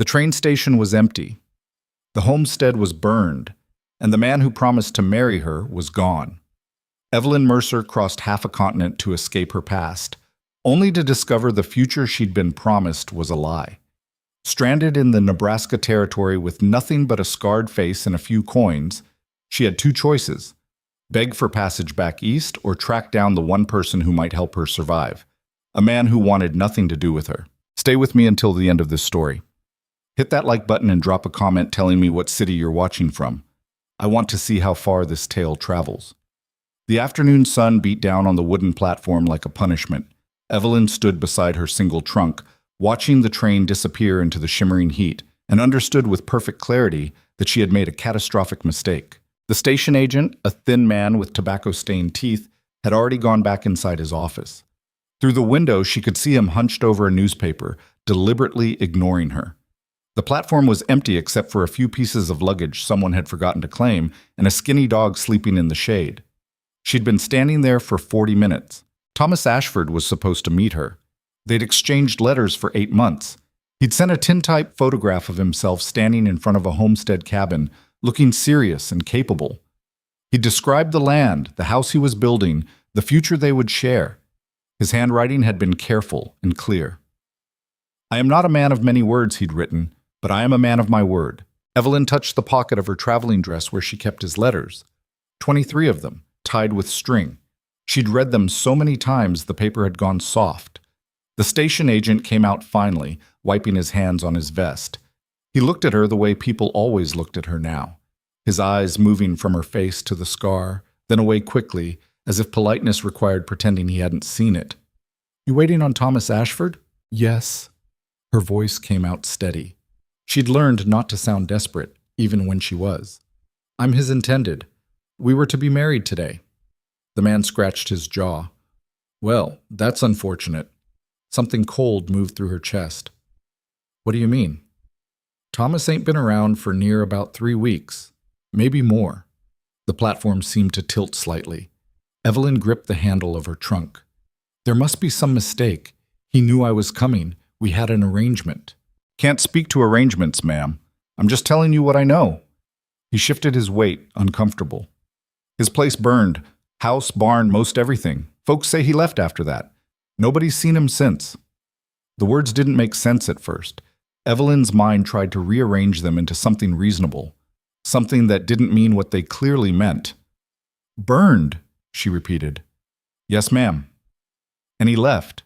The train station was empty. The homestead was burned, and the man who promised to marry her was gone. Evelyn Mercer crossed half a continent to escape her past, only to discover the future she'd been promised was a lie. Stranded in the Nebraska territory with nothing but a scarred face and a few coins, she had two choices: beg for passage back east or track down the one person who might help her survive, a man who wanted nothing to do with her. Stay with me until the end of this story. Hit that like button and drop a comment telling me what city you're watching from. I want to see how far this tale travels. The afternoon sun beat down on the wooden platform like a punishment. Evelyn stood beside her single trunk, watching the train disappear into the shimmering heat, and understood with perfect clarity that she had made a catastrophic mistake. The station agent, a thin man with tobacco-stained teeth, had already gone back inside his office. Through the window, she could see him hunched over a newspaper, deliberately ignoring her. The platform was empty except for a few pieces of luggage someone had forgotten to claim and a skinny dog sleeping in the shade. She'd been standing there for 40 minutes. Thomas Ashford was supposed to meet her. They'd exchanged letters for 8 months. He'd sent a tintype photograph of himself standing in front of a homestead cabin, looking serious and capable. He'd described the land, the house he was building, the future they would share. His handwriting had been careful and clear. "I am not a man of many words," he'd written, "but I am a man of my word." Evelyn touched the pocket of her traveling dress where she kept his letters. 23 of them, tied with string. She'd read them so many times the paper had gone soft. The station agent came out finally, wiping his hands on his vest. He looked at her the way people always looked at her now, his eyes moving from her face to the scar, then away quickly, as if politeness required pretending he hadn't seen it. "You waiting on Thomas Ashford?" "Yes." Her voice came out steady. She'd learned not to sound desperate, even when she was. "I'm his intended. We were to be married today." The man scratched his jaw. "Well, that's unfortunate." Something cold moved through her chest. "What do you mean?" "Thomas ain't been around for near about 3 weeks. Maybe more." The platform seemed to tilt slightly. Evelyn gripped the handle of her trunk. "There must be some mistake. He knew I was coming. We had an arrangement." "Can't speak to arrangements, ma'am. I'm just telling you what I know." He shifted his weight, uncomfortable. "His place burned. House, barn, most everything. Folks say he left after that. Nobody's seen him since." The words didn't make sense at first. Evelyn's mind tried to rearrange them into something reasonable, something that didn't mean what they clearly meant. "Burned," she repeated. "Yes, ma'am." "And he left?"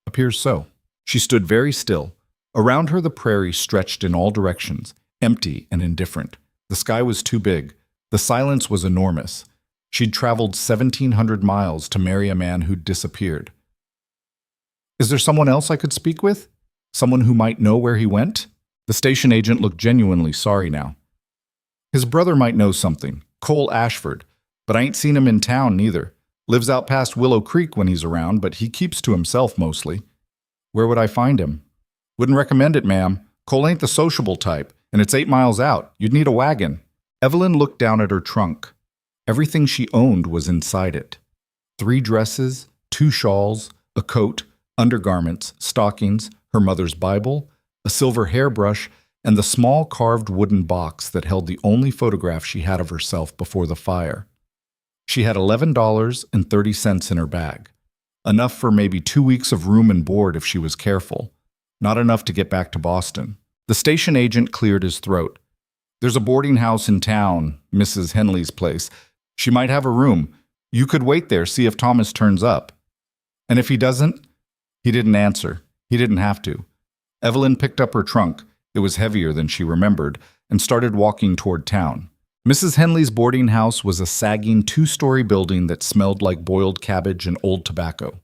"Appears so." She stood very still. Around her the prairie stretched in all directions, empty and indifferent. The sky was too big. The silence was enormous. She'd traveled 1,700 miles to marry a man who'd disappeared. "Is there someone else I could speak with? Someone who might know where he went?" The station agent looked genuinely sorry now. "His brother might know something, Cole Ashford, but I ain't seen him in town neither. Lives out past Willow Creek when he's around, but he keeps to himself mostly." "Where would I find him?" "Wouldn't recommend it, ma'am. Cole ain't the sociable type, and it's 8 miles out. You'd need a wagon." Evelyn looked down at her trunk. Everything she owned was inside it. 3 dresses, 2 shawls, a coat, undergarments, stockings, her mother's Bible, a silver hairbrush, and the small carved wooden box that held the only photograph she had of herself before the fire. She had $11.30 in her bag. Enough for maybe 2 weeks of room and board if she was careful. Not enough to get back to Boston. The station agent cleared his throat. "There's a boarding house in town, Mrs. Henley's place. She might have a room. You could wait there, see if Thomas turns up." "And if he doesn't?" He didn't answer. He didn't have to. Evelyn picked up her trunk. It was heavier than she remembered, and started walking toward town. Mrs. Henley's boarding house was a sagging 2-story building that smelled like boiled cabbage and old tobacco.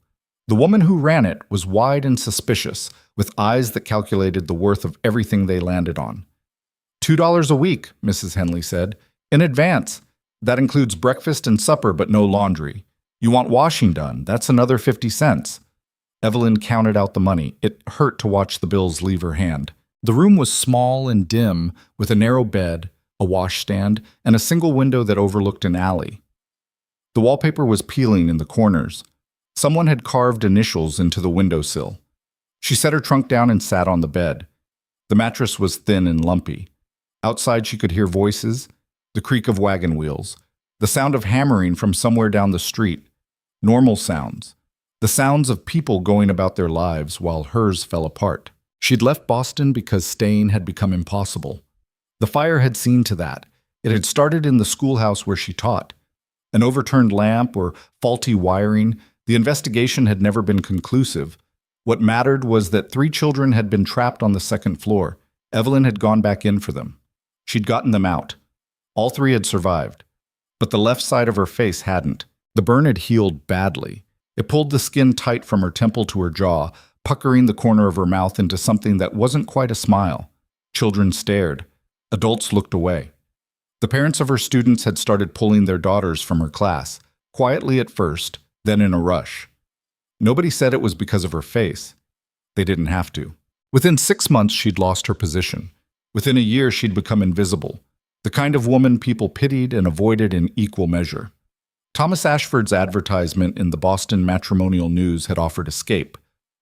The woman who ran it was wide and suspicious, with eyes that calculated the worth of everything they landed on. $2 a week, Mrs. Henley said. "In advance. That includes breakfast and supper, but no laundry. You want washing done, that's another 50 cents. Evelyn counted out the money. It hurt to watch the bills leave her hand. The room was small and dim, with a narrow bed, a washstand, and a single window that overlooked an alley. The wallpaper was peeling in the corners. Someone had carved initials into the windowsill. She set her trunk down and sat on the bed. The mattress was thin and lumpy. Outside she could hear voices, the creak of wagon wheels, the sound of hammering from somewhere down the street, normal sounds, the sounds of people going about their lives while hers fell apart. She'd left Boston because staying had become impossible. The fire had seen to that. It had started in the schoolhouse where she taught. An overturned lamp or faulty wiring, the investigation had never been conclusive. What mattered was that 3 children had been trapped on the second floor. Evelyn had gone back in for them. She'd gotten them out. All 3 had survived. But the left side of her face hadn't. The burn had healed badly. It pulled the skin tight from her temple to her jaw, puckering the corner of her mouth into something that wasn't quite a smile. Children stared. Adults looked away. The parents of her students had started pulling their daughters from her class, quietly at first, then in a rush. Nobody said it was because of her face. They didn't have to. Within 6 months, she'd lost her position. Within a year, she'd become invisible, the kind of woman people pitied and avoided in equal measure. Thomas Ashford's advertisement in the Boston Matrimonial News had offered escape.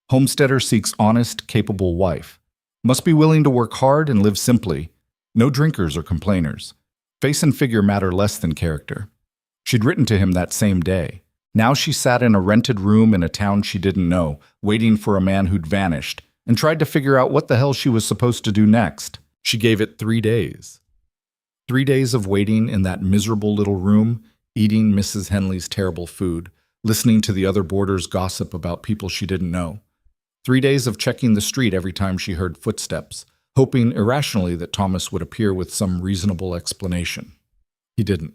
Homesteader seeks honest, capable wife. Must be willing to work hard and live simply. No drinkers or complainers. Face and figure matter less than character. She'd written to him that same day. Now she sat in a rented room in a town she didn't know, waiting for a man who'd vanished, and tried to figure out what the hell she was supposed to do next. She gave it 3 days. 3 days of waiting in that miserable little room, eating Mrs. Henley's terrible food, listening to the other boarders gossip about people she didn't know. 3 days of checking the street every time she heard footsteps, hoping irrationally that Thomas would appear with some reasonable explanation. He didn't.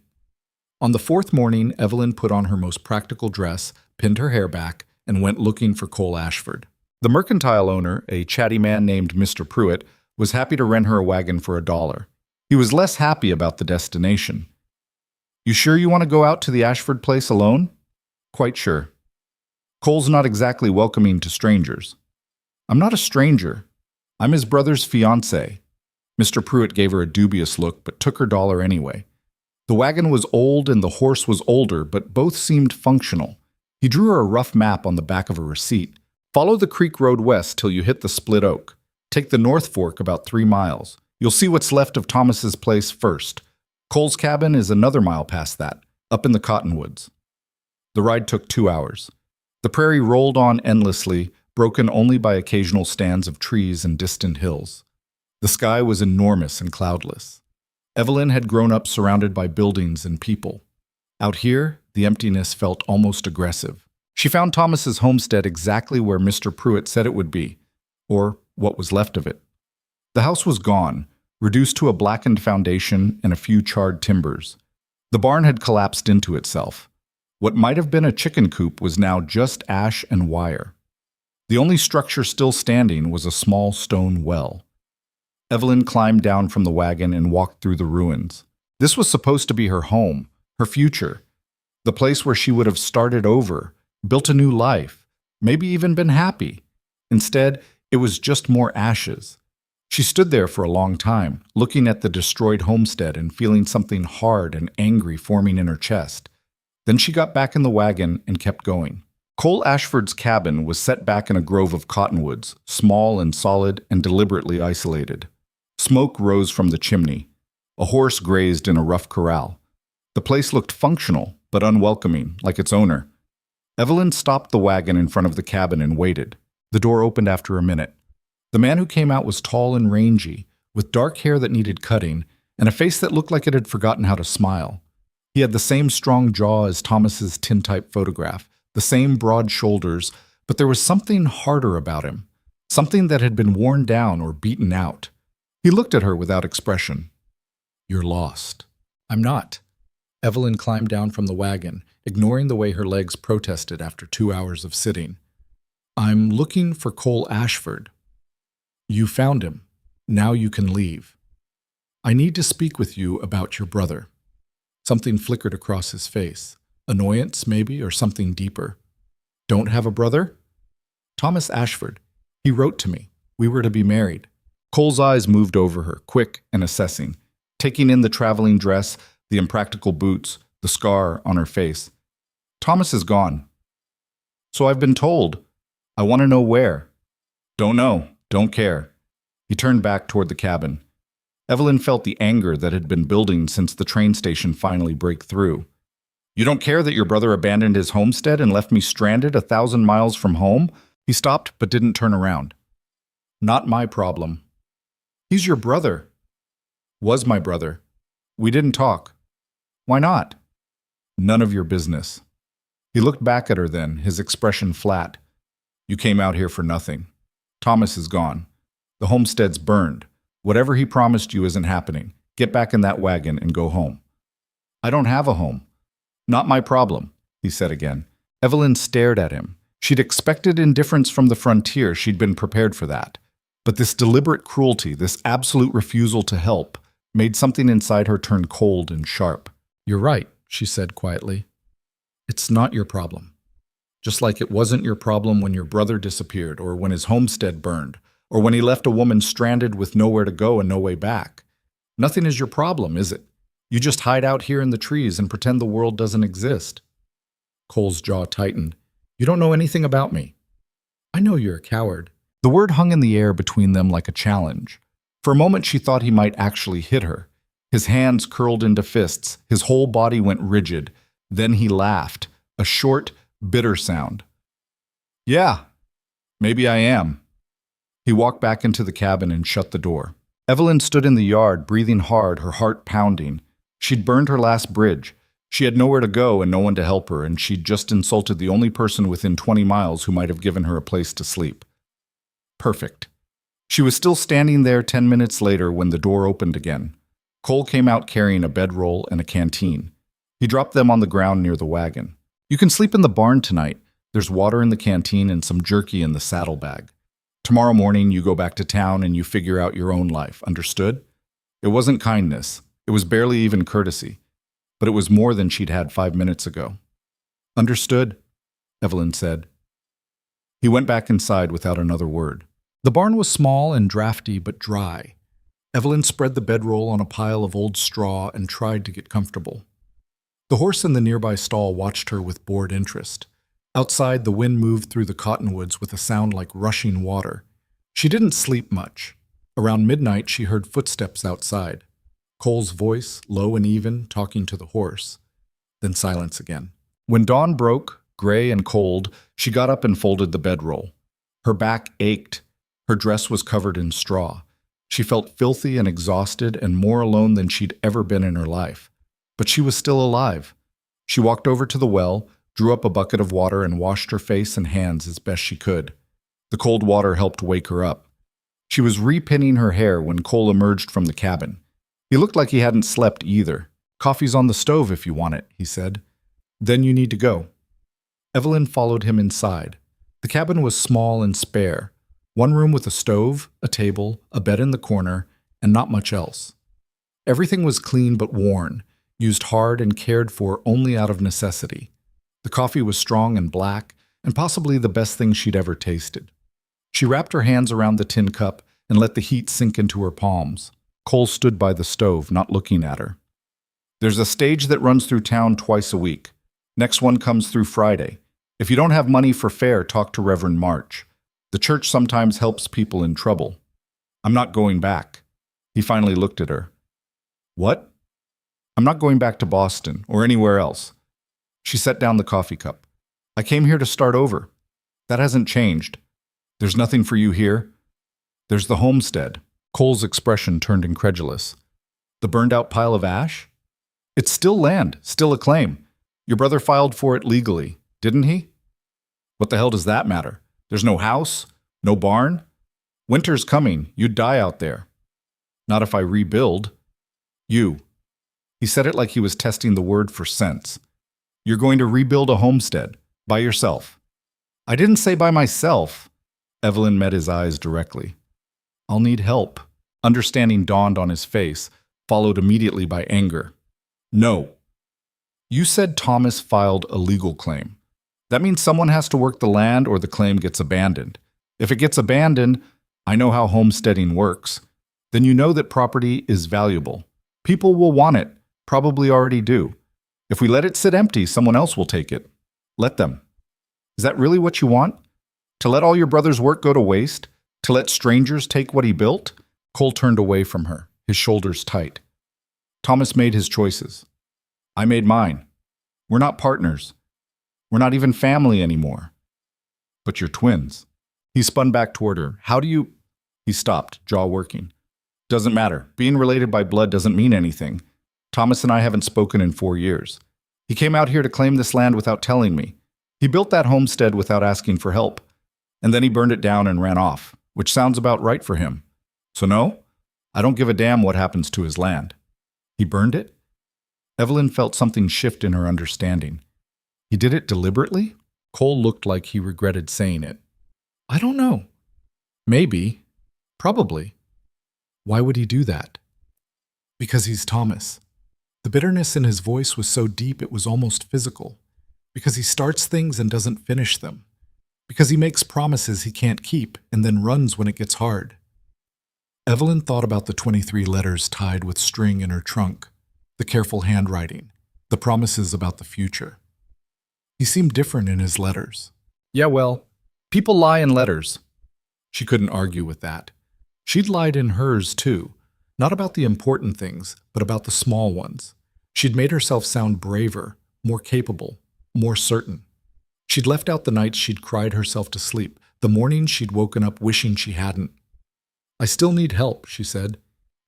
On the 4th morning, Evelyn put on her most practical dress, pinned her hair back, and went looking for Cole Ashford. The mercantile owner, a chatty man named Mr. Pruitt, was happy to rent her a wagon for $1. He was less happy about the destination. "You sure you want to go out to the Ashford place alone?" "Quite sure. Cole's not exactly welcoming to strangers." "I'm not a stranger. I'm his brother's fiancée." Mr. Pruitt gave her a dubious look, but took her $1 anyway. The wagon was old and the horse was older, but both seemed functional. He drew her a rough map on the back of a receipt. "Follow the creek road west till you hit the Split Oak. Take the North Fork about 3 miles. You'll see what's left of Thomas's place first. Cole's cabin is another mile past that, up in the cottonwoods." The ride took 2 hours. The prairie rolled on endlessly, broken only by occasional stands of trees and distant hills. The sky was enormous and cloudless. Evelyn had grown up surrounded by buildings and people. Out here, the emptiness felt almost aggressive. She found Thomas's homestead exactly where Mr. Pruitt said it would be, or what was left of it. The house was gone, reduced to a blackened foundation and a few charred timbers. The barn had collapsed into itself. What might have been a chicken coop was now just ash and wire. The only structure still standing was a small stone well. Evelyn climbed down from the wagon and walked through the ruins. This was supposed to be her home, her future, the place where she would have started over, built a new life, maybe even been happy. Instead, it was just more ashes. She stood there for a long time, looking at the destroyed homestead and feeling something hard and angry forming in her chest. Then she got back in the wagon and kept going. Cole Ashford's cabin was set back in a grove of cottonwoods, small and solid and deliberately isolated. Smoke rose from the chimney. A horse grazed in a rough corral. The place looked functional, but unwelcoming, like its owner. Evelyn stopped the wagon in front of the cabin and waited. The door opened after a minute. The man who came out was tall and rangy, with dark hair that needed cutting, and a face that looked like it had forgotten how to smile. He had the same strong jaw as Thomas's tintype photograph, the same broad shoulders, but there was something harder about him, something that had been worn down or beaten out. He looked at her without expression. "You're lost." "I'm not." Evelyn climbed down from the wagon, ignoring the way her legs protested after 2 hours of sitting. "I'm looking for Cole Ashford." "You found him. Now you can leave." "I need to speak with you about your brother." Something flickered across his face. Annoyance, maybe, or something deeper. "Don't have a brother?" "Thomas Ashford. He wrote to me. We were to be married." Cole's eyes moved over her, quick and assessing, taking in the traveling dress, the impractical boots, the scar on her face. "Thomas is gone." "So I've been told. I want to know where." "Don't know. Don't care." He turned back toward the cabin. Evelyn felt the anger that had been building since the train station finally broke through. You don't care that your brother abandoned his homestead and left me stranded 1,000 miles from home? He stopped but didn't turn around. Not my problem. He's your brother. Was my brother. We didn't talk. Why not? None of your business. He looked back at her then, his expression flat. You came out here for nothing. Thomas is gone. The homestead's burned. Whatever he promised you isn't happening. Get back in that wagon and go home. I don't have a home. Not my problem, he said again. Evelyn stared at him. She'd expected indifference from the frontier. She'd been prepared for that. But this deliberate cruelty, this absolute refusal to help, made something inside her turn cold and sharp. You're right, she said quietly. It's not your problem. Just like it wasn't your problem when your brother disappeared, or when his homestead burned, or when he left a woman stranded with nowhere to go and no way back. Nothing is your problem, is it? You just hide out here in the trees and pretend the world doesn't exist. Cole's jaw tightened. You don't know anything about me. I know you're a coward. The word hung in the air between them like a challenge. For a moment she thought he might actually hit her. His hands curled into fists. His whole body went rigid. Then he laughed, a short, bitter sound. Yeah, maybe I am. He walked back into the cabin and shut the door. Evelyn stood in the yard, breathing hard, her heart pounding. She'd burned her last bridge. She had nowhere to go and no one to help her, and she'd just insulted the only person within 20 miles who might have given her a place to sleep. Perfect. She was still standing there 10 minutes later when the door opened again. Cole came out carrying a bedroll and a canteen. He dropped them on the ground near the wagon. You can sleep in the barn tonight. There's water in the canteen and some jerky in the saddlebag. Tomorrow morning you go back to town and you figure out your own life, understood? It wasn't kindness. It was barely even courtesy. But it was more than she'd had 5 minutes ago. Understood, Evelyn said. He went back inside without another word. The barn was small and drafty but dry. Evelyn spread the bedroll on a pile of old straw and tried to get comfortable. The horse in the nearby stall watched her with bored interest. Outside, the wind moved through the cottonwoods with a sound like rushing water. She didn't sleep much. Around midnight, she heard footsteps outside. Cole's voice, low and even, talking to the horse. Then silence again. When dawn broke, gray and cold, she got up and folded the bedroll. Her back ached. Her dress was covered in straw. She felt filthy and exhausted and more alone than she'd ever been in her life. But she was still alive. She walked over to the well, drew up a bucket of water and washed her face and hands as best she could. The cold water helped wake her up. She was repinning her hair when Cole emerged from the cabin. He looked like he hadn't slept either. Coffee's on the stove if you want it, he said. Then you need to go. Evelyn followed him inside. The cabin was small and spare. One room with a stove, a table, a bed in the corner, and not much else. Everything was clean but worn, used hard and cared for only out of necessity. The coffee was strong and black, and possibly the best thing she'd ever tasted. She wrapped her hands around the tin cup and let the heat sink into her palms. Cole stood by the stove, not looking at her. There's a stage that runs through town twice a week. Next one comes through Friday. If you don't have money for fare, talk to Reverend March. The church sometimes helps people in trouble. I'm not going back. He finally looked at her. What? I'm not going back to Boston or anywhere else. She set down the coffee cup. I came here to start over. That hasn't changed. There's nothing for you here. There's the homestead. Cole's expression turned incredulous. The burned-out pile of ash? It's still land, still a claim. Your brother filed for it legally, didn't he? What the hell does that matter? There's no house, no barn. Winter's coming. You'd die out there. Not if I rebuild. You. He said it like he was testing the word for sense. You're going to rebuild a homestead, by yourself. I didn't say by myself. Evelyn met his eyes directly. I'll need help. Understanding dawned on his face, followed immediately by anger. No. You said Thomas filed a legal claim. That means someone has to work the land or the claim gets abandoned. If it gets abandoned, I know how homesteading works. Then you know that property is valuable. People will want it, probably already do. If we let it sit empty, someone else will take it. Let them. Is that really what you want? To let all your brother's work go to waste? To let strangers take what he built? Cole turned away from her, his shoulders tight. Thomas made his choices. I made mine. We're not partners. We're not even family anymore. But you're twins. He spun back toward her. How do you... He stopped, jaw working. Doesn't matter. Being related by blood doesn't mean anything. Thomas and I haven't spoken in 4 years. He came out here to claim this land without telling me. He built that homestead without asking for help. And then he burned it down and ran off, which sounds about right for him. So no, I don't give a damn what happens to his land. He burned it? Evelyn felt something shift in her understanding. He did it deliberately? Cole looked like he regretted saying it. I don't know. Maybe. Probably. Why would he do that? Because he's Thomas. The bitterness in his voice was so deep it was almost physical. Because he starts things and doesn't finish them. Because he makes promises he can't keep and then runs when it gets hard. Evelyn thought about the 23 letters tied with string in her trunk, the careful handwriting, the promises about the future. He seemed different in his letters. Yeah, well, people lie in letters. She couldn't argue with that. She'd lied in hers, too. Not about the important things, but about the small ones. She'd made herself sound braver, more capable, more certain. She'd left out the nights she'd cried herself to sleep, the mornings she'd woken up wishing she hadn't. I still need help, she said,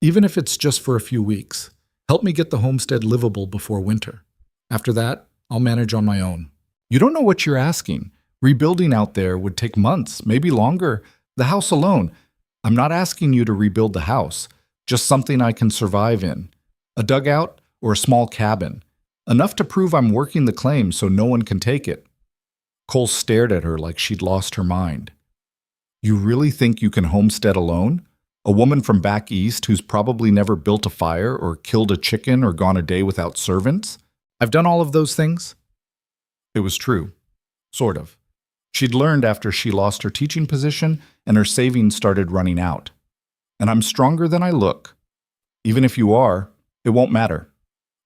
even if it's just for a few weeks. Help me get the homestead livable before winter. After that, I'll manage on my own. You don't know what you're asking. Rebuilding out there would take months, maybe longer. The house alone. I'm not asking you to rebuild the house, just something I can survive in. A dugout or a small cabin. Enough to prove I'm working the claim so no one can take it. Cole stared at her like she'd lost her mind. You really think you can homestead alone? A woman from back east who's probably never built a fire or killed a chicken or gone a day without servants? I've done all of those things. It was true. Sort of. She'd learned after she lost her teaching position and her savings started running out. And I'm stronger than I look. Even if you are, it won't matter.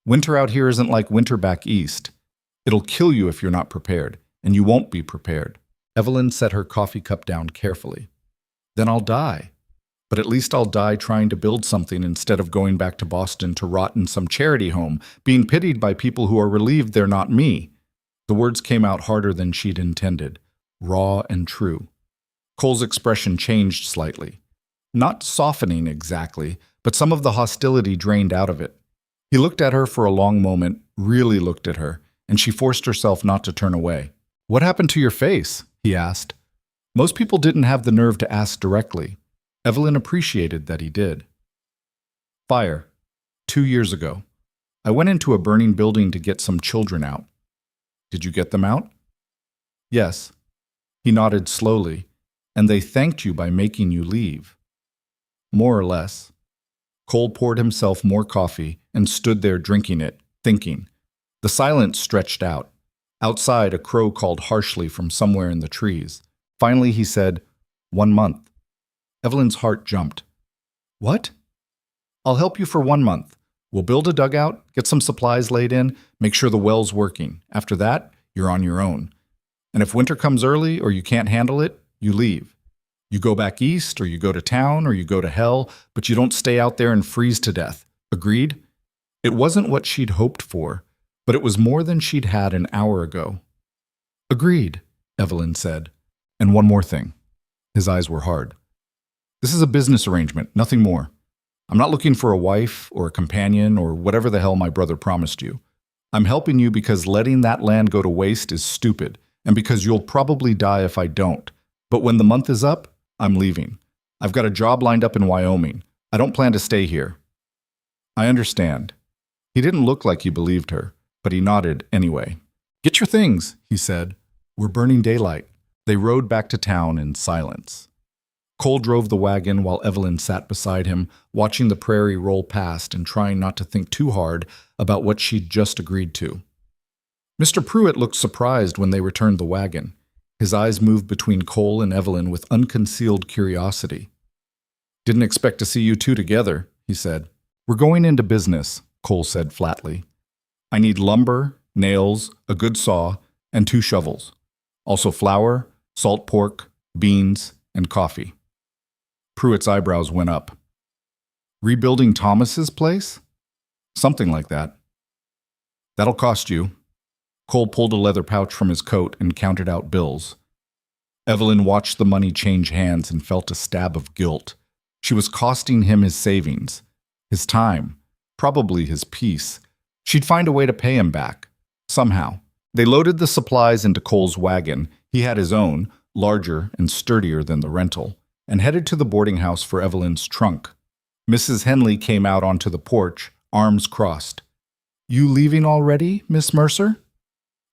Winter out here isn't like winter back east. It'll kill you if you're not prepared, and you won't be prepared. Evelyn set her coffee cup down carefully. Then I'll die. But at least I'll die trying to build something instead of going back to Boston to rot in some charity home, being pitied by people who are relieved they're not me. The words came out harder than she'd intended, raw and true. Cole's expression changed slightly. Not softening exactly, but some of the hostility drained out of it. He looked at her for a long moment, really looked at her, and she forced herself not to turn away. What happened to your face? He asked. Most people didn't have the nerve to ask directly. Evelyn appreciated that he did. Fire. 2 years ago. I went into a burning building to get some children out. Did you get them out? Yes. He nodded slowly, and they thanked you by making you leave. More or less. Cole poured himself more coffee and stood there drinking it, thinking. The silence stretched out. Outside, a crow called harshly from somewhere in the trees. Finally, he said, 1 month. Evelyn's heart jumped. What? I'll help you for 1 month. We'll build a dugout, get some supplies laid in, make sure the well's working. After that, you're on your own. And if winter comes early or you can't handle it, you leave. You go back east or you go to town or you go to hell, but you don't stay out there and freeze to death. Agreed? It wasn't what she'd hoped for, but it was more than she'd had an hour ago. Agreed, Evelyn said. And one more thing. His eyes were hard. This is a business arrangement, nothing more. I'm not looking for a wife or a companion or whatever the hell my brother promised you. I'm helping you because letting that land go to waste is stupid, and because you'll probably die if I don't. But when the month is up, I'm leaving. I've got a job lined up in Wyoming. I don't plan to stay here. I understand. He didn't look like he believed her, but he nodded anyway. Get your things, he said. We're burning daylight. They rode back to town in silence. Cole drove the wagon while Evelyn sat beside him, watching the prairie roll past and trying not to think too hard about what she'd just agreed to. Mr. Pruitt looked surprised when they returned the wagon. His eyes moved between Cole and Evelyn with unconcealed curiosity. Didn't expect to see you two together, he said. We're going into business, Cole said flatly. I need lumber, nails, a good saw, and 2 shovels. Also flour, salt pork, beans, and coffee. Pruitt's eyebrows went up. Rebuilding Thomas's place? Something like that. That'll cost you. Cole pulled a leather pouch from his coat and counted out bills. Evelyn watched the money change hands and felt a stab of guilt. She was costing him his savings, his time, probably his peace. She'd find a way to pay him back, somehow. They loaded the supplies into Cole's wagon. He had his own, larger and sturdier than the rental, and headed to the boarding house for Evelyn's trunk. Mrs. Henley came out onto the porch, arms crossed. "You leaving already, Miss Mercer?"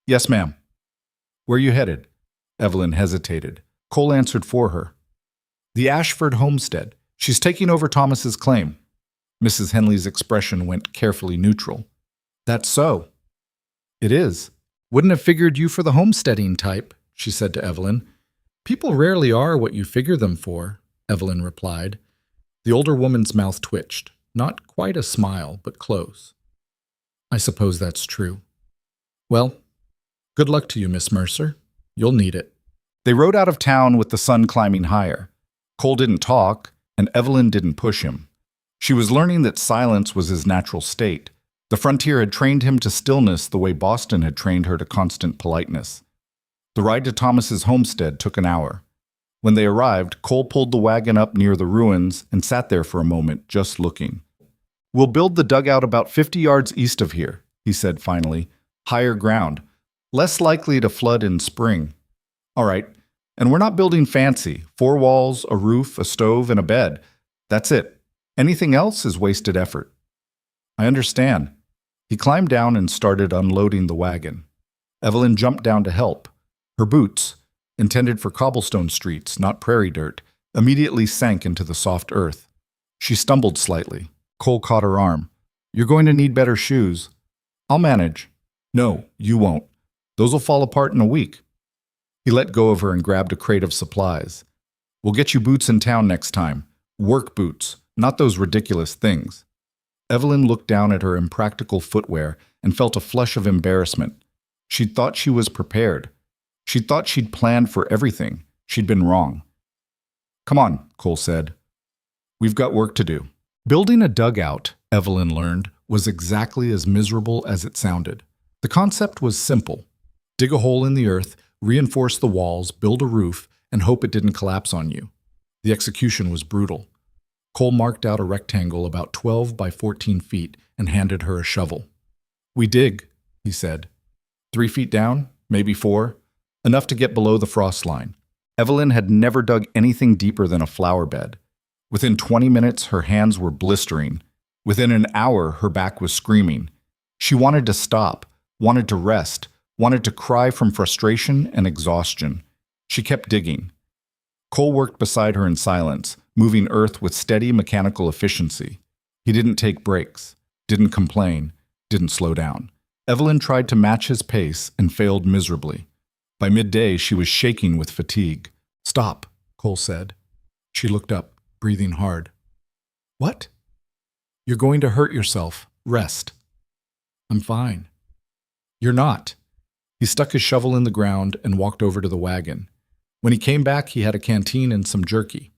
"Yes, ma'am." "Where you headed?" Evelyn hesitated. Cole answered for her. "The Ashford homestead. She's taking over Thomas's claim." Mrs. Henley's expression went carefully neutral. "That's so." "It is. Wouldn't have figured you for the homesteading type," she said to Evelyn. "People rarely are what you figure them for," Evelyn replied. The older woman's mouth twitched. Not quite a smile, but close. "I suppose that's true. Well, good luck to you, Miss Mercer. You'll need it." They rode out of town with the sun climbing higher. Cole didn't talk, and Evelyn didn't push him. She was learning that silence was his natural state. The frontier had trained him to stillness the way Boston had trained her to constant politeness. The ride to Thomas's homestead took an hour. When they arrived, Cole pulled the wagon up near the ruins and sat there for a moment, just looking. "We'll build the dugout about 50 yards east of here," he said finally. "Higher ground. Less likely to flood in spring." "All right. And we're not building fancy. 4 walls, a roof, a stove, and a bed. That's it. Anything else is wasted effort." "I understand." He climbed down and started unloading the wagon. Evelyn jumped down to help. Her boots, intended for cobblestone streets, not prairie dirt, immediately sank into the soft earth. She stumbled slightly. Cole caught her arm. "You're going to need better shoes." "I'll manage." "No, you won't. Those'll fall apart in a week." He let go of her and grabbed a crate of supplies. "We'll get you boots in town next time. Work boots, not those ridiculous things." Evelyn looked down at her impractical footwear and felt a flush of embarrassment. She'd thought she was prepared. She'd thought she'd planned for everything. She'd been wrong. "Come on," Cole said. "We've got work to do." Building a dugout, Evelyn learned, was exactly as miserable as it sounded. The concept was simple. Dig a hole in the earth, reinforce the walls, build a roof, and hope it didn't collapse on you. The execution was brutal. Cole marked out a rectangle about 12 by 14 feet and handed her a shovel. "We dig," he said. 3 feet down, maybe 4, enough to get below the frost line. Evelyn had never dug anything deeper than a flower bed. Within 20 minutes, her hands were blistering. Within an hour, her back was screaming. She wanted to stop, wanted to rest, wanted to cry from frustration and exhaustion. She kept digging. Cole worked beside her in silence, moving earth with steady mechanical efficiency. He didn't take breaks, didn't complain, didn't slow down. Evelyn tried to match his pace and failed miserably. By midday, she was shaking with fatigue. "Stop," Cole said. She looked up, breathing hard. "What?" "You're going to hurt yourself. Rest." "I'm fine." "You're not." He stuck his shovel in the ground and walked over to the wagon. When he came back, he had a canteen and some jerky.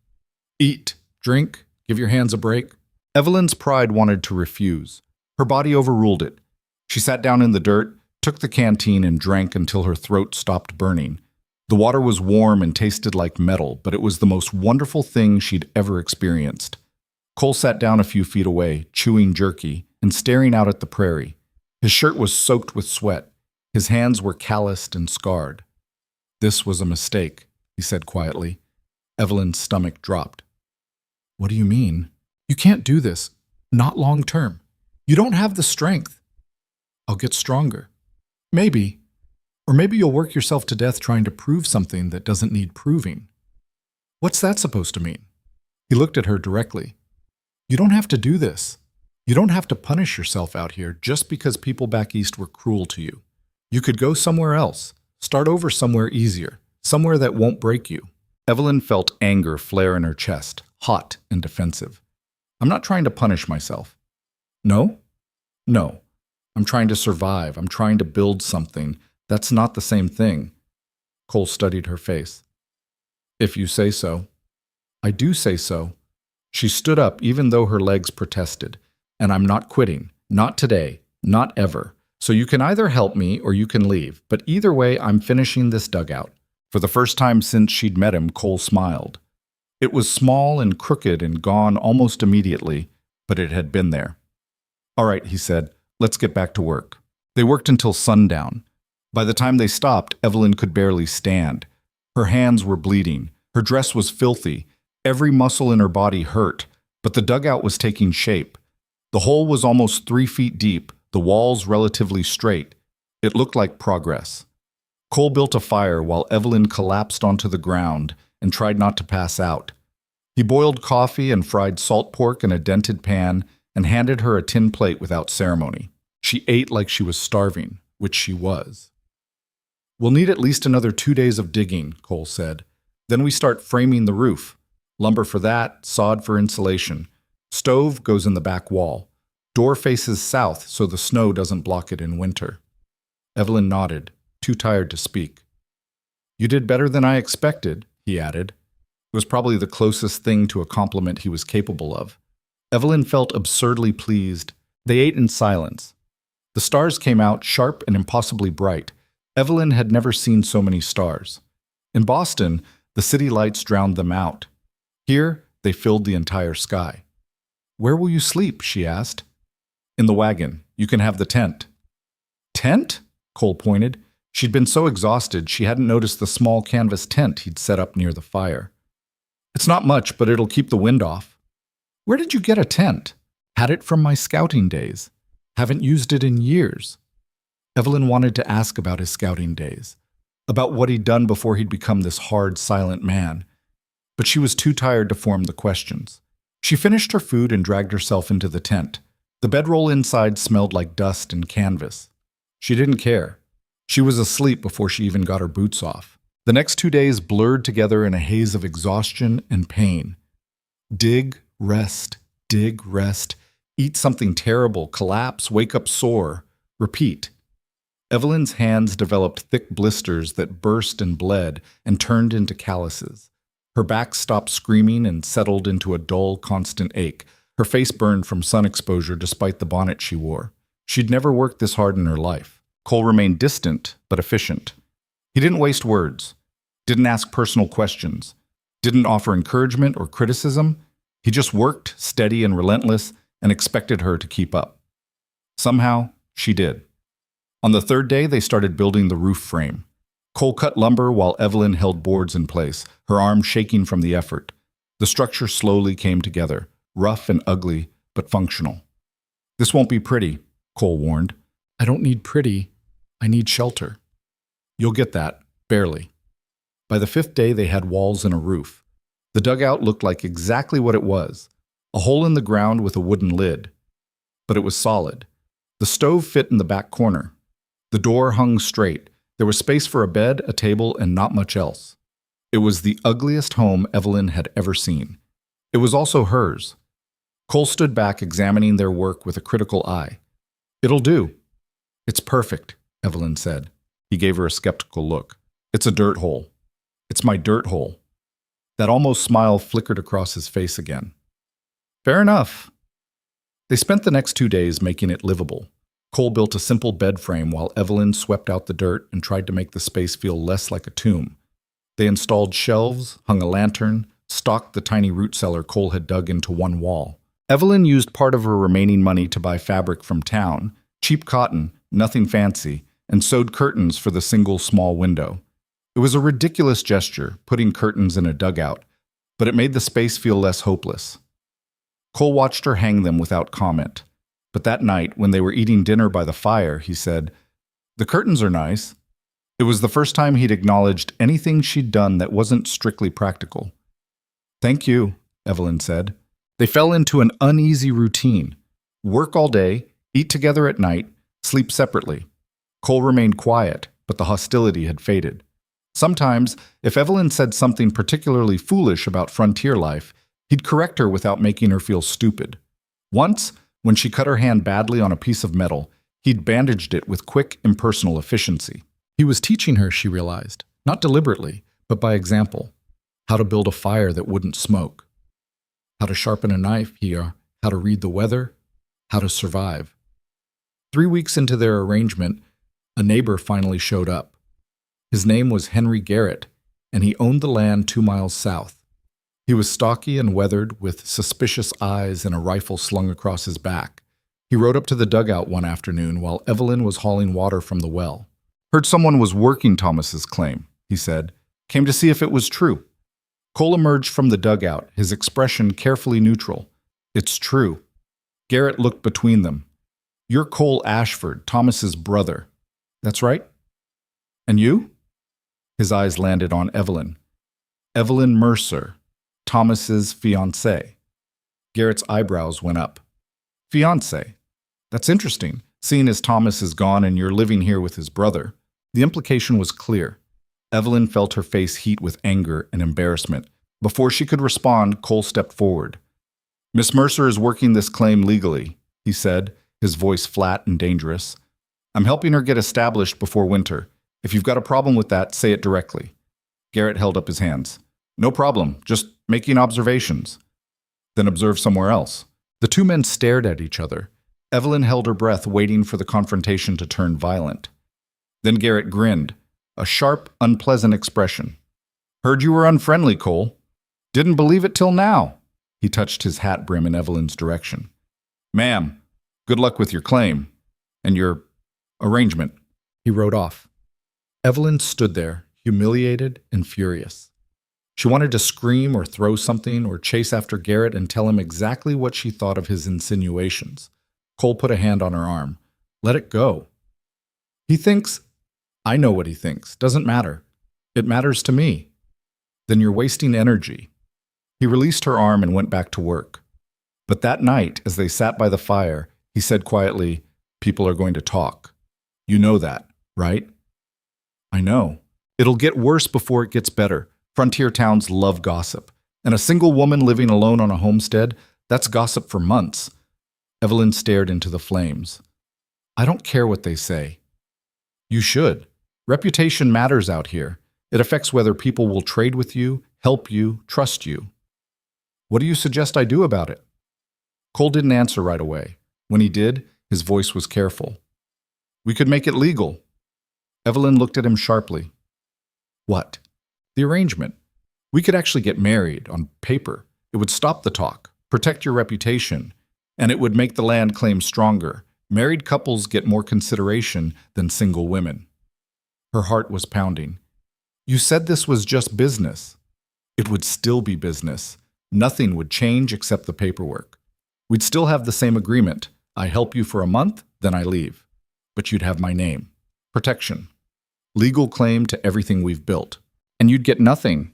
"Eat, drink, give your hands a break." Evelyn's pride wanted to refuse. Her body overruled it. She sat down in the dirt, took the canteen and drank until her throat stopped burning. The water was warm and tasted like metal, but it was the most wonderful thing she'd ever experienced. Cole sat down a few feet away, chewing jerky and staring out at the prairie. His shirt was soaked with sweat. His hands were calloused and scarred. "This was a mistake," he said quietly. Evelyn's stomach dropped. "What do you mean? You can't do this. Not long term. You don't have the strength." "I'll get stronger." "Maybe. Or maybe you'll work yourself to death trying to prove something that doesn't need proving." "What's that supposed to mean?" He looked at her directly. "You don't have to do this. You don't have to punish yourself out here just because people back east were cruel to you. You could go somewhere else, start over somewhere easier, somewhere that won't break you." Evelyn felt anger flare in her chest, hot and defensive. "I'm not trying to punish myself." "No?" "No. I'm trying to survive. I'm trying to build something. That's not the same thing." Cole studied her face. "If you say so." I do say so. She stood up even though her legs protested. And I'm not quitting. Not today. Not ever. So you can either help me or you can leave. But either way, I'm finishing this dugout. For the first time since she'd met him, Cole smiled. It was small and crooked and gone almost immediately, but it had been there. All right, he said, let's get back to work. They worked until sundown. By the time they stopped, Evelyn could barely stand. Her hands were bleeding. Her dress was filthy. Every muscle in her body hurt, but the dugout was taking shape. The hole was almost 3 feet deep, the walls relatively straight. It looked like progress. Cole built a fire while Evelyn collapsed onto the ground and tried not to pass out. He boiled coffee and fried salt pork in a dented pan and handed her a tin plate without ceremony. She ate like she was starving, which she was. We'll need at least another 2 days of digging, Cole said. Then we start framing the roof. Lumber for that, sod for insulation. Stove goes in the back wall. Door faces south so the snow doesn't block it in winter. Evelyn nodded, too tired to speak. You did better than I expected, he added. It was probably the closest thing to a compliment he was capable of. Evelyn felt absurdly pleased. They ate in silence. The stars came out sharp and impossibly bright. Evelyn had never seen so many stars. In Boston, the city lights drowned them out. Here, they filled the entire sky. Where will you sleep? She asked. In the wagon. You can have the tent. Tent? Cole pointed. She'd been so exhausted she hadn't noticed the small canvas tent he'd set up near the fire. It's not much, but it'll keep the wind off. Where did you get a tent? Had it from my scouting days. Haven't used it in years. Evelyn wanted to ask about his scouting days, about what he'd done before he'd become this hard, silent man. But she was too tired to form the questions. She finished her food and dragged herself into the tent. The bedroll inside smelled like dust and canvas. She didn't care. She was asleep before she even got her boots off. The next 2 days blurred together in a haze of exhaustion and pain. Dig, rest, eat something terrible, collapse, wake up sore, repeat. Evelyn's hands developed thick blisters that burst and bled and turned into calluses. Her back stopped screaming and settled into a dull, constant ache. Her face burned from sun exposure despite the bonnet she wore. She'd never worked this hard in her life. Cole remained distant, but efficient. He didn't waste words, didn't ask personal questions, didn't offer encouragement or criticism. He just worked, steady and relentless, and expected her to keep up. Somehow, she did. On the 3rd day, they started building the roof frame. Cole cut lumber while Evelyn held boards in place, her arms shaking from the effort. The structure slowly came together, rough and ugly, but functional. This won't be pretty, Cole warned. I don't need pretty. I need shelter. You'll get that, barely. By the 5th day, they had walls and a roof. The dugout looked like exactly what it was, a hole in the ground with a wooden lid. But it was solid. The stove fit in the back corner. The door hung straight. There was space for a bed, a table, and not much else. It was the ugliest home Evelyn had ever seen. It was also hers. Cole stood back, examining their work with a critical eye. It'll do. It's perfect, Evelyn said. He gave her a skeptical look. It's a dirt hole. It's my dirt hole. That almost smile flickered across his face again. Fair enough. They spent the next 2 days making it livable. Cole built a simple bed frame while Evelyn swept out the dirt and tried to make the space feel less like a tomb. They installed shelves, hung a lantern, stocked the tiny root cellar Cole had dug into one wall. Evelyn used part of her remaining money to buy fabric from town, cheap cotton, nothing fancy, and sewed curtains for the single small window. It was a ridiculous gesture, putting curtains in a dugout, but it made the space feel less hopeless. Cole watched her hang them without comment. But that night, when they were eating dinner by the fire, he said, "The curtains are nice." It was the first time he'd acknowledged anything she'd done that wasn't strictly practical. "Thank you," Evelyn said. They fell into an uneasy routine. Work all day, eat together at night, sleep separately. Cole remained quiet, but the hostility had faded. Sometimes, if Evelyn said something particularly foolish about frontier life, he'd correct her without making her feel stupid. Once, when she cut her hand badly on a piece of metal, he'd bandaged it with quick, impersonal efficiency. He was teaching her, she realized, not deliberately, but by example. how to build a fire that wouldn't smoke, how to sharpen a knife here, how to read the weather, how to survive. 3 weeks into their arrangement, a neighbor finally showed up. His name was Henry Garrett, and he owned the land 2 miles south. He was stocky and weathered, with suspicious eyes and a rifle slung across his back. He rode up to the dugout one afternoon while Evelyn was hauling water from the well. "Heard someone was working Thomas's claim," he said. "Came to see if it was true." Cole emerged from the dugout, his expression carefully neutral. "It's true." Garrett looked between them. "You're Cole Ashford, Thomas's brother. That's right? And you?" His eyes landed on Evelyn. "Evelyn Mercer, Thomas's fiancée." Garrett's eyebrows went up. "Fiancée? That's interesting, seeing as Thomas is gone and you're living here with his brother." The implication was clear. Evelyn felt her face heat with anger and embarrassment. Before she could respond, Cole stepped forward. "Miss Mercer is working this claim legally," he said, his voice flat and dangerous. "I'm helping her get established before winter. If you've got a problem with that, say it directly." Garrett held up his hands. "No problem, just making observations." "Then observe somewhere else." The two men stared at each other. Evelyn held her breath, waiting for the confrontation to turn violent. Then Garrett grinned, a sharp, unpleasant expression. "Heard you were unfriendly, Cole. Didn't believe it till now." He touched his hat brim in Evelyn's direction. "Ma'am, good luck with your claim. And your arrangement." He rode off. Evelyn stood there, humiliated and furious. She wanted to scream or throw something or chase after Garrett and tell him exactly what she thought of his insinuations. Cole put a hand on her arm. "Let it go." "He thinks—" "I know what he thinks. Doesn't matter. It matters to me." "Then you're wasting energy." He released her arm and went back to work. But that night, as they sat by the fire, he said quietly, "People are going to talk. You know that, right?" "I know. It'll get worse before it gets better. Frontier towns love gossip. And a single woman living alone on a homestead, that's gossip for months." Evelyn stared into the flames. "I don't care what they say." "You should. Reputation matters out here. It affects whether people will trade with you, help you, trust you." "What do you suggest I do about it?" Cole didn't answer right away. When he did, his voice was careful. "We could make it legal." Evelyn looked at him sharply. "What?" "The arrangement. We could actually get married, on paper. It would stop the talk, protect your reputation, and it would make the land claim stronger. Married couples get more consideration than single women." Her heart was pounding. "You said this was just business." "It would still be business. Nothing would change except the paperwork. We'd still have the same agreement. I help you for a month, then I leave. But you'd have my name. Protection. Legal claim to everything we've built. And you'd get nothing."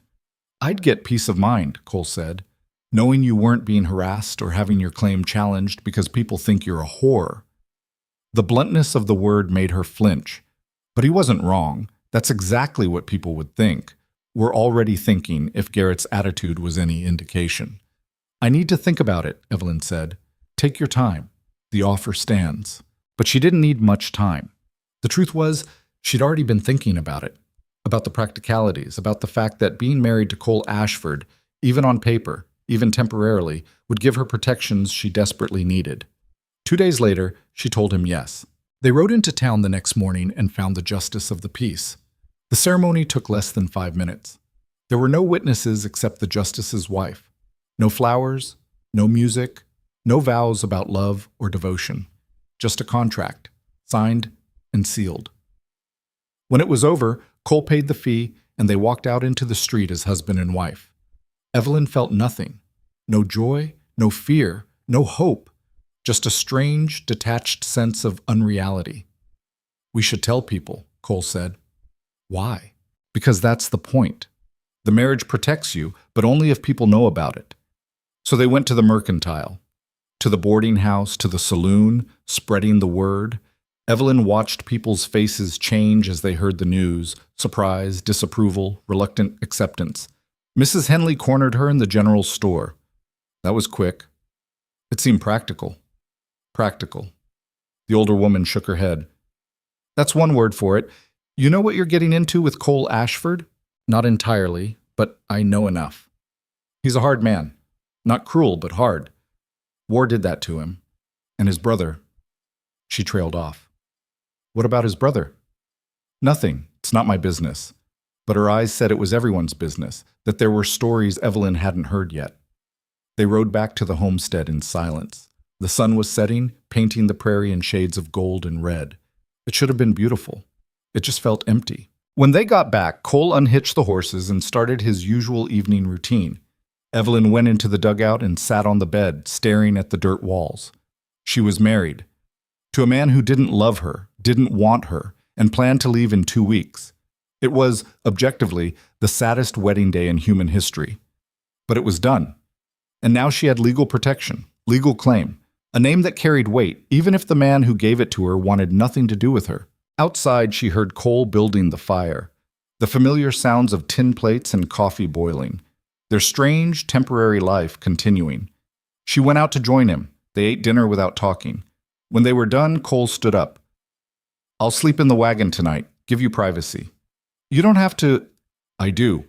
"I'd get peace of mind," Cole said, "knowing you weren't being harassed or having your claim challenged because people think you're a whore." The bluntness of the word made her flinch. But he wasn't wrong. That's exactly what people would think. We're already thinking, if Garrett's attitude was any indication. "I need to think about it," Evelyn said. "Take your time. The offer stands." But she didn't need much time. The truth was, she'd already been thinking about it. About the practicalities, about the fact that being married to Cole Ashford, even on paper, even temporarily, would give her protections she desperately needed. 2 days later, she told him yes. They rode into town the next morning and found the justice of the peace. The ceremony took less than 5 minutes. There were no witnesses except the justice's wife. No flowers, no music, no vows about love or devotion. Just a contract, signed and sealed. When it was over, Cole paid the fee, and they walked out into the street as husband and wife. Evelyn felt nothing. No joy, no fear, no hope. Just a strange, detached sense of unreality. "We should tell people," Cole said. "Why?" "Because that's the point. The marriage protects you, but only if people know about it." So they went to the mercantile, to the boarding house, to the saloon, spreading the word. Evelyn watched people's faces change as they heard the news, surprise, disapproval, reluctant acceptance. Mrs. Henley cornered her in the general store. That was quick. It seemed practical. Practical. The older woman shook her head. "That's one word for it. You know what you're getting into with Cole Ashford?" "Not entirely, but I know enough. He's a hard man. Not cruel, but hard. War did that to him. And his brother. She trailed off. What about his brother? Nothing. It's not my business. But her eyes said it was everyone's business, that there were stories Evelyn hadn't heard yet. They rode back to the homestead in silence. The sun was setting, painting the prairie in shades of gold and red. It should have been beautiful. It just felt empty. When they got back, Cole unhitched the horses and started his usual evening routine. Evelyn went into the dugout and sat on the bed, staring at the dirt walls. She was married. To a man who didn't love her, didn't want her, and planned to leave in 2 weeks. It was, objectively, the saddest wedding day in human history. But it was done. And now she had legal protection, legal claim, a name that carried weight, even if the man who gave it to her wanted nothing to do with her. Outside, she heard Cole building the fire, the familiar sounds of tin plates and coffee boiling, their strange, temporary life continuing. She went out to join him. They ate dinner without talking. When they were done, Cole stood up. I'll sleep in the wagon tonight, give you privacy. You don't have to. I do.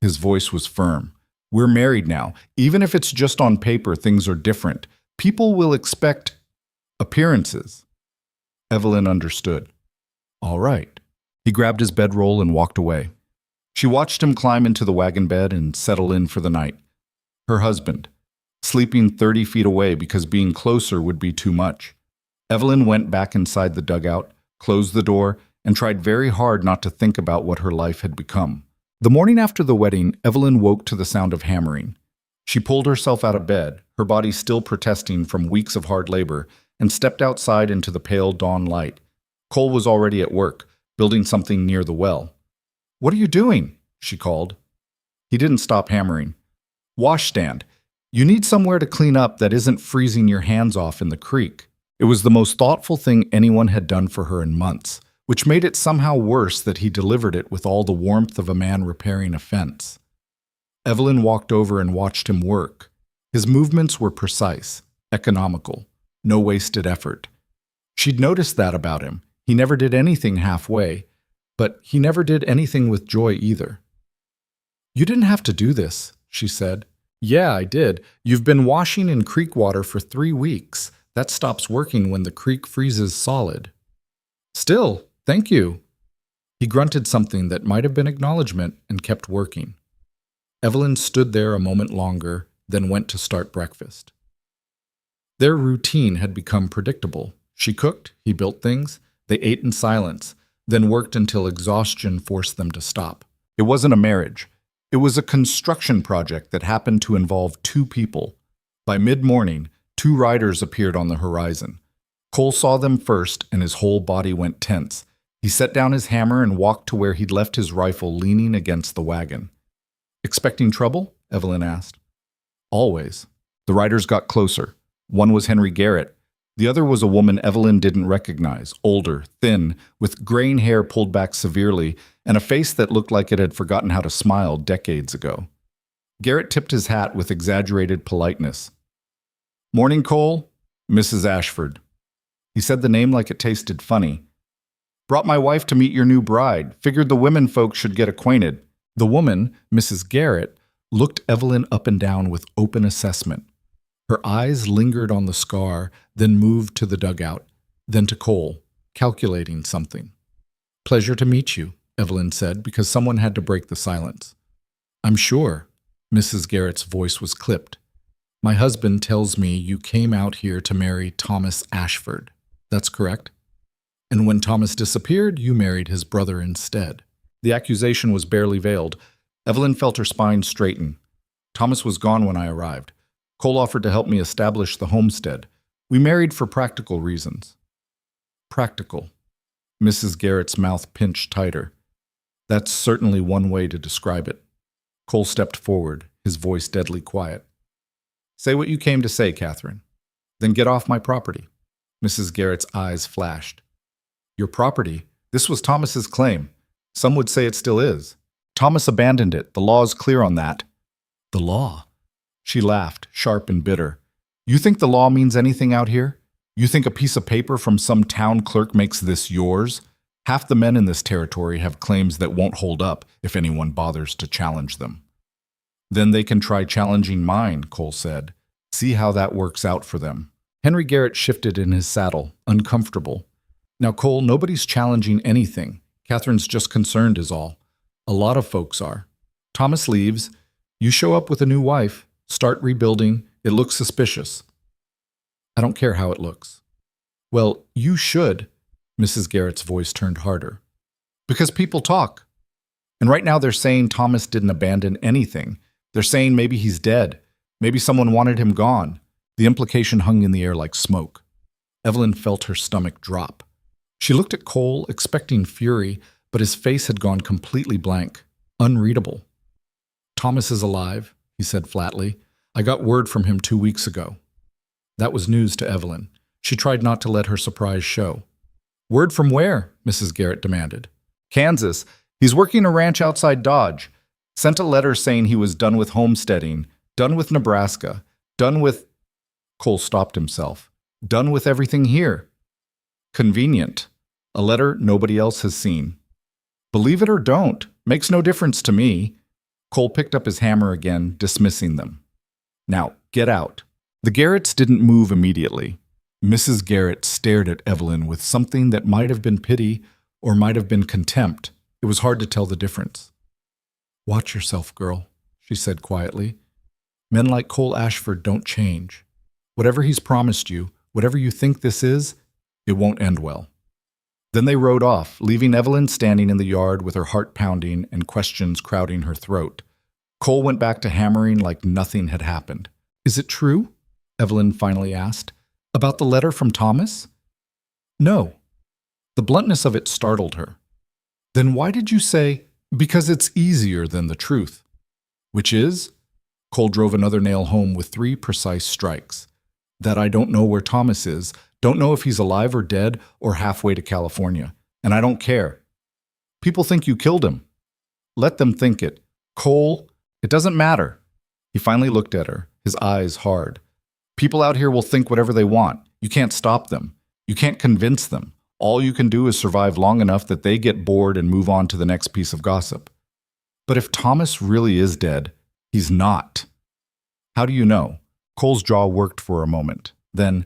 His voice was firm. We're married now. Even if it's just on paper, things are different. People will expect appearances. Evelyn understood. All right. He grabbed his bedroll and walked away. She watched him climb into the wagon bed and settle in for the night. Her husband, sleeping 30 feet away because being closer would be too much. Evelyn went back inside the dugout, closed the door, and tried very hard not to think about what her life had become. The morning after the wedding, Evelyn woke to the sound of hammering. She pulled herself out of bed, her body still protesting from weeks of hard labor, and stepped outside into the pale dawn light. Cole was already at work, building something near the well. What are you doing? She called. He didn't stop hammering. Washstand. You need somewhere to clean up that isn't freezing your hands off in the creek. It was the most thoughtful thing anyone had done for her in months, which made it somehow worse that he delivered it with all the warmth of a man repairing a fence. Evelyn walked over and watched him work. His movements were precise, economical, no wasted effort. She'd noticed that about him. He never did anything halfway, but he never did anything with joy either. You didn't have to do this, she said. Yeah, I did. You've been washing in creek water for 3 weeks. That stops working when the creek freezes solid. Still, thank you. He grunted something that might have been acknowledgement and kept working. Evelyn stood there a moment longer, then went to start breakfast. Their routine had become predictable. She cooked, he built things, they ate in silence, then worked until exhaustion forced them to stop. It wasn't a marriage. It was a construction project that happened to involve 2 people. By mid-morning, 2 riders appeared on the horizon. Cole saw them first, and his whole body went tense. He set down his hammer and walked to where he'd left his rifle leaning against the wagon. Expecting trouble? Evelyn asked. Always. The riders got closer. One was Henry Garrett. The other was a woman Evelyn didn't recognize, older, thin, with graying hair pulled back severely, and a face that looked like it had forgotten how to smile decades ago. Garrett tipped his hat with exaggerated politeness. Morning, Cole. Mrs. Ashford. He said the name like it tasted funny. Brought my wife to meet your new bride. Figured the women folks should get acquainted. The woman, Mrs. Garrett, looked Evelyn up and down with open assessment. Her eyes lingered on the scar, then moved to the dugout, then to Cole, calculating something. Pleasure to meet you, Evelyn said, because someone had to break the silence. I'm sure. Mrs. Garrett's voice was clipped. My husband tells me you came out here to marry Thomas Ashford. That's correct? And when Thomas disappeared, you married his brother instead. The accusation was barely veiled. Evelyn felt her spine straighten. Thomas was gone when I arrived. Cole offered to help me establish the homestead. We married for practical reasons. Practical. Mrs. Garrett's mouth pinched tighter. That's certainly one way to describe it. Cole stepped forward, his voice deadly quiet. Say what you came to say, Catherine. Then get off my property. Mrs. Garrett's eyes flashed. Your property? This was Thomas's claim. Some would say it still is. Thomas abandoned it. The law is clear on that. The law? She laughed, sharp and bitter. You think the law means anything out here? You think a piece of paper from some town clerk makes this yours? Half the men in this territory have claims that won't hold up if anyone bothers to challenge them. Then they can try challenging mine, Cole said. See how that works out for them. Henry Garrett shifted in his saddle, uncomfortable. Now, Cole, nobody's challenging anything. Catherine's just concerned is all. A lot of folks are. Thomas leaves. You show up with a new wife. Start rebuilding. It looks suspicious. I don't care how it looks. Well, you should. Mrs. Garrett's voice turned harder. Because people talk. And right now they're saying Thomas didn't abandon anything. They're saying maybe he's dead. Maybe someone wanted him gone. The implication hung in the air like smoke. Evelyn felt her stomach drop. She looked at Cole, expecting fury, but his face had gone completely blank, unreadable. Thomas is alive, he said flatly. I got word from him 2 weeks ago. That was news to Evelyn. She tried not to let her surprise show. Word from where? Mrs. Garrett demanded. Kansas. He's working a ranch outside Dodge. Sent a letter saying he was done with homesteading, done with Nebraska, done with... Cole stopped himself. Done with everything here. Convenient. A letter nobody else has seen. Believe it or don't, makes no difference to me. Cole picked up his hammer again, dismissing them. Now, get out. The Garretts didn't move immediately. Mrs. Garrett stared at Evelyn with something that might have been pity or might have been contempt. It was hard to tell the difference. Watch yourself, girl, she said quietly. Men like Cole Ashford don't change. Whatever he's promised you, whatever you think this is, it won't end well. Then they rode off, leaving Evelyn standing in the yard with her heart pounding and questions crowding her throat. Cole went back to hammering like nothing had happened. Is it true? Evelyn finally asked. About the letter from Thomas? No. The bluntness of it startled her. Then why did you say, because it's easier than the truth? Which is? Cole drove another nail home with 3 precise strikes. That I don't know where Thomas is, don't know if he's alive or dead or halfway to California, and I don't care. People think you killed him. Let them think it. Cole, it doesn't matter. He finally looked at her, his eyes hard. People out here will think whatever they want. You can't stop them. You can't convince them. All you can do is survive long enough that they get bored and move on to the next piece of gossip. But if Thomas really is dead, he's not. How do you know? Cole's jaw worked for a moment. Then,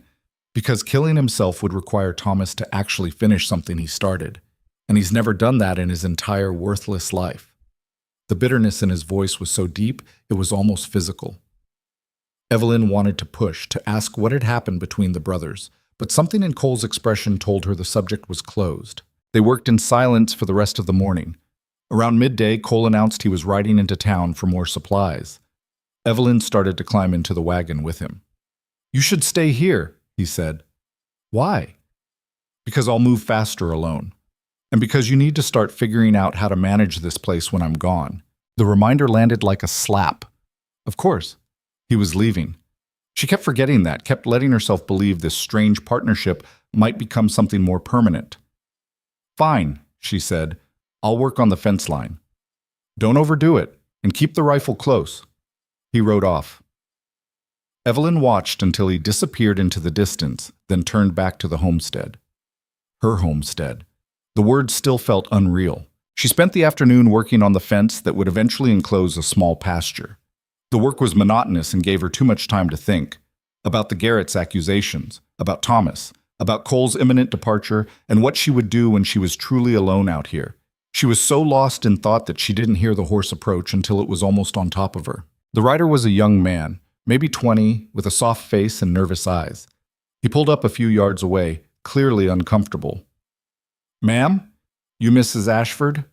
because killing himself would require Thomas to actually finish something he started, and he's never done that in his entire worthless life. The bitterness in his voice was so deep, it was almost physical. Evelyn wanted to push, to ask what had happened between the brothers, but something in Cole's expression told her the subject was closed. They worked in silence for the rest of the morning. Around midday, Cole announced he was riding into town for more supplies. Evelyn started to climb into the wagon with him. You should stay here, he said. Why? Because I'll move faster alone. And because you need to start figuring out how to manage this place when I'm gone. The reminder landed like a slap. Of course. He was leaving. She kept forgetting that, kept letting herself believe this strange partnership might become something more permanent. Fine, she said. I'll work on the fence line. Don't overdo it, and keep the rifle close. He rode off. Evelyn watched until he disappeared into the distance, then turned back to the homestead. Her homestead. The words still felt unreal. She spent the afternoon working on the fence that would eventually enclose a small pasture. The work was monotonous and gave her too much time to think. About the Garretts' accusations, about Thomas, about Cole's imminent departure, and what she would do when she was truly alone out here. She was so lost in thought that she didn't hear the horse approach until it was almost on top of her. The rider was a young man, maybe 20, with a soft face and nervous eyes. He pulled up a few yards away, clearly uncomfortable. Ma'am? You Mrs. Ashford?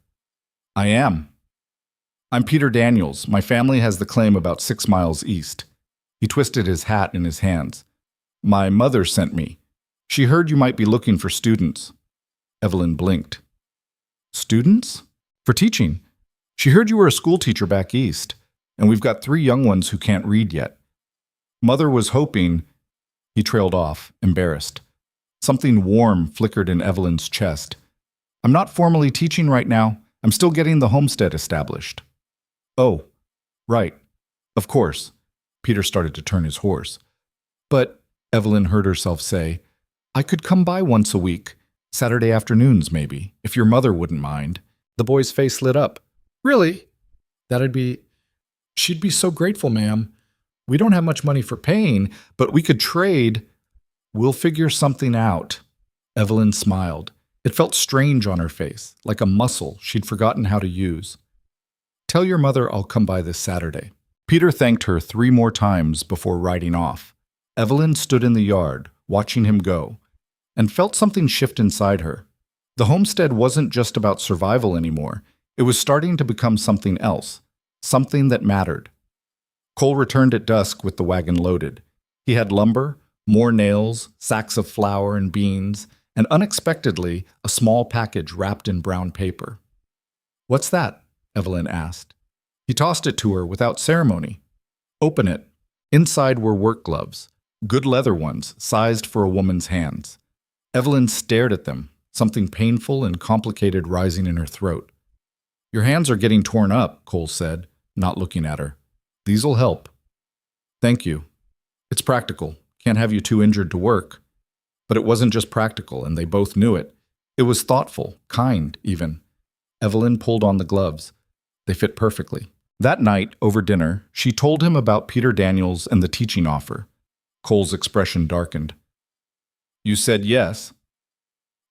I am. I'm Peter Daniels. My family has the claim about 6 miles east. He twisted his hat in his hands. My mother sent me. She heard you might be looking for students. Evelyn blinked. Students? For teaching. She heard you were a school teacher back east, and we've got 3 young ones who can't read yet. Mother was hoping... He trailed off, embarrassed. Something warm flickered in Evelyn's chest. I'm not formally teaching right now. I'm still getting the homestead established. Oh, right. Of course. Peter started to turn his horse. But, Evelyn heard herself say, I could come by once a week. Saturday afternoons, maybe, if your mother wouldn't mind. The boy's face lit up. Really? She'd be so grateful, ma'am. We don't have much money for paying, but we could trade. We'll figure something out. Evelyn smiled. It felt strange on her face, like a muscle she'd forgotten how to use. Tell your mother I'll come by this Saturday. Peter thanked her 3 more times before riding off. Evelyn stood in the yard, watching him go, and felt something shift inside her. The homestead wasn't just about survival anymore. It was starting to become something else, something that mattered. Cole returned at dusk with the wagon loaded. He had lumber, more nails, sacks of flour and beans, and unexpectedly, a small package wrapped in brown paper. "What's that?" Evelyn asked. He tossed it to her without ceremony. "Open it." Inside were work gloves, good leather ones, sized for a woman's hands. Evelyn stared at them, something painful and complicated rising in her throat. "Your hands are getting torn up," Cole said, not looking at her. "These'll help." "Thank you. It's practical. Can't have you too injured to work." But it wasn't just practical, and they both knew it. It was thoughtful, kind, even. Evelyn pulled on the gloves. They fit perfectly. That night, over dinner, she told him about Peter Daniels and the teaching offer. Cole's expression darkened. "You said yes."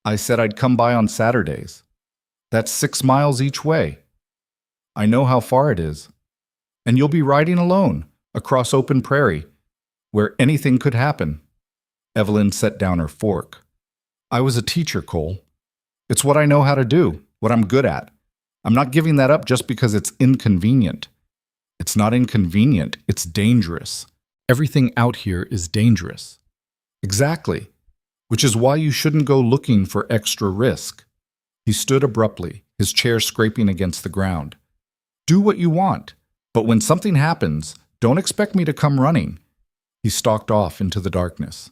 "I said I'd come by on Saturdays. That's 6 miles each way. I know how far it is. And you'll be riding alone, across open prairie, where anything could happen." Evelyn set down her fork. "I was a teacher, Cole. It's what I know how to do, what I'm good at. I'm not giving that up just because it's inconvenient. It's not inconvenient, it's dangerous. Everything out here is dangerous." "Exactly. Which is why you shouldn't go looking for extra risk." He stood abruptly, his chair scraping against the ground. "Do what you want, but when something happens, don't expect me to come running." He stalked off into the darkness.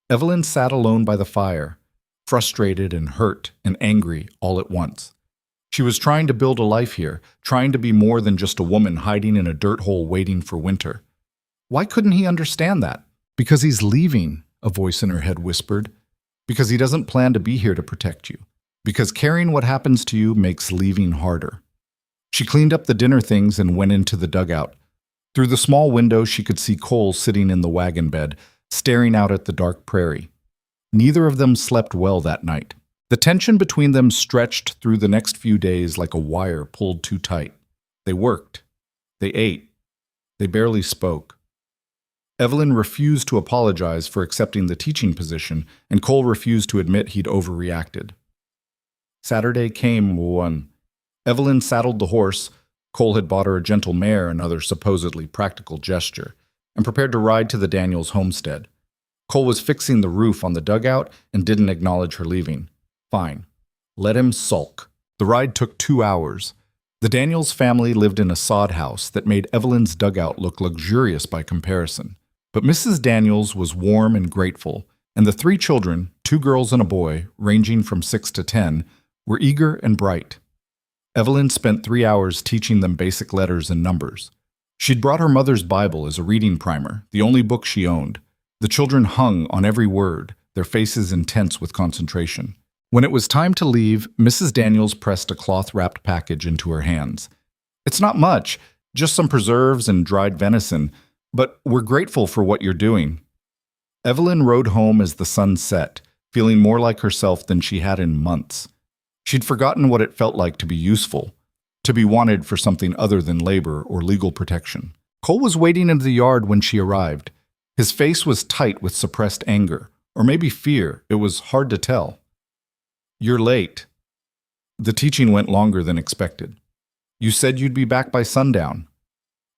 Evelyn sat alone by the fire, frustrated and hurt and angry all at once. She was trying to build a life here, trying to be more than just a woman hiding in a dirt hole waiting for winter. Why couldn't he understand that? "Because he's leaving," a voice in her head whispered. "Because he doesn't plan to be here to protect you. Because caring what happens to you makes leaving harder." She cleaned up the dinner things and went into the dugout. Through the small window, she could see Cole sitting in the wagon bed, staring out at the dark prairie. Neither of them slept well that night. The tension between them stretched through the next few days like a wire pulled too tight. They worked. They ate. They barely spoke. Evelyn refused to apologize for accepting the teaching position, and Cole refused to admit he'd overreacted. Saturday came one. Evelyn saddled the horse. Cole had bought her a gentle mare, another supposedly practical gesture, and prepared to ride to the Daniels homestead. Cole was fixing the roof on the dugout and didn't acknowledge her leaving. Fine. Let him sulk. The ride took 2 hours. The Daniels family lived in a sod house that made Evelyn's dugout look luxurious by comparison. But Mrs. Daniels was warm and grateful, and the 3 children, 2 girls and a boy, ranging from 6 to 10, were eager and bright. Evelyn spent 3 hours teaching them basic letters and numbers. She'd brought her mother's Bible as a reading primer, the only book she owned. The children hung on every word, their faces intense with concentration. When it was time to leave, Mrs. Daniels pressed a cloth-wrapped package into her hands. "It's not much, just some preserves and dried venison, but we're grateful for what you're doing." Evelyn rode home as the sun set, feeling more like herself than she had in months. She'd forgotten what it felt like to be useful, to be wanted for something other than labor or legal protection. Cole was waiting in the yard when she arrived. His face was tight with suppressed anger, or maybe fear. It was hard to tell. "You're late." The teaching went longer than expected. "You said you'd be back by sundown."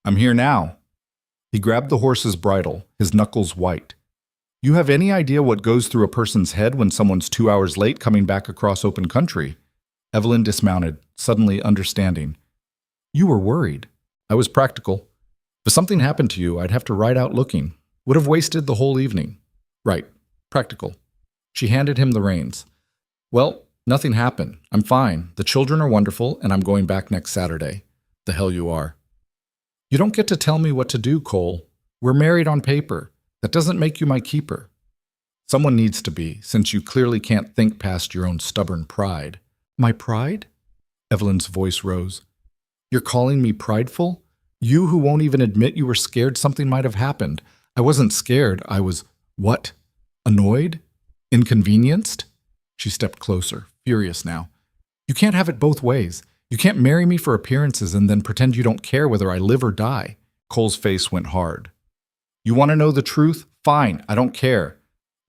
"I'm here now." He grabbed the horse's bridle, his knuckles white. "You have any idea what goes through a person's head when someone's 2 hours late coming back across open country?" Evelyn dismounted, suddenly understanding. "You were worried. I was practical. If something happened to you, I'd have to ride out looking. Would have wasted the whole evening." "Right. Practical." She handed him the reins. "Well, nothing happened. I'm fine. The children are wonderful, and I'm going back next Saturday." "The hell you are." "You don't get to tell me what to do, Cole. We're married on paper. That doesn't make you my keeper." Someone needs to be, since you clearly can't think past your own stubborn pride. My pride? Evelyn's voice rose. You're calling me prideful? You who won't even admit you were scared something might have happened. I wasn't scared. I was, what? Annoyed? Inconvenienced? She stepped closer, furious now. You can't have it both ways. You can't marry me for appearances and then pretend you don't care whether I live or die. Cole's face went hard. You want to know the truth? Fine, I don't care.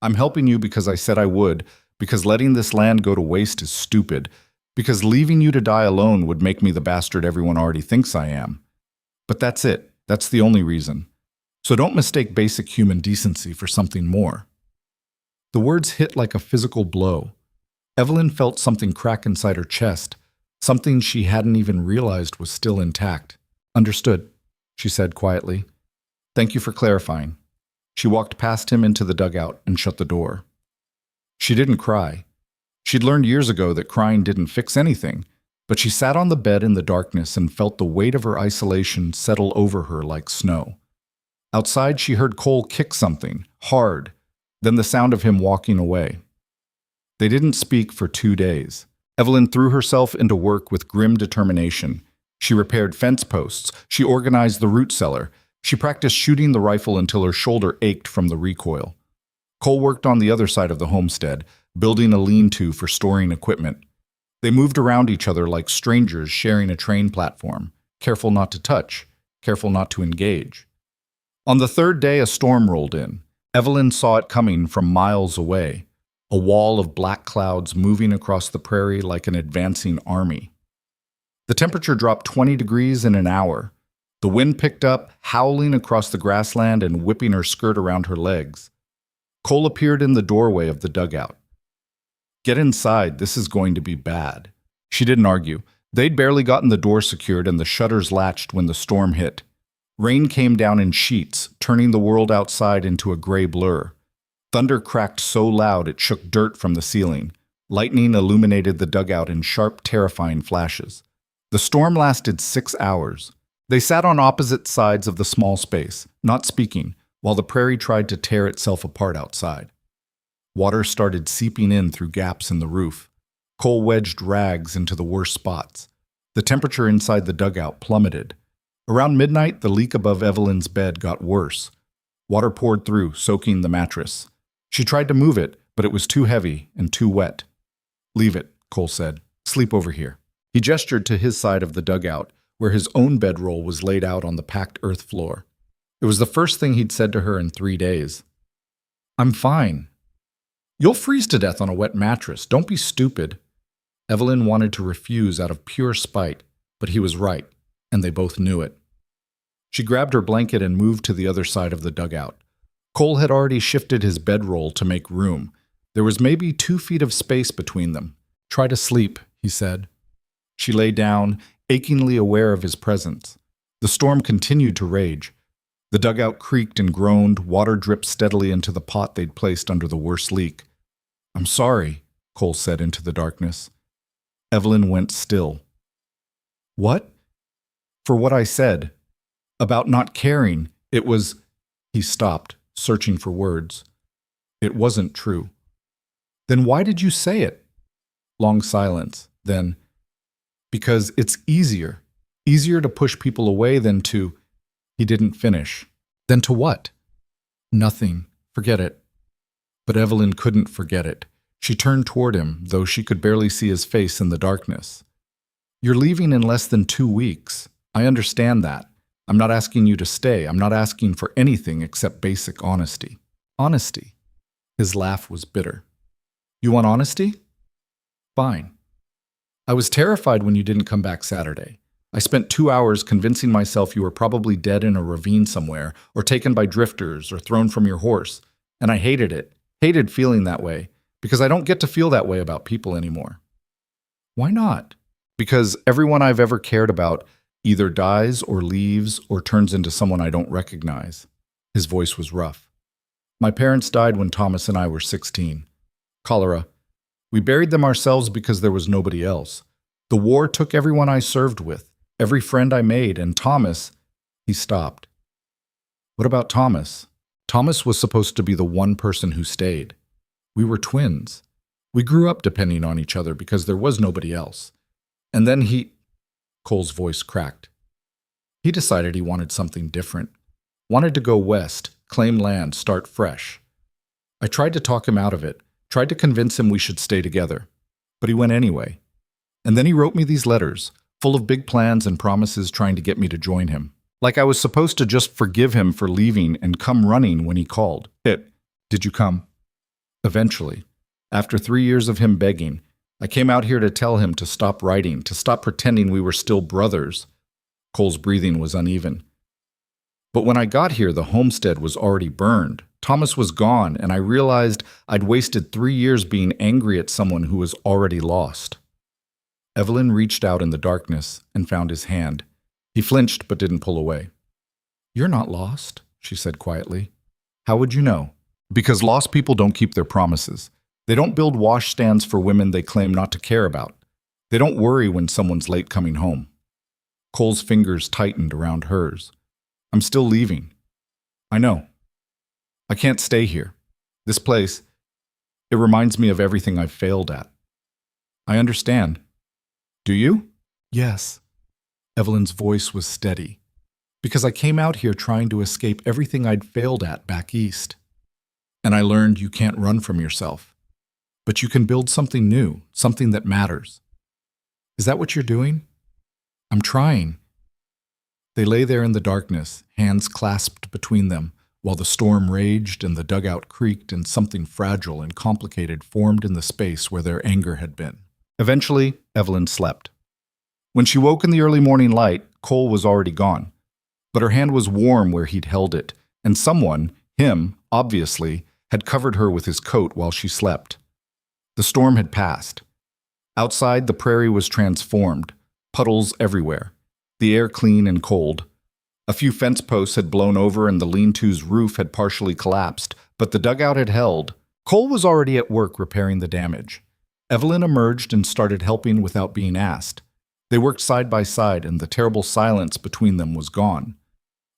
I'm helping you because I said I would, because letting this land go to waste is stupid, because leaving you to die alone would make me the bastard everyone already thinks I am. But that's it. That's the only reason. So don't mistake basic human decency for something more. The words hit like a physical blow. Evelyn felt something crack inside her chest, something she hadn't even realized was still intact. Understood, she said quietly. Thank you for clarifying. She walked past him into the dugout and shut the door. She didn't cry. She'd learned years ago that crying didn't fix anything, but she sat on the bed in the darkness and felt the weight of her isolation settle over her like snow. Outside, she heard Cole kick something, hard, then the sound of him walking away. They didn't speak for 2 days. Evelyn threw herself into work with grim determination. She repaired fence posts. She organized the root cellar. She practiced shooting the rifle until her shoulder ached from the recoil. Cole worked on the other side of the homestead, building a lean-to for storing equipment. They moved around each other like strangers sharing a train platform, careful not to touch, careful not to engage. On the third day, a storm rolled in. Evelyn saw it coming from miles away, a wall of black clouds moving across the prairie like an advancing army. The temperature dropped 20 degrees in an hour. The wind picked up, howling across the grassland and whipping her skirt around her legs. Cole appeared in the doorway of the dugout. Get inside, this is going to be bad. She didn't argue. They'd barely gotten the door secured and the shutters latched when the storm hit. Rain came down in sheets, turning the world outside into a gray blur. Thunder cracked so loud it shook dirt from the ceiling. Lightning illuminated the dugout in sharp, terrifying flashes. The storm lasted 6 hours. They sat on opposite sides of the small space, not speaking, while the prairie tried to tear itself apart outside. Water started seeping in through gaps in the roof. Cole wedged rags into the worst spots. The temperature inside the dugout plummeted. Around midnight, the leak above Evelyn's bed got worse. Water poured through, soaking the mattress. She tried to move it, but it was too heavy and too wet. Leave it, Cole said. Sleep over here. He gestured to his side of the dugout, where his own bedroll was laid out on the packed earth floor. It was the first thing he'd said to her in 3 days. I'm fine. You'll freeze to death on a wet mattress. Don't be stupid. Evelyn wanted to refuse out of pure spite, but he was right, and they both knew it. She grabbed her blanket and moved to the other side of the dugout. Cole had already shifted his bedroll to make room. There was maybe 2 feet of space between them. Try to sleep, he said. She lay down, achingly aware of his presence. The storm continued to rage. The dugout creaked and groaned, water dripped steadily into the pot they'd placed under the worst leak. I'm sorry, Cole said into the darkness. Evelyn went still. What? For what I said. About not caring. It was... He stopped, searching for words. It wasn't true. Then why did you say it? Long silence. Then... Because it's easier. Easier to push people away than to... He didn't finish. Then to what? Nothing. Forget it. But Evelyn couldn't forget it. She turned toward him, though she could barely see his face in the darkness. You're leaving in less than 2 weeks. I understand that. I'm not asking you to stay. I'm not asking for anything except basic honesty. Honesty. His laugh was bitter. You want honesty? Fine. I was terrified when you didn't come back Saturday. I spent 2 hours convincing myself you were probably dead in a ravine somewhere, or taken by drifters, or thrown from your horse. And I hated it. Hated feeling that way, because I don't get to feel that way about people anymore. Why not? Because everyone I've ever cared about either dies or leaves or turns into someone I don't recognize. His voice was rough. My parents died when Thomas and I were 16. Cholera. We buried them ourselves because there was nobody else. The war took everyone I served with, every friend I made, and Thomas... He stopped. What about Thomas? Thomas was supposed to be the one person who stayed. We were twins. We grew up depending on each other because there was nobody else. And then Cole's voice cracked. He decided he wanted something different. Wanted to go west, claim land, start fresh. I tried to talk him out of it, tried to convince him we should stay together. But he went anyway. And then he wrote me these letters, full of big plans and promises trying to get me to join him. Like I was supposed to just forgive him for leaving and come running when he called. Did you come? Eventually, after 3 years of him begging, I came out here to tell him to stop writing, to stop pretending we were still brothers. Cole's breathing was uneven. But when I got here, the homestead was already burned. Thomas was gone, and I realized I'd wasted 3 years being angry at someone who was already lost. Evelyn reached out in the darkness and found his hand. He flinched but didn't pull away. "You're not lost," she said quietly. "How would you know?" "Because lost people don't keep their promises. They don't build washstands for women they claim not to care about. They don't worry when someone's late coming home." Cole's fingers tightened around hers. "I'm still leaving." "I know. I can't stay here. This place, it reminds me of everything I've failed at." "I understand. Do you?" "Yes." Evelyn's voice was steady. "Because I came out here trying to escape everything I'd failed at back east. And I learned you can't run from yourself. But you can build something new, something that matters. Is that what you're doing?" "I'm trying." They lay there in the darkness, hands clasped between them, while the storm raged and the dugout creaked and something fragile and complicated formed in the space where their anger had been. Eventually, Evelyn slept. When she woke in the early morning light, Cole was already gone. But her hand was warm where he'd held it, and someone, him, obviously, had covered her with his coat while she slept. The storm had passed. Outside, the prairie was transformed, puddles everywhere, the air clean and cold. A few fence posts had blown over and the lean-to's roof had partially collapsed, but the dugout had held. Cole was already at work repairing the damage. Evelyn emerged and started helping without being asked. They worked side by side, and the terrible silence between them was gone.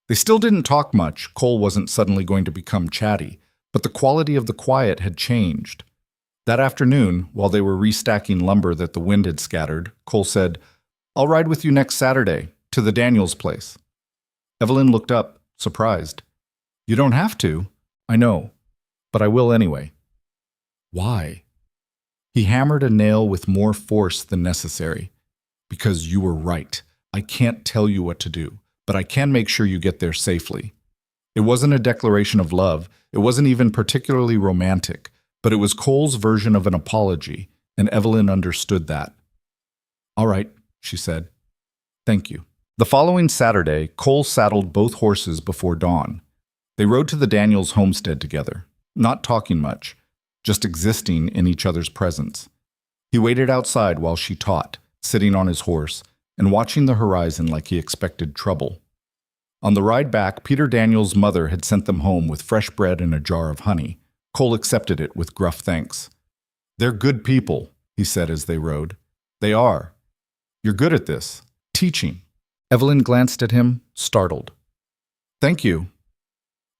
They still didn't talk much. Cole wasn't suddenly going to become chatty, but the quality of the quiet had changed. That afternoon, while they were restacking lumber that the wind had scattered, Cole said, "I'll ride with you next Saturday, to the Daniels place." Evelyn looked up, surprised. "You don't have to." "I know, but I will anyway." "Why?" He hammered a nail with more force than necessary. "Because you were right. I can't tell you what to do, but I can make sure you get there safely." It wasn't a declaration of love. It wasn't even particularly romantic, but it was Cole's version of an apology, and Evelyn understood that. "All right," she said. "Thank you." The following Saturday, Cole saddled both horses before dawn. They rode to the Daniels homestead together, not talking much, just existing in each other's presence. He waited outside while she taught, sitting on his horse, and watching the horizon like he expected trouble. On the ride back, Peter Daniels' mother had sent them home with fresh bread and a jar of honey. Cole accepted it with gruff thanks. "They're good people," he said as they rode. "They are. You're good at this. Teaching." Evelyn glanced at him, startled. "Thank you.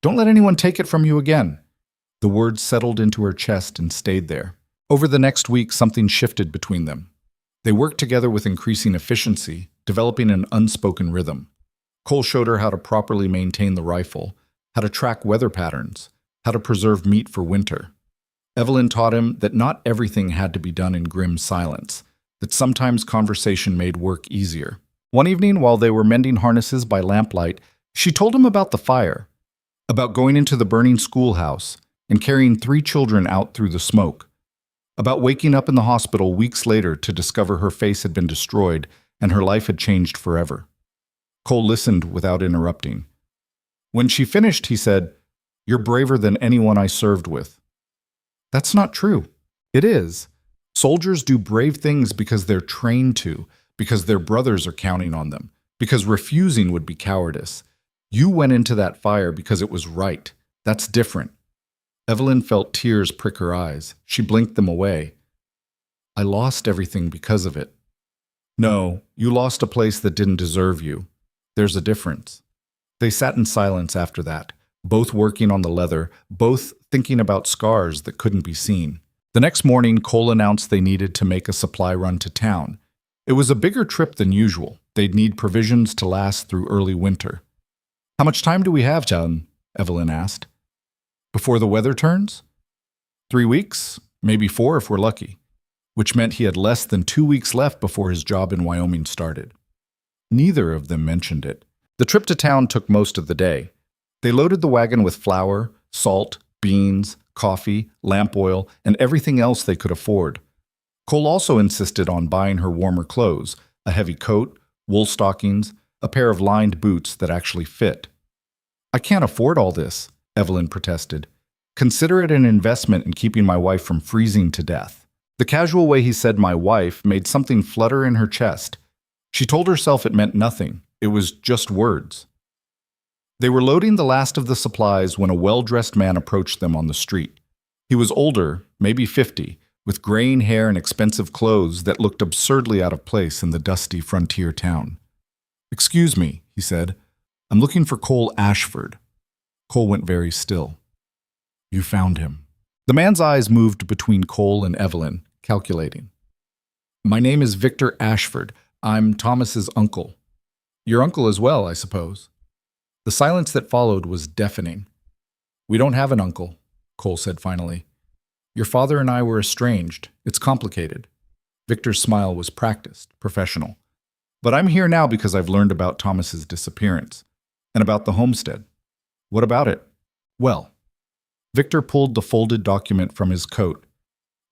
Don't let anyone take it from you again." The words settled into her chest and stayed there. Over the next week, something shifted between them. They worked together with increasing efficiency, developing an unspoken rhythm. Cole showed her how to properly maintain the rifle, how to track weather patterns, how to preserve meat for winter. Evelyn taught him that not everything had to be done in grim silence, that sometimes conversation made work easier. One evening, while they were mending harnesses by lamplight, she told him about the fire, about going into the burning schoolhouse and carrying 3 children out through the smoke, about waking up in the hospital weeks later to discover her face had been destroyed and her life had changed forever. Cole listened without interrupting. When she finished, he said, "You're braver than anyone I served with." "That's not true." "It is. Soldiers do brave things because they're trained to, because their brothers are counting on them, because refusing would be cowardice. You went into that fire because it was right. That's different." Evelyn felt tears prick her eyes. She blinked them away. "I lost everything because of it." "No, you lost a place that didn't deserve you. There's a difference." They sat in silence after that, both working on the leather, both thinking about scars that couldn't be seen. The next morning, Cole announced they needed to make a supply run to town. It was a bigger trip than usual. They'd need provisions to last through early winter. "How much time do we have, John?" Evelyn asked. "Before the weather turns?" 3 weeks, maybe 4 if we're lucky, which meant he had less than 2 weeks left before his job in Wyoming started. Neither of them mentioned it. The trip to town took most of the day. They loaded the wagon with flour, salt, beans, coffee, lamp oil, and everything else they could afford. Cole also insisted on buying her warmer clothes, a heavy coat, wool stockings, a pair of lined boots that actually fit. "I can't afford all this," Evelyn protested. "Consider it an investment in keeping my wife from freezing to death." The casual way he said "my wife" made something flutter in her chest. She told herself it meant nothing. It was just words. They were loading the last of the supplies when a well-dressed man approached them on the street. He was older, maybe 50, with graying hair and expensive clothes that looked absurdly out of place in the dusty frontier town. "Excuse me," he said. "I'm looking for Cole Ashford." Cole went very still. "You found him." The man's eyes moved between Cole and Evelyn, calculating. "My name is Victor Ashford. I'm Thomas's uncle." "Your uncle as well, I suppose." The silence that followed was deafening. "We don't have an uncle," Cole said finally. "Your father and I were estranged. It's complicated." Victor's smile was practiced, professional. "But I'm here now because I've learned about Thomas's disappearance, and about the homestead." "What about it?" "Well," Victor pulled the folded document from his coat.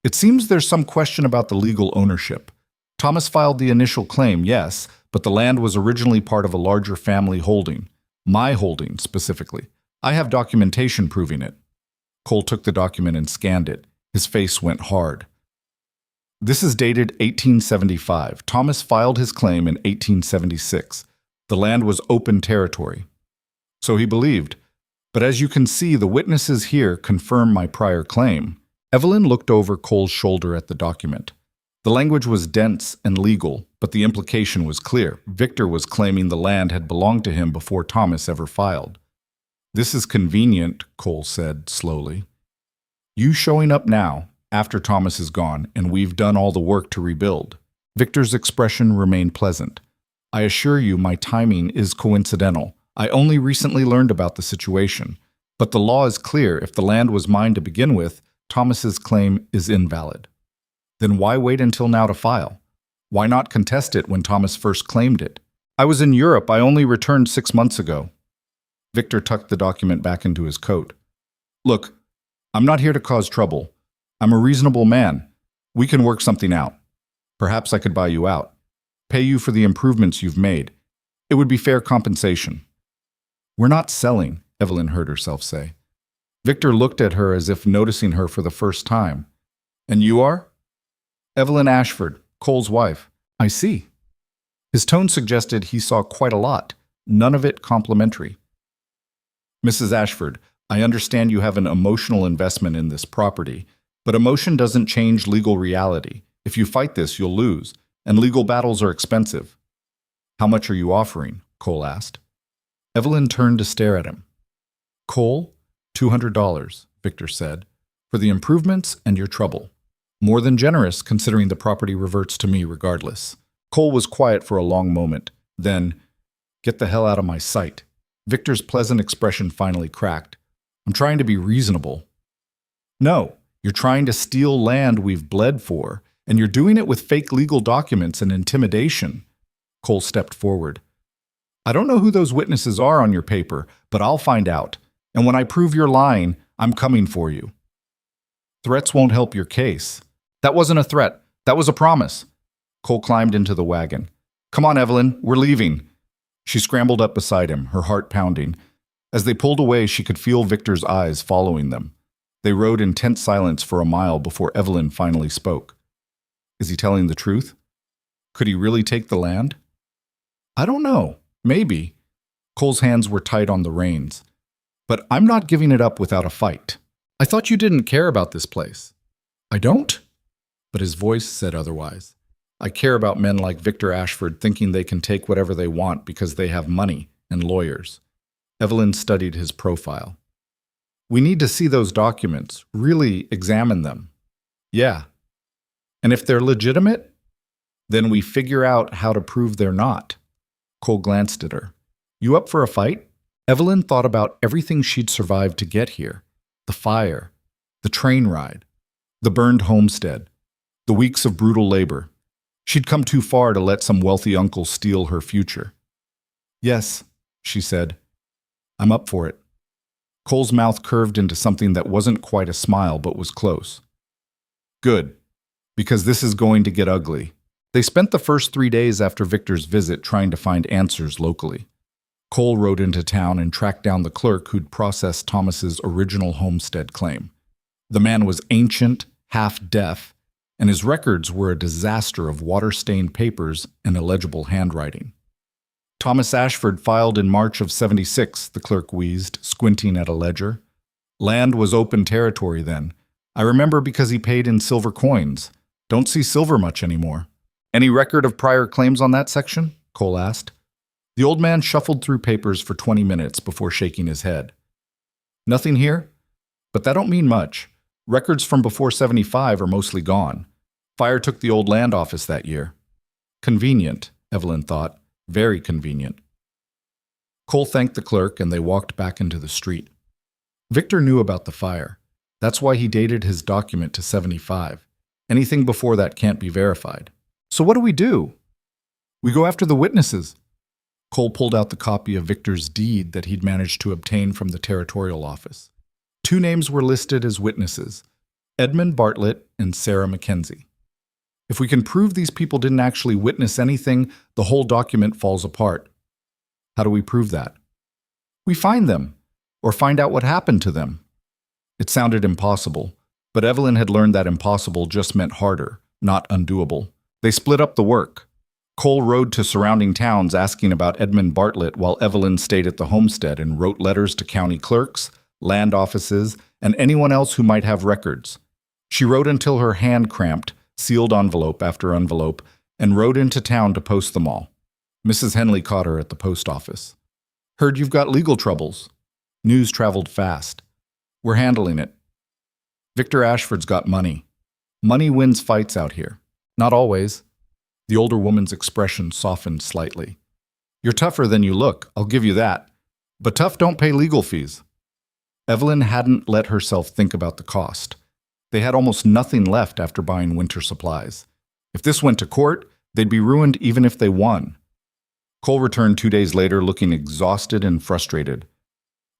"It seems there's some question about the legal ownership. Thomas filed the initial claim, yes, but the land was originally part of a larger family holding. My holding, specifically. I have documentation proving it." Cole took the document and scanned it. His face went hard. "This is dated 1875. Thomas filed his claim in 1876. The land was open territory." "So he believed. But as you can see, the witnesses here confirm my prior claim." Evelyn looked over Cole's shoulder at the document. The language was dense and legal, but the implication was clear. Victor was claiming the land had belonged to him before Thomas ever filed. "This is convenient," Cole said slowly. "You showing up now, after Thomas is gone, and we've done all the work to rebuild." Victor's expression remained pleasant. "I assure you my timing is coincidental. I only recently learned about the situation. But the law is clear. If the land was mine to begin with, Thomas's claim is invalid." "Then why wait until now to file? Why not contest it when Thomas first claimed it?" "I was in Europe. I only returned 6 months ago." Victor tucked the document back into his coat. "Look, I'm not here to cause trouble. I'm a reasonable man. We can work something out. Perhaps I could buy you out. Pay you for the improvements you've made. It would be fair compensation." "We're not selling," Evelyn heard herself say. Victor looked at her as if noticing her for the first time. "And you are?" "Evelyn Ashford, Cole's wife." "I see." His tone suggested he saw quite a lot, none of it complimentary. "Mrs. Ashford, I understand you have an emotional investment in this property, but emotion doesn't change legal reality. If you fight this, you'll lose, and legal battles are expensive." "How much are you offering?" Cole asked. Evelyn turned to stare at him. "Cole, $200, Victor said, "for the improvements and your trouble. More than generous, considering the property reverts to me regardless." Cole was quiet for a long moment. Then, "Get the hell out of my sight." Victor's pleasant expression finally cracked. "I'm trying to be reasonable." "No, you're trying to steal land we've bled for, and you're doing it with fake legal documents and intimidation." Cole stepped forward. "I don't know who those witnesses are on your paper, but I'll find out. And when I prove you're lying, I'm coming for you." "Threats won't help your case." "That wasn't a threat. That was a promise." Cole climbed into the wagon. "Come on, Evelyn, we're leaving." She scrambled up beside him, her heart pounding. As they pulled away, she could feel Victor's eyes following them. They rode in tense silence for a mile before Evelyn finally spoke. "Is he telling the truth? Could he really take the land?" "I don't know. Maybe." Cole's hands were tight on the reins. "But I'm not giving it up without a fight." "I thought you didn't care about this place." "I don't?" But his voice said otherwise. "I care about men like Victor Ashford thinking they can take whatever they want because they have money and lawyers." Evelyn studied his profile. We need to see those documents, really examine them. Yeah. And if they're legitimate, then we figure out how to prove they're not. Cole glanced at her. You up for a fight? Evelyn thought about everything she'd survived to get here. The fire, the train ride, the burned homestead, the weeks of brutal labor. She'd come too far to let some wealthy uncle steal her future. Yes, she said. I'm up for it. Cole's mouth curved into something that wasn't quite a smile but was close. Good, because this is going to get ugly. They spent the first 3 days after Victor's visit trying to find answers locally. Cole rode into town and tracked down the clerk who'd processed Thomas's original homestead claim. The man was ancient, half-deaf, and his records were a disaster of water-stained papers and illegible handwriting. Thomas Ashford filed in March of '76, the clerk wheezed, squinting at a ledger. Land was open territory then. I remember because he paid in silver coins. Don't see silver much anymore. Any record of prior claims on that section? Cole asked. The old man shuffled through papers for 20 minutes before shaking his head. Nothing here? But that don't mean much. Records from before '75 are mostly gone. Fire took the old land office that year. Convenient, Evelyn thought. Very convenient. Cole thanked the clerk and they walked back into the street. Victor knew about the fire. That's why he dated his document to '75. Anything before that can't be verified. So what do? We go after the witnesses. Cole pulled out the copy of Victor's deed that he'd managed to obtain from the territorial office. 2 names were listed as witnesses, Edmund Bartlett and Sarah Mackenzie. If we can prove these people didn't actually witness anything, the whole document falls apart. How do we prove that? We find them, or find out what happened to them. It sounded impossible, but Evelyn had learned that impossible just meant harder, not undoable. They split up the work. Cole rode to surrounding towns asking about Edmund Bartlett while Evelyn stayed at the homestead and wrote letters to county clerks, land offices, and anyone else who might have records. She wrote until her hand cramped, sealed envelope after envelope, and rode into town to post them all. Mrs. Henley caught her at the post office. Heard you've got legal troubles. News traveled fast. We're handling it. Victor Ashford's got money. Money wins fights out here. Not always. The older woman's expression softened slightly. You're tougher than you look, I'll give you that. But tough don't pay legal fees. Evelyn hadn't let herself think about the cost. They had almost nothing left after buying winter supplies. If this went to court, they'd be ruined even if they won. Cole returned 2 days later looking exhausted and frustrated.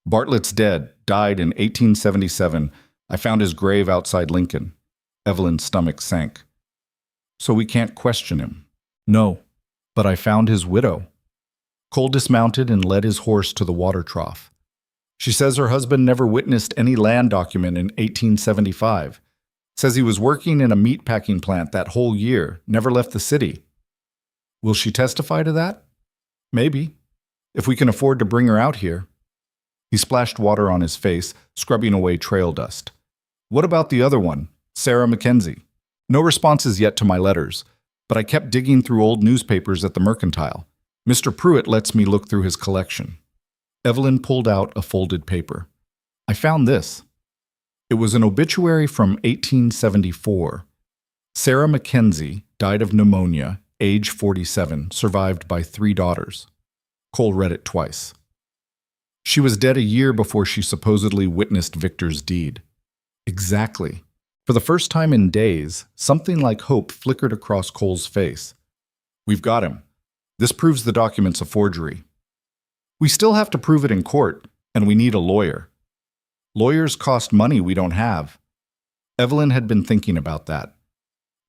Bartlett's dead, died in 1877. I found his grave outside Lincoln. Evelyn's stomach sank. So we can't question him. No, but I found his widow. Cole dismounted and led his horse to the water trough. She says her husband never witnessed any land document in 1875. Says he was working in a meatpacking plant that whole year, never left the city. Will she testify to that? Maybe, if we can afford to bring her out here. He splashed water on his face, scrubbing away trail dust. What about the other one, Sarah Mackenzie? No responses yet to my letters, but I kept digging through old newspapers at the Mercantile. Mr. Pruitt lets me look through his collection. Evelyn pulled out a folded paper. I found this. It was an obituary from 1874. Sarah Mackenzie died of pneumonia, age 47, survived by 3 daughters. Cole read it twice. She was dead a year before she supposedly witnessed Victor's deed. Exactly. For the first time in days, something like hope flickered across Cole's face. We've got him. This proves the document's a forgery. We still have to prove it in court, and we need a lawyer. Lawyers cost money we don't have. Evelyn had been thinking about that.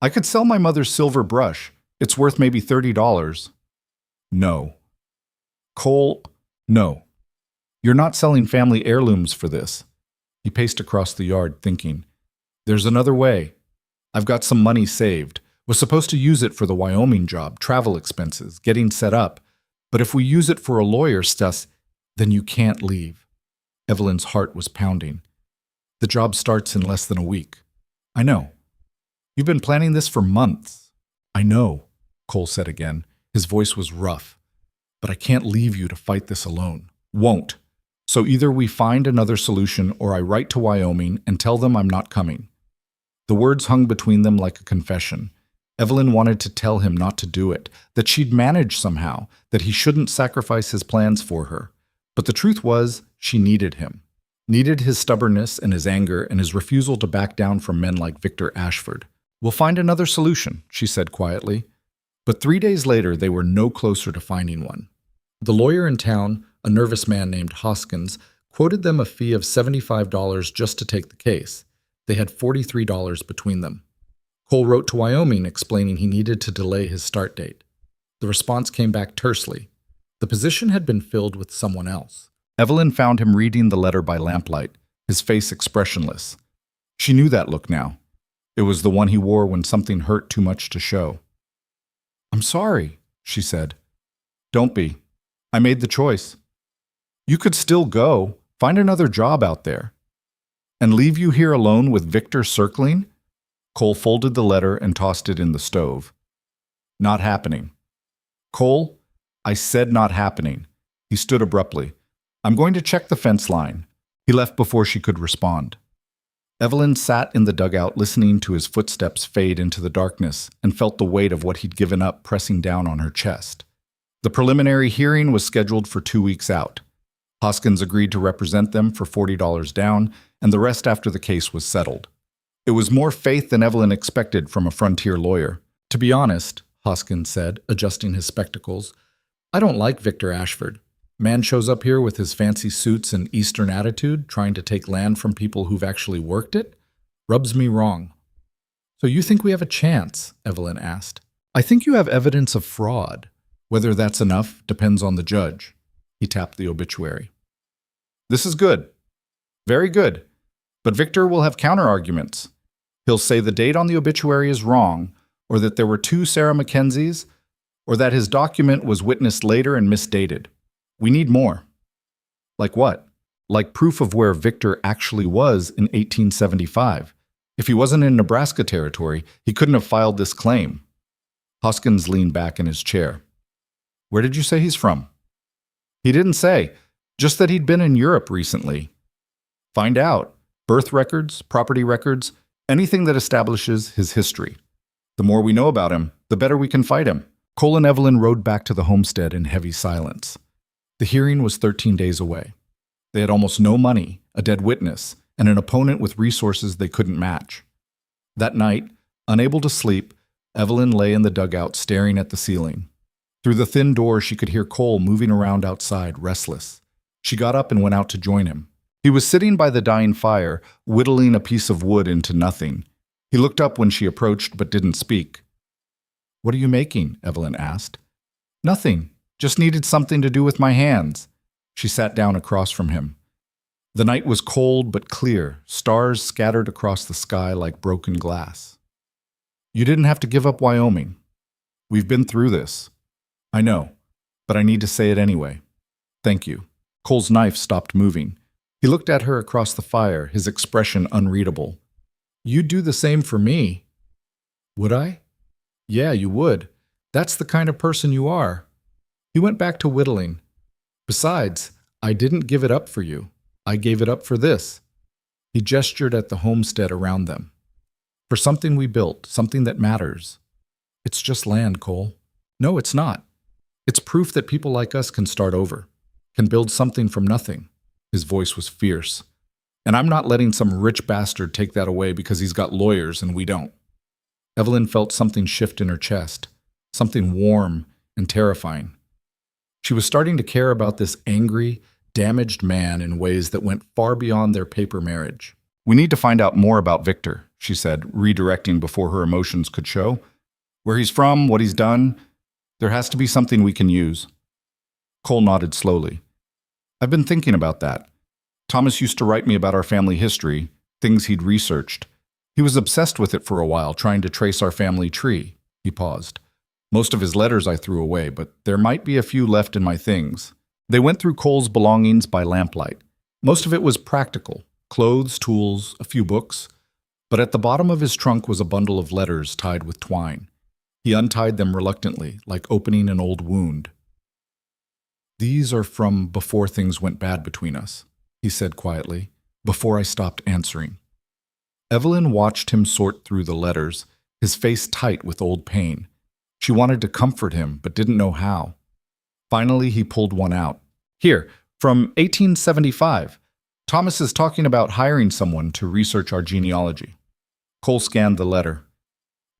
I could sell my mother's silver brush. It's worth maybe $30. No. Cole, no. You're not selling family heirlooms for this. He paced across the yard, thinking. There's another way. I've got some money saved. Was supposed to use it for the Wyoming job, travel expenses, getting set up. But if we use it for a lawyer, Stuss, then you can't leave. Evelyn's heart was pounding. The job starts in less than a week. I know. You've been planning this for months. I know, Cole said again. His voice was rough. But I can't leave you to fight this alone. Won't. So either we find another solution or I write to Wyoming and tell them I'm not coming. The words hung between them like a confession. Evelyn wanted to tell him not to do it, that she'd manage somehow, that he shouldn't sacrifice his plans for her. But the truth was, she needed him. Needed his stubbornness and his anger and his refusal to back down from men like Victor Ashford. We'll find another solution, she said quietly. But 3 days later, they were no closer to finding one. The lawyer in town, a nervous man named Hoskins, quoted them a fee of $75 just to take the case. They had $43 between them. Cole wrote to Wyoming explaining he needed to delay his start date. The response came back tersely. The position had been filled with someone else. Evelyn found him reading the letter by lamplight, his face expressionless. She knew that look now. It was the one he wore when something hurt too much to show. "I'm sorry," she said. "Don't be. I made the choice. You could still go, find another job out there. And leave you here alone with Victor circling?" Cole folded the letter and tossed it in the stove. "Not happening." "Cole, I said not happening." He stood abruptly. "I'm going to check the fence line." He left before she could respond. Evelyn sat in the dugout listening to his footsteps fade into the darkness and felt the weight of what he'd given up pressing down on her chest. The preliminary hearing was scheduled for 2 weeks out. Hoskins agreed to represent them for $40 down, and the rest after the case was settled. It was more faith than Evelyn expected from a frontier lawyer. "To be honest," Hoskins said, adjusting his spectacles, "I don't like Victor Ashford. Man shows up here with his fancy suits and Eastern attitude, trying to take land from people who've actually worked it. Rubs me wrong." "So you think we have a chance?" Evelyn asked. "I think you have evidence of fraud. Whether that's enough depends on the judge." He tapped the obituary. "This is good. Very good. But Victor will have counter-arguments. He'll say the date on the obituary is wrong, or that there were 2 Sarah Mackenzies, or that his document was witnessed later and misdated. We need more." "Like what?" "Like proof of where Victor actually was in 1875. If he wasn't in Nebraska territory, he couldn't have filed this claim." Hoskins leaned back in his chair. "Where did you say he's from?" "He didn't say, just that he'd been in Europe recently." "Find out. Birth records, property records, anything that establishes his history. The more we know about him, the better we can fight him." Cole and Evelyn rode back to the homestead in heavy silence. The hearing was 13 days away. They had almost no money, a dead witness, and an opponent with resources they couldn't match. That night, unable to sleep, Evelyn lay in the dugout staring at the ceiling. Through the thin door, she could hear Cole moving around outside, restless. She got up and went out to join him. He was sitting by the dying fire, whittling a piece of wood into nothing. He looked up when she approached but didn't speak. "What are you making?" Evelyn asked. "Nothing. Just needed something to do with my hands." She sat down across from him. The night was cold but clear, stars scattered across the sky like broken glass. "You didn't have to give up Wyoming. We've been through this." "I know, but I need to say it anyway. Thank you." Cole's knife stopped moving. He looked at her across the fire, his expression unreadable. "You'd do the same for me." "Would I?" "Yeah, you would. That's the kind of person you are." He went back to whittling. "Besides, I didn't give it up for you. I gave it up for this." He gestured at the homestead around them. "For something we built, something that matters." "It's just land, Cole." "No, it's not. It's proof that people like us can start over, can build something from nothing." His voice was fierce. "And I'm not letting some rich bastard take that away because he's got lawyers and we don't." Evelyn felt something shift in her chest, something warm and terrifying. She was starting to care about this angry, damaged man in ways that went far beyond their paper marriage. "We need to find out more about Victor," she said, redirecting before her emotions could show. "Where he's from, what he's done. There has to be something we can use." Cole nodded slowly. "I've been thinking about that. Thomas used to write me about our family history, things he'd researched. He was obsessed with it for a while, trying to trace our family tree." He paused. "Most of his letters I threw away, but there might be a few left in my things." They went through Cole's belongings by lamplight. Most of it was practical, clothes, tools, a few books. But at the bottom of his trunk was a bundle of letters tied with twine. He untied them reluctantly, like opening an old wound. These are from before things went bad between us, he said quietly, before I stopped answering. Evelyn watched him sort through the letters, his face tight with old pain. She wanted to comfort him, but didn't know how. Finally, he pulled one out. Here, from 1875. Thomas is talking about hiring someone to research our genealogy. Cole scanned the letter.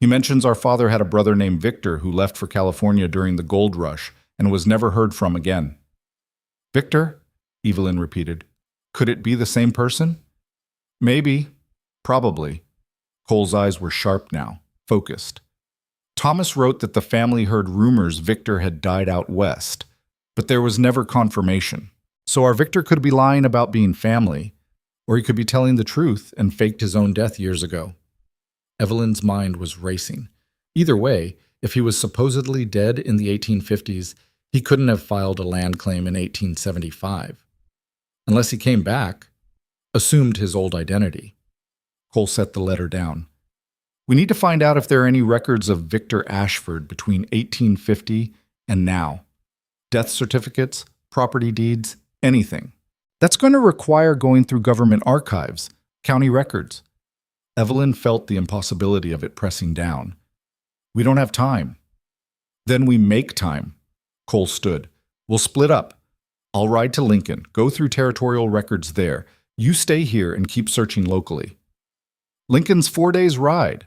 He mentions our father had a brother named Victor who left for California during the gold rush and was never heard from again. Victor? Evelyn repeated. Could it be the same person? Maybe. Probably. Cole's eyes were sharp now, focused. Thomas wrote that the family heard rumors Victor had died out west, but there was never confirmation. So our Victor could be lying about being family, or he could be telling the truth and faked his own death years ago. Evelyn's mind was racing. Either way, if he was supposedly dead in the 1850s, he couldn't have filed a land claim in 1875. Unless he came back, assumed his old identity. Cole set the letter down. We need to find out if there are any records of Victor Ashford between 1850 and now. Death certificates, property deeds, anything. That's going to require going through government archives, county records. Evelyn felt the impossibility of it pressing down. We don't have time. Then we make time. Cole stood. We'll split up. I'll ride to Lincoln, go through territorial records there. You stay here and keep searching locally. Lincoln's 4 days' ride.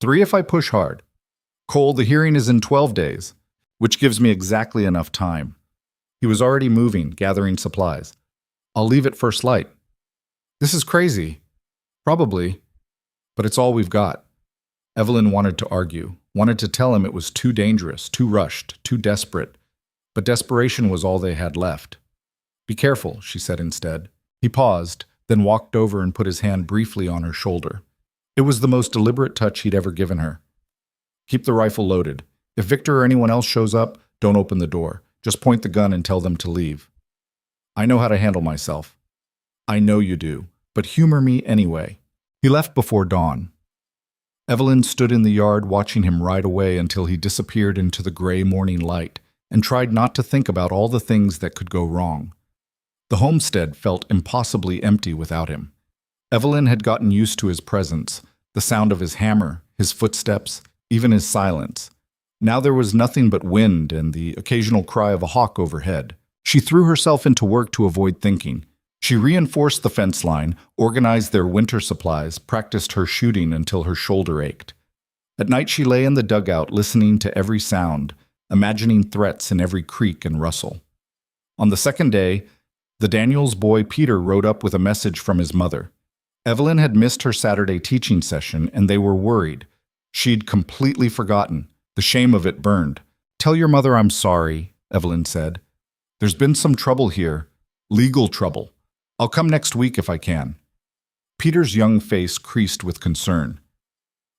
3 if I push hard. Cole, the hearing is in 12 days, which gives me exactly enough time. He was already moving, gathering supplies. I'll leave at first light. This is crazy. Probably. But it's all we've got. Evelyn wanted to argue, wanted to tell him it was too dangerous, too rushed, too desperate. But desperation was all they had left. Be careful, she said instead. He paused, then walked over and put his hand briefly on her shoulder. It was the most deliberate touch he'd ever given her. Keep the rifle loaded. If Victor or anyone else shows up, don't open the door. Just point the gun and tell them to leave. I know how to handle myself. I know you do, but humor me anyway. He left before dawn. Evelyn stood in the yard watching him ride away until he disappeared into the gray morning light and tried not to think about all the things that could go wrong. The homestead felt impossibly empty without him. Evelyn had gotten used to his presence, the sound of his hammer, his footsteps, even his silence. Now there was nothing but wind and the occasional cry of a hawk overhead. She threw herself into work to avoid thinking. She reinforced the fence line, organized their winter supplies, practiced her shooting until her shoulder ached. At night she lay in the dugout listening to every sound, imagining threats in every creak and rustle. On the second day, the Daniels boy Peter rode up with a message from his mother. Evelyn had missed her Saturday teaching session and they were worried. She'd completely forgotten. The shame of it burned. Tell your mother I'm sorry, Evelyn said. There's been some trouble here. Legal trouble. I'll come next week if I can. Peter's young face creased with concern.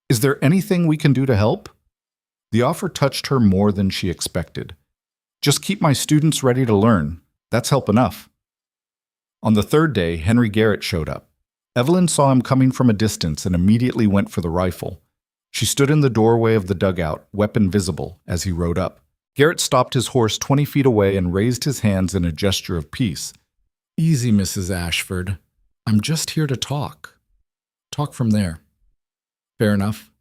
Is there anything we can do to help? The offer touched her more than she expected. Just keep my students ready to learn. That's help enough. On the third day, Henry Garrett showed up. Evelyn saw him coming from a distance and immediately went for the rifle. She stood in the doorway of the dugout, weapon visible, as he rode up. Garrett stopped his horse 20 feet away and raised his hands in a gesture of peace. Easy, Mrs. Ashford. I'm just here to talk. Talk from there. Fair enough.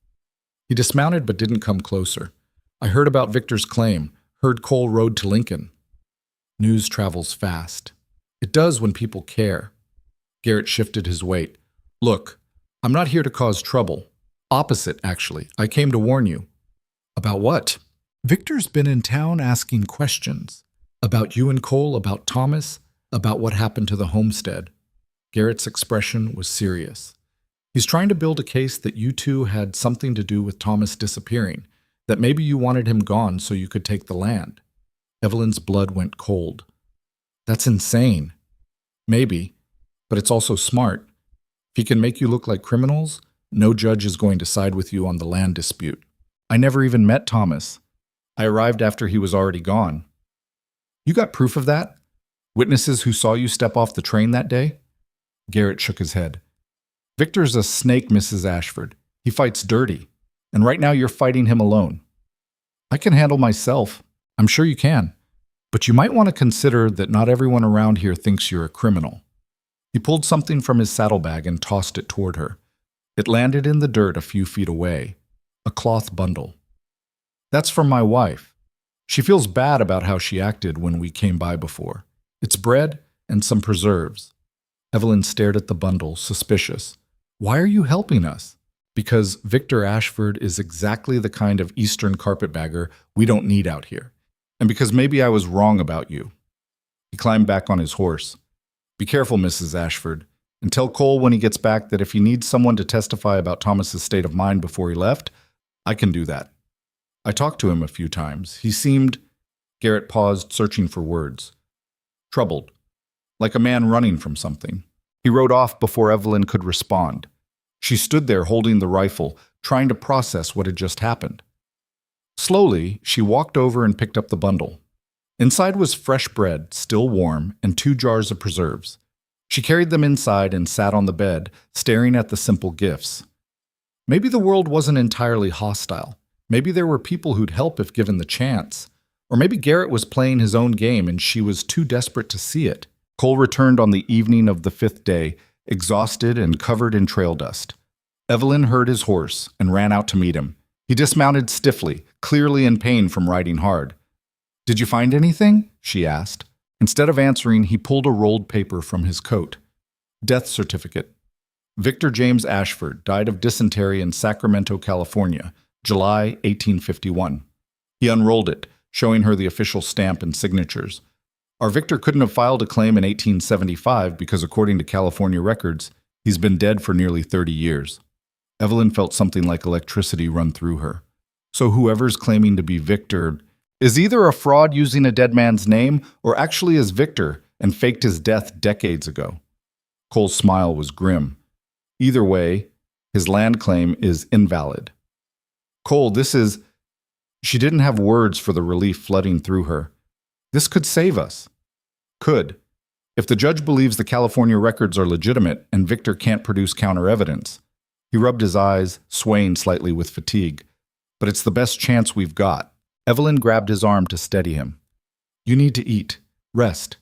He dismounted but didn't come closer. I heard about Victor's claim, heard Cole rode to Lincoln. News travels fast. It does when people care. Garrett shifted his weight. Look, I'm not here to cause trouble. Opposite, actually. I came to warn you. About what? Victor's been in town asking questions. About you and Cole, about Thomas, about what happened to the homestead. Garrett's expression was serious. He's trying to build a case that you two had something to do with Thomas disappearing, that maybe you wanted him gone so you could take the land. Evelyn's blood went cold. That's insane. Maybe, but it's also smart. If he can make you look like criminals, no judge is going to side with you on the land dispute. I never even met Thomas. I arrived after he was already gone. You got proof of that? Witnesses who saw you step off the train that day? Garrett shook his head. Victor's a snake, Mrs. Ashford. He fights dirty. And right now you're fighting him alone. I can handle myself. I'm sure you can. But you might want to consider that not everyone around here thinks you're a criminal. He pulled something from his saddlebag and tossed it toward her. It landed in the dirt a few feet away. A cloth bundle. That's from my wife. She feels bad about how she acted when we came by before. It's bread and some preserves. Evelyn stared at the bundle, suspicious. Why are you helping us? Because Victor Ashford is exactly the kind of Eastern carpetbagger we don't need out here. And because maybe I was wrong about you. He climbed back on his horse. Be careful, Mrs. Ashford, and tell Cole when he gets back that if he needs someone to testify about Thomas's state of mind before he left, I can do that. I talked to him a few times. He seemed... Garrett paused, searching for words. Troubled. Like a man running from something. He rode off before Evelyn could respond. She stood there holding the rifle, trying to process what had just happened. Slowly, she walked over and picked up the bundle. Inside was fresh bread, still warm, and 2 jars of preserves. She carried them inside and sat on the bed, staring at the simple gifts. Maybe the world wasn't entirely hostile. Maybe there were people who'd help if given the chance. Or maybe Garrett was playing his own game and she was too desperate to see it. Cole returned on the evening of the 5th day, exhausted and covered in trail dust. Evelyn heard his horse and ran out to meet him. He dismounted stiffly, clearly in pain from riding hard. Did you find anything? She asked. Instead of answering, he pulled a rolled paper from his coat. Death certificate. Victor James Ashford died of dysentery in Sacramento, California, July 1851. He unrolled it, showing her the official stamp and signatures. Our Victor couldn't have filed a claim in 1875 because, according to California records, he's been dead for nearly 30 years. Evelyn felt something like electricity run through her. So whoever's claiming to be Victor is either a fraud using a dead man's name or actually is Victor and faked his death decades ago. Cole's smile was grim. Either way, his land claim is invalid. Cole, this is... She didn't have words for the relief flooding through her. This could save us. Could. If the judge believes the California records are legitimate and Victor can't produce counter-evidence. He rubbed his eyes, swaying slightly with fatigue. But it's the best chance we've got. Evelyn grabbed his arm to steady him. You need to eat. Rest.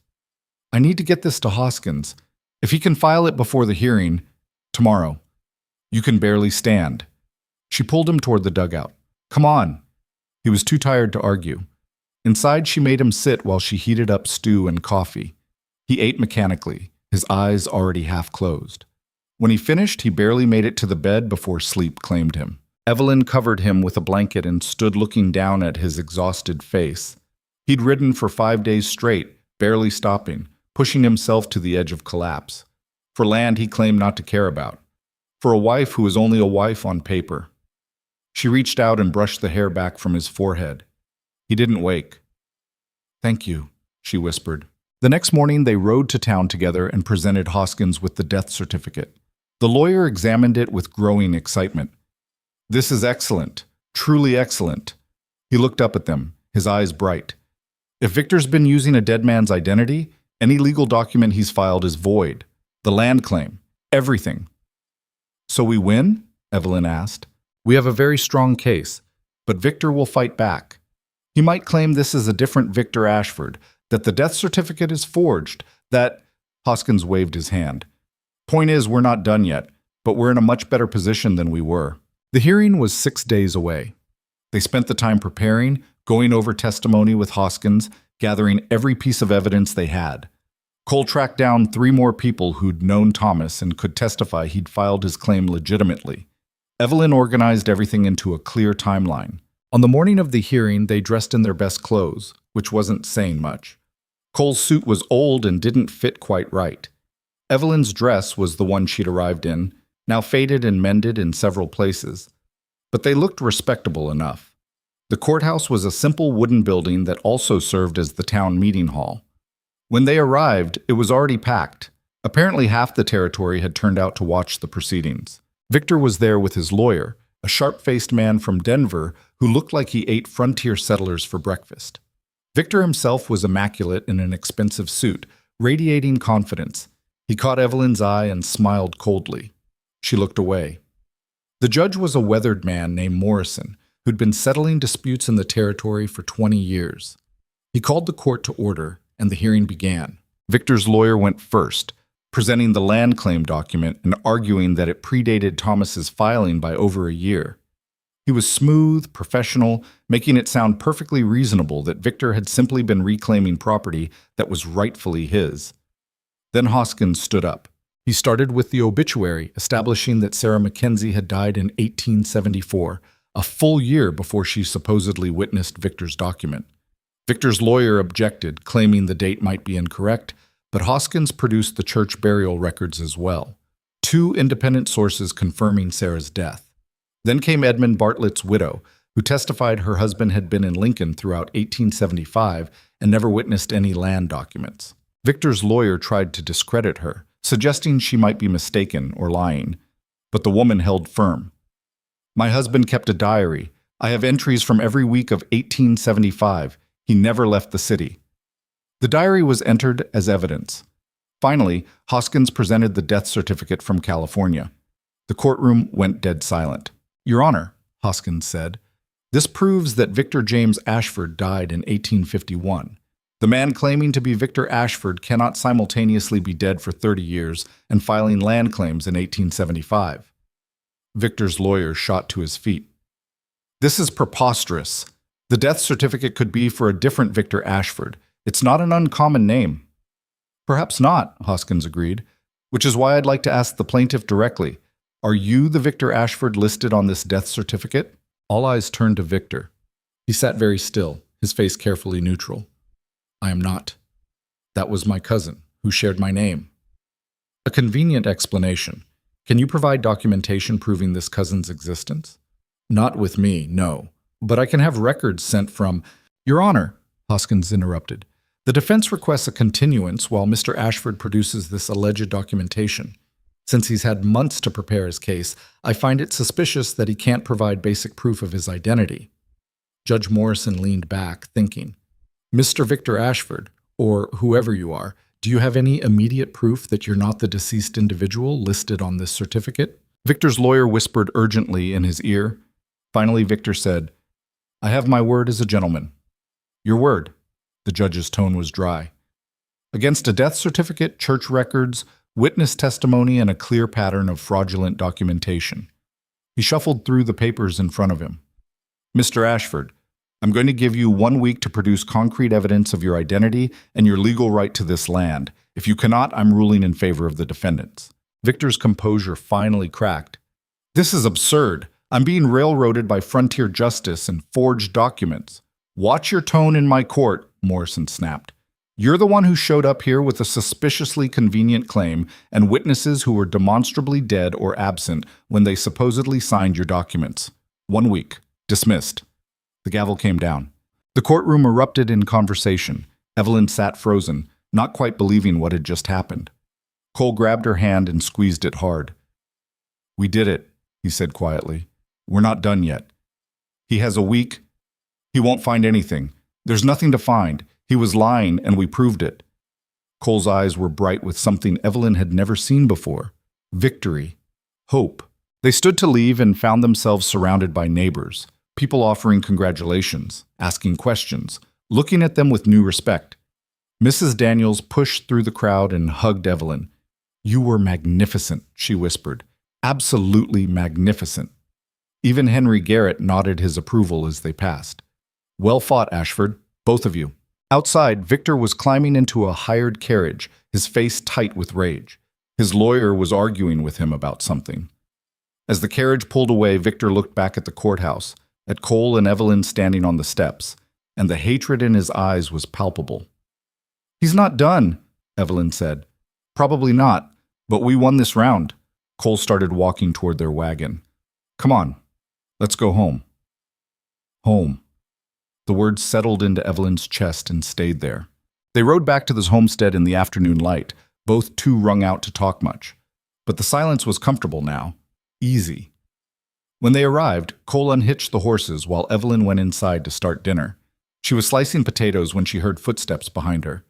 I need to get this to Hoskins. If he can file it before the hearing, tomorrow. You can barely stand. She pulled him toward the dugout. Come on. He was too tired to argue. Inside, she made him sit while she heated up stew and coffee. He ate mechanically, his eyes already half closed. When he finished, he barely made it to the bed before sleep claimed him. Evelyn covered him with a blanket and stood looking down at his exhausted face. He'd ridden for 5 days straight, barely stopping, pushing himself to the edge of collapse. For land he claimed not to care about. For a wife who was only a wife on paper. She reached out and brushed the hair back from his forehead. He didn't wake. Thank you, she whispered. The next morning they rode to town together and presented Hoskins with the death certificate. The lawyer examined it with growing excitement. This is excellent, truly excellent. He looked up at them, his eyes bright. If Victor's been using a dead man's identity, any legal document he's filed is void. The land claim, everything. So we win? Evelyn asked. We have a very strong case, but Victor will fight back. He might claim this is a different Victor Ashford, that the death certificate is forged, that... Hoskins waved his hand. Point is, we're not done yet, but we're in a much better position than we were. The hearing was 6 days away. They spent the time preparing, going over testimony with Hoskins, gathering every piece of evidence they had. Cole tracked down 3 more people who'd known Thomas and could testify he'd filed his claim legitimately. Evelyn organized everything into a clear timeline. On the morning of the hearing, they dressed in their best clothes, which wasn't saying much. Cole's suit was old and didn't fit quite right. Evelyn's dress was the one she'd arrived in, now faded and mended in several places. But they looked respectable enough. The courthouse was a simple wooden building that also served as the town meeting hall. When they arrived, it was already packed. Apparently half the territory had turned out to watch the proceedings. Victor was there with his lawyer, a sharp-faced man from Denver who looked like he ate frontier settlers for breakfast. Victor himself was immaculate in an expensive suit, radiating confidence. He caught Evelyn's eye and smiled coldly. She looked away. The judge was a weathered man named Morrison, who'd been settling disputes in the territory for 20 years. He called the court to order, and the hearing began. Victor's lawyer went first, presenting the land claim document and arguing that it predated Thomas's filing by over a year. He was smooth, professional, making it sound perfectly reasonable that Victor had simply been reclaiming property that was rightfully his. Then Hoskins stood up. He started with the obituary, establishing that Sarah Mackenzie had died in 1874, a full year before she supposedly witnessed Victor's document. Victor's lawyer objected, claiming the date might be incorrect, but Hoskins produced the church burial records as well, 2 independent sources confirming Sarah's death. Then came Edmund Bartlett's widow, who testified her husband had been in Lincoln throughout 1875 and never witnessed any land documents. Victor's lawyer tried to discredit her, suggesting she might be mistaken or lying, but the woman held firm. "My husband kept a diary. I have entries from every week of 1875. He never left the city." The diary was entered as evidence. Finally, Hoskins presented the death certificate from California. The courtroom went dead silent. "Your Honor," Hoskins said, "this proves that Victor James Ashford died in 1851. The man claiming to be Victor Ashford cannot simultaneously be dead for 30 years and filing land claims in 1875. Victor's lawyer shot to his feet. "This is preposterous. The death certificate could be for a different Victor Ashford. It's not an uncommon name." "Perhaps not," Hoskins agreed, "which is why I'd like to ask the plaintiff directly. Are you the Victor Ashford listed on this death certificate?" All eyes turned to Victor. He sat very still, his face carefully neutral. "I am not. That was my cousin, who shared my name." "A convenient explanation. Can you provide documentation proving this cousin's existence?" "Not with me, no. But I can have records sent from—" "Your Honor," Hoskins interrupted, "the defense requests a continuance while Mr. Ashford produces this alleged documentation. Since he's had months to prepare his case, I find it suspicious that he can't provide basic proof of his identity." Judge Morrison leaned back, thinking. "Mr. Victor Ashford, or whoever you are, do you have any immediate proof that you're not the deceased individual listed on this certificate?" Victor's lawyer whispered urgently in his ear. Finally, Victor said, "I have my word as a gentleman." "Your word." The judge's tone was dry. "Against a death certificate, church records, witness testimony, and a clear pattern of fraudulent documentation." He shuffled through the papers in front of him. "Mr. Ashford, I'm going to give you 1 week to produce concrete evidence of your identity and your legal right to this land. If you cannot, I'm ruling in favor of the defendants." Victor's composure finally cracked. "This is absurd. I'm being railroaded by frontier justice and forged documents." "Watch your tone in my court," Morrison snapped. "You're the one who showed up here with a suspiciously convenient claim and witnesses who were demonstrably dead or absent when they supposedly signed your documents. 1 week. Dismissed." The gavel came down. The courtroom erupted in conversation. Evelyn sat frozen, not quite believing what had just happened. Cole grabbed her hand and squeezed it hard. "We did it," he said quietly. "We're not done yet. He has a week. He won't find anything. There's nothing to find. He was lying, and we proved it." Cole's eyes were bright with something Evelyn had never seen before. Victory. Hope. They stood to leave and found themselves surrounded by neighbors. People offering congratulations, asking questions, looking at them with new respect. Mrs. Daniels pushed through the crowd and hugged Evelyn. "You were magnificent," she whispered. "Absolutely magnificent." Even Henry Garrett nodded his approval as they passed. "Well fought, Ashford, both of you." Outside, Victor was climbing into a hired carriage, his face tight with rage. His lawyer was arguing with him about something. As the carriage pulled away, Victor looked back at the courthouse, at Cole and Evelyn standing on the steps, and the hatred in his eyes was palpable. "He's not done," Evelyn said. "Probably not, but we won this round." Cole started walking toward their wagon. "Come on, let's go home." Home. The words settled into Evelyn's chest and stayed there. They rode back to this homestead in the afternoon light, both too wrung out to talk much. But the silence was comfortable now, easy. When they arrived, Cole unhitched the horses while Evelyn went inside to start dinner. She was slicing potatoes when she heard footsteps behind her.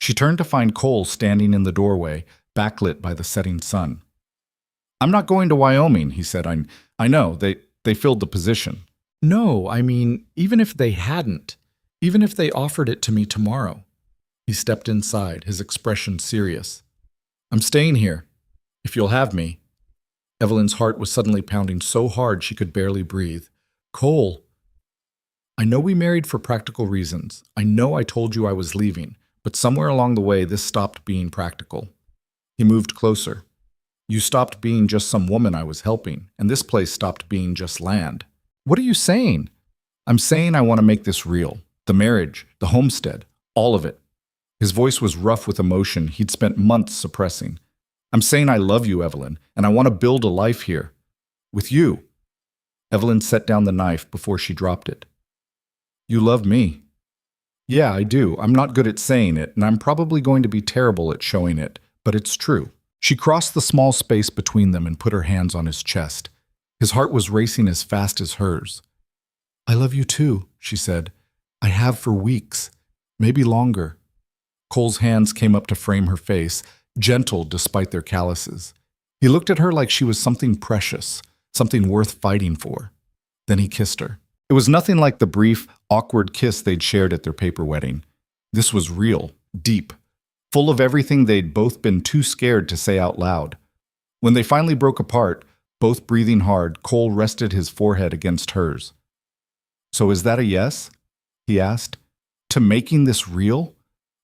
She turned to find Cole standing in the doorway, backlit by the setting sun. "I'm not going to Wyoming," he said. I know, they filled the position." "No, I mean, even if they hadn't, Even if they offered it to me tomorrow. He stepped inside, his expression serious. I'm staying here, if you'll have me. Evelyn's heart was suddenly pounding so hard she could barely breathe. Cole. I know we married for practical reasons. I know I told you I was leaving, but somewhere along the way this stopped being practical. He moved closer. You stopped being just some woman I was helping, and this place stopped being just land. What are you saying? I'm saying I want to make this real. The marriage, the homestead, all of it. His voice was rough with emotion he'd spent months suppressing. I'm saying I love you, Evelyn, and I want to build a life here. With you. Evelyn set down the knife before she dropped it. You love me. Yeah, I do. I'm not good at saying it, and I'm probably going to be terrible at showing it, but it's true. She crossed the small space between them and put her hands on his chest. His heart was racing as fast as hers. I love you too, she said. I have for weeks, maybe longer. Cole's hands came up to frame her face, gentle despite their calluses. He looked at her like she was something precious, something worth fighting for. Then he kissed her. It was nothing like the brief, awkward kiss they'd shared at their paper wedding. This was real, deep, full of everything they'd both been too scared to say out loud. When they finally broke apart, both breathing hard, Cole rested his forehead against hers. So is that a yes? He asked. To making this real?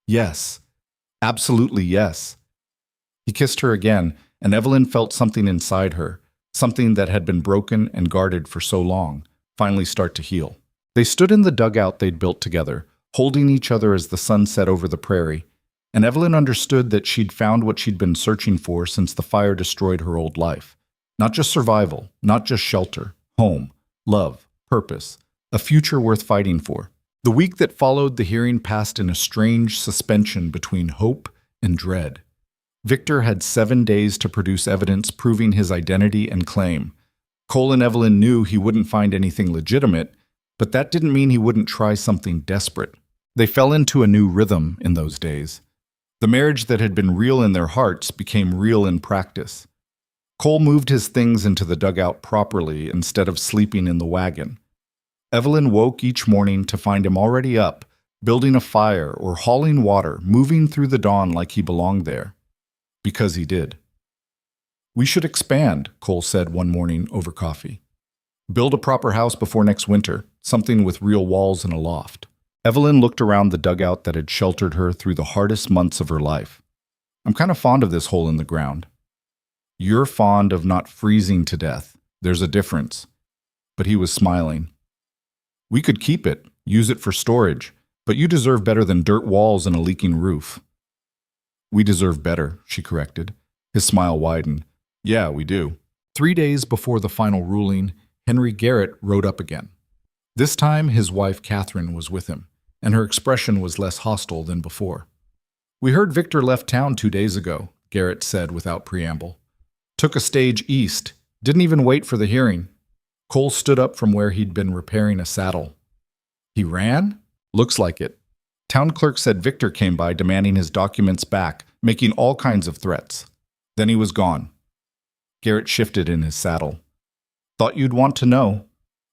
Yes. Absolutely yes. He kissed her again, and Evelyn felt something inside her, something that had been broken and guarded for so long, finally start to heal. They stood in the dugout they'd built together, holding each other as the sun set over the prairie, and Evelyn understood that she'd found what she'd been searching for since the fire destroyed her old life. Not just survival, not just shelter, home, love, purpose, a future worth fighting for. The week that followed the hearing passed in a strange suspension between hope and dread. Victor had 7 days to produce evidence proving his identity and claim. Cole and Evelyn knew he wouldn't find anything legitimate, but that didn't mean he wouldn't try something desperate. They fell into a new rhythm in those days. The marriage that had been real in their hearts became real in practice. Cole moved his things into the dugout properly instead of sleeping in the wagon. Evelyn woke each morning to find him already up, building a fire or hauling water, moving through the dawn like he belonged there. Because he did. We should expand, Cole said one morning over coffee. Build a proper house before next winter, something with real walls and a loft. Evelyn looked around the dugout that had sheltered her through the hardest months of her life. I'm kind of fond of this hole in the ground. You're fond of not freezing to death. There's a difference. But he was smiling. We could keep it, use it for storage, but you deserve better than dirt walls and a leaking roof. We deserve better, she corrected. His smile widened. Yeah, we do. 3 days before the final ruling, Henry Garrett rode up again. This time, his wife Catherine was with him, and her expression was less hostile than before. We heard Victor left town 2 days ago, Garrett said without preamble. Took a stage east, didn't even wait for the hearing. Cole stood up from where he'd been repairing a saddle. He ran? Looks like it. Town clerk said Victor came by demanding his documents back, making all kinds of threats. Then he was gone. Garrett shifted in his saddle. Thought you'd want to know.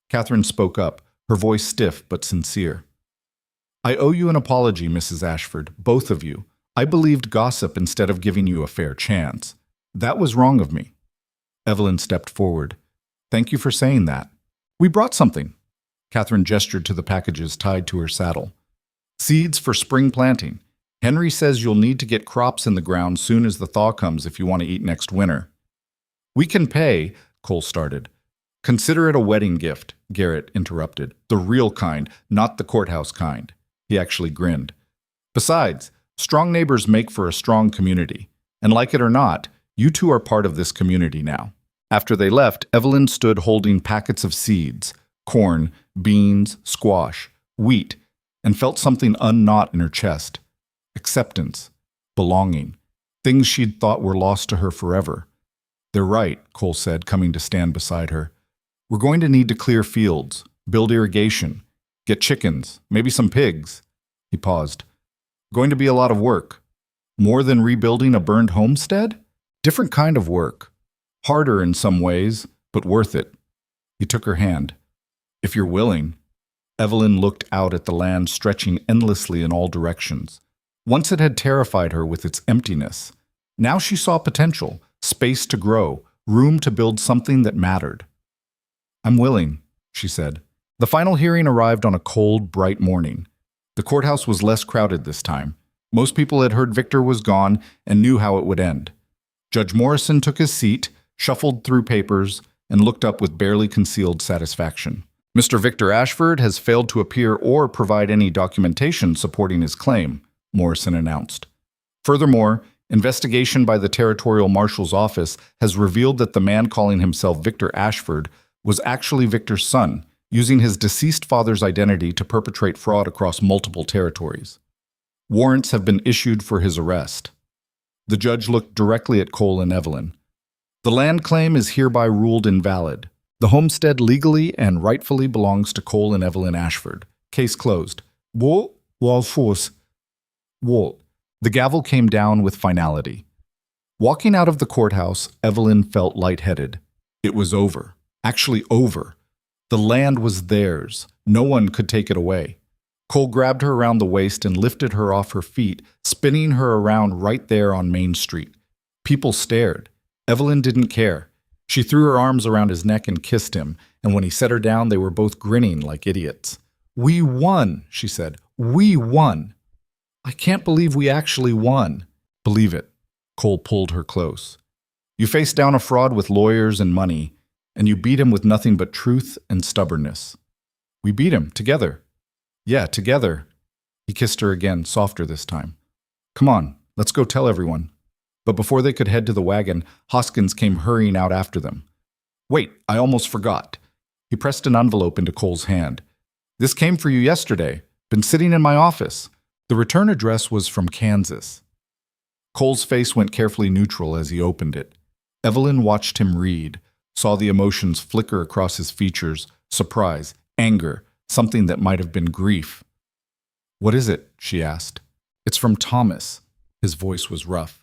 Catherine spoke up, her voice stiff but sincere. I owe you an apology, Mrs. Ashford, both of you. I believed gossip instead of giving you a fair chance. That was wrong of me. Evelyn stepped forward. Thank you for saying that. We brought something. Catherine gestured to the packages tied to her saddle. Seeds for spring planting. Henry says you'll need to get crops in the ground soon as the thaw comes if you want to eat next winter. We can pay, Cole started. Consider it a wedding gift, Garrett interrupted. The real kind, not the courthouse kind. He actually grinned. Besides, strong neighbors make for a strong community. And like it or not, you two are part of this community now. After they left, Evelyn stood holding packets of seeds, corn, beans, squash, wheat, and felt something unknot in her chest. Acceptance, belonging, things she'd thought were lost to her forever. They're right, Cole said, coming to stand beside her. We're going to need to clear fields, build irrigation, get chickens, maybe some pigs. He paused. Going to be a lot of work. More than rebuilding a burned homestead? Different kind of work. Harder in some ways, but worth it. He took her hand. If you're willing. Evelyn looked out at the land stretching endlessly in all directions. Once it had terrified her with its emptiness. Now she saw potential, space to grow, room to build something that mattered. "I'm willing," she said. The final hearing arrived on a cold, bright morning. The courthouse was less crowded this time. Most people had heard Victor was gone and knew how it would end. Judge Morrison took his seat, shuffled through papers, and looked up with barely concealed satisfaction. "Mr. Victor Ashford has failed to appear or provide any documentation supporting his claim," Morrison announced. "Furthermore, investigation by the Territorial Marshal's office has revealed that the man calling himself Victor Ashford was actually Victor's son, using his deceased father's identity to perpetrate fraud across multiple territories. Warrants have been issued for his arrest." The judge looked directly at Cole and Evelyn. "The land claim is hereby ruled invalid. The homestead legally and rightfully belongs to Cole and Evelyn Ashford. Case closed." What? Walfors. What? The gavel came down with finality. Walking out of the courthouse, Evelyn felt lightheaded. It was over. Actually over. The land was theirs. No one could take it away. Cole grabbed her around the waist and lifted her off her feet, spinning her around right there on Main Street. People stared. Evelyn didn't care. She threw her arms around his neck and kissed him, and when he set her down, they were both grinning like idiots. "We won," she said. "We won." "I can't believe we actually won." "Believe it." Cole pulled her close. "You faced down a fraud with lawyers and money, and you beat him with nothing but truth and stubbornness." "We beat him, together." "Yeah, together." He kissed her again, softer this time. "Come on, let's go tell everyone." But before they could head to the wagon, Hoskins came hurrying out after them. "Wait, I almost forgot." He pressed an envelope into Cole's hand. "This came for you yesterday. Been sitting in my office." The return address was from Kansas. Cole's face went carefully neutral as he opened it. Evelyn watched him read, saw the emotions flicker across his features, surprise, anger, something that might have been grief. "What is it?" she asked. "It's from Thomas." His voice was rough.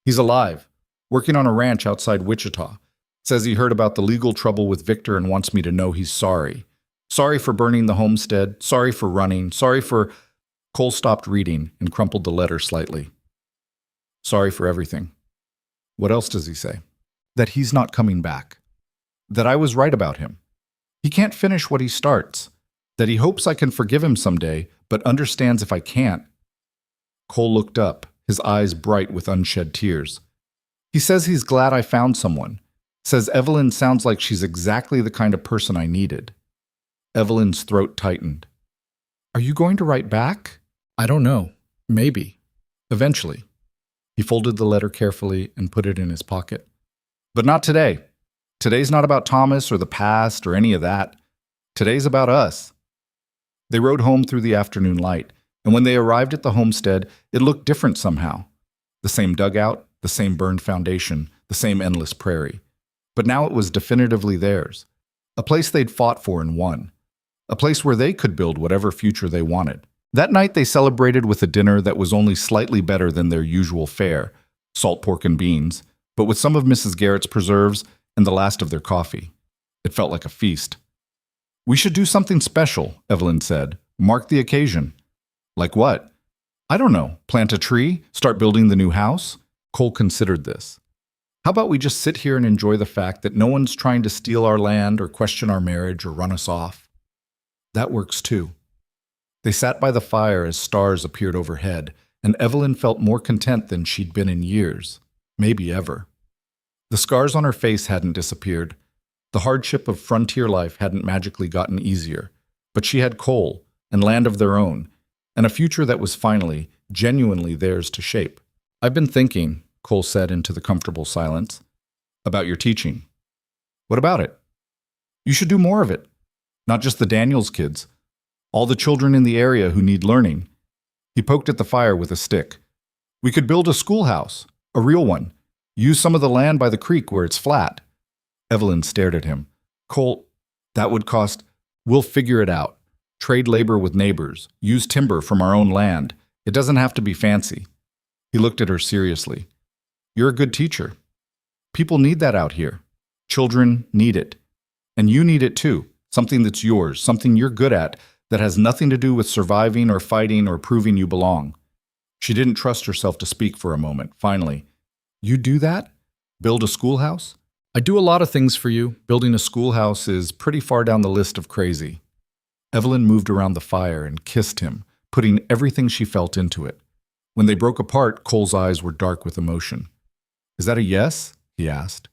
"He's alive, working on a ranch outside Wichita. Says he heard about the legal trouble with Victor and wants me to know he's sorry. Sorry for burning the homestead, sorry for running, sorry for—" Cole stopped reading and crumpled the letter slightly. "Sorry for everything." "What else does he say?" "That he's not coming back. That I was right about him. He can't finish what he starts. That he hopes I can forgive him someday, but understands if I can't." Cole looked up, his eyes bright with unshed tears. "He says he's glad I found someone. Says Evelyn sounds like she's exactly the kind of person I needed." Evelyn's throat tightened. "Are you going to write back?" "I don't know. Maybe. Eventually." He folded the letter carefully and put it in his pocket. "But not today. Today's not about Thomas or the past or any of that. Today's about us." They rode home through the afternoon light, and when they arrived at the homestead, it looked different somehow. The same dugout, the same burned foundation, the same endless prairie. But now it was definitively theirs. A place they'd fought for and won. A place where they could build whatever future they wanted. That night they celebrated with a dinner that was only slightly better than their usual fare, salt pork and beans, but with some of Mrs. Garrett's preserves and the last of their coffee. It felt like a feast. "We should do something special," Evelyn said. "Mark the occasion." "Like what?" "I don't know. Plant a tree? Start building the new house?" Cole considered this. "How about we just sit here and enjoy the fact that no one's trying to steal our land or question our marriage or run us off?" "That works too." They sat by the fire as stars appeared overhead, and Evelyn felt more content than she'd been in years, maybe ever. The scars on her face hadn't disappeared. The hardship of frontier life hadn't magically gotten easier, but she had Cole and land of their own, and a future that was finally, genuinely theirs to shape. "I've been thinking," Cole said into the comfortable silence, "about your teaching." "What about it?" "You should do more of it. Not just the Daniels kids. All the children in the area who need learning." He poked at the fire with a stick. "We could build a schoolhouse, a real one. Use some of the land by the creek where it's flat." Evelyn stared at him. "Cole, that would cost—" "We'll figure it out. Trade labor with neighbors. Use timber from our own land. It doesn't have to be fancy." He looked at her seriously. "You're a good teacher. People need that out here. Children need it. And you need it too. Something that's yours, something you're good at, that has nothing to do with surviving or fighting or proving you belong. She didn't trust herself to speak for a moment. Finally, "You do that? Build a schoolhouse?" "I do a lot of things for you. Building a schoolhouse is pretty far down the list of crazy." Evelyn moved around the fire and kissed him, putting everything she felt into it. When they broke apart, Cole's eyes were dark with emotion. "Is that a yes?" he asked.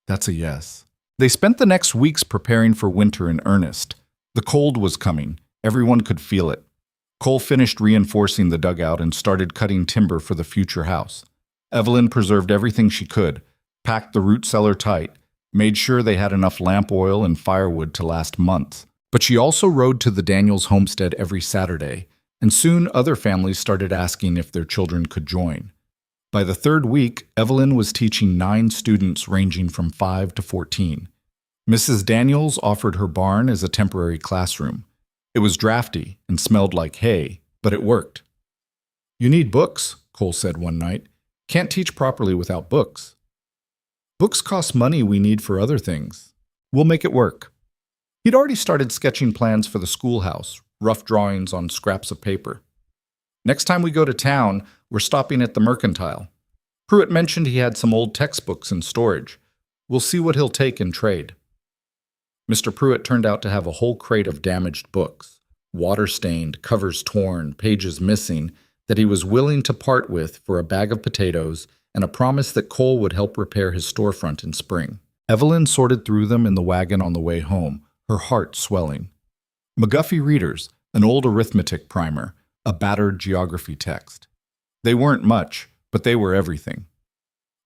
"That's a yes." They spent the next weeks preparing for winter in earnest. The cold was coming. Everyone could feel it. Cole finished reinforcing the dugout and started cutting timber for the future house. Evelyn preserved everything she could, packed the root cellar tight, made sure they had enough lamp oil and firewood to last months. But she also rode to the Daniels homestead every Saturday, and soon other families started asking if their children could join. By the third week, Evelyn was teaching 9 students ranging from 5 to 14. Mrs. Daniels offered her barn as a temporary classroom. It was drafty and smelled like hay, but it worked. "You need books," Cole said one night. "Can't teach properly without books." "Books cost money we need for other things. We'll make it work." He'd already started sketching plans for the schoolhouse, rough drawings on scraps of paper. "Next time we go to town, we're stopping at the Mercantile. Pruitt mentioned he had some old textbooks in storage. We'll see what he'll take in trade." Mr. Pruitt turned out to have a whole crate of damaged books, water-stained, covers torn, pages missing, that he was willing to part with for a bag of potatoes and a promise that Cole would help repair his storefront in spring. Evelyn sorted through them in the wagon on the way home, her heart swelling. McGuffey readers, an old arithmetic primer, a battered geography text. They weren't much, but they were everything.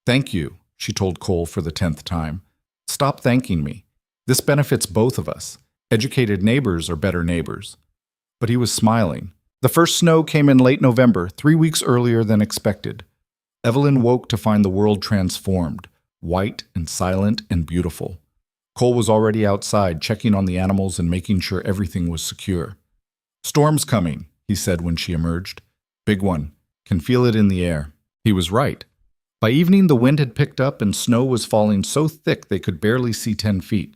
"Thank you," she told Cole for the 10th time. "Stop thanking me. This benefits both of us. Educated neighbors are better neighbors." But he was smiling. The first snow came in late November, 3 weeks earlier than expected. Evelyn woke to find the world transformed, white and silent and beautiful. Cole was already outside, checking on the animals and making sure everything was secure. "Storm's coming," he said when she emerged. "Big one. Can feel it in the air." He was right. By evening, the wind had picked up and snow was falling so thick they could barely see 10 feet.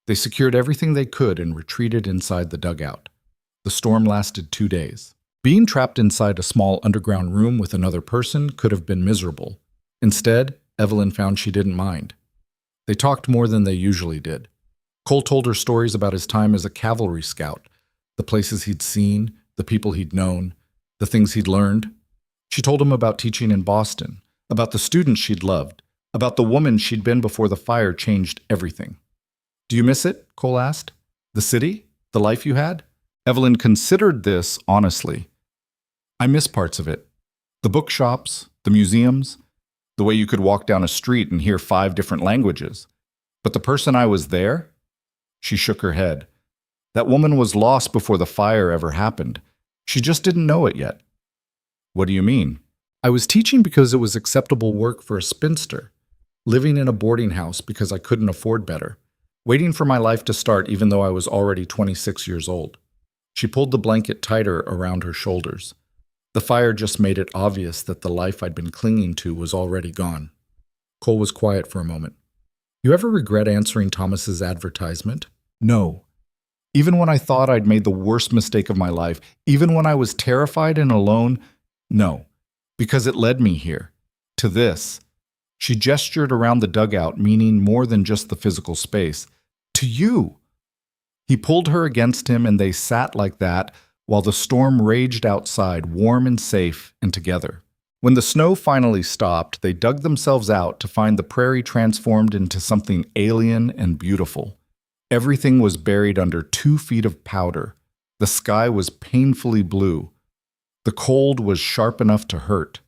They secured everything they could and retreated inside the dugout. The storm lasted 2 days. Being trapped inside a small underground room with another person could have been miserable. Instead, Evelyn found she didn't mind. They talked more than they usually did. Cole told her stories about his time as a cavalry scout, the places he'd seen, the people he'd known, the things he'd learned. She told him about teaching in Boston, about the students she'd loved, about the woman she'd been before the fire changed everything. "Do you miss it?" Cole asked. "The city? The life you had?" Evelyn considered this honestly. "I miss parts of it. The bookshops, the museums, the way you could walk down a street and hear 5 different languages. But the person I was there?" She shook her head. "That woman was lost before the fire ever happened. She just didn't know it yet." "What do you mean?" "I was teaching because it was acceptable work for a spinster, living in a boarding house because I couldn't afford better, waiting for my life to start even though I was already 26 years old." She pulled the blanket tighter around her shoulders. The fire just made it obvious that the life I'd been clinging to was already gone. Cole was quiet for a moment. "You ever regret answering Thomas's advertisement?" "No. Even when I thought I'd made the worst mistake of my life, even when I was terrified and alone, no. Because it led me here. To this." She gestured around the dugout, meaning more than just the physical space. "To you." He pulled her against him, and they sat like that while the storm raged outside, warm and safe and together. When the snow finally stopped, they dug themselves out to find the prairie transformed into something alien and beautiful. Everything was buried under 2 feet of powder. The sky was painfully blue. The cold was sharp enough to hurt.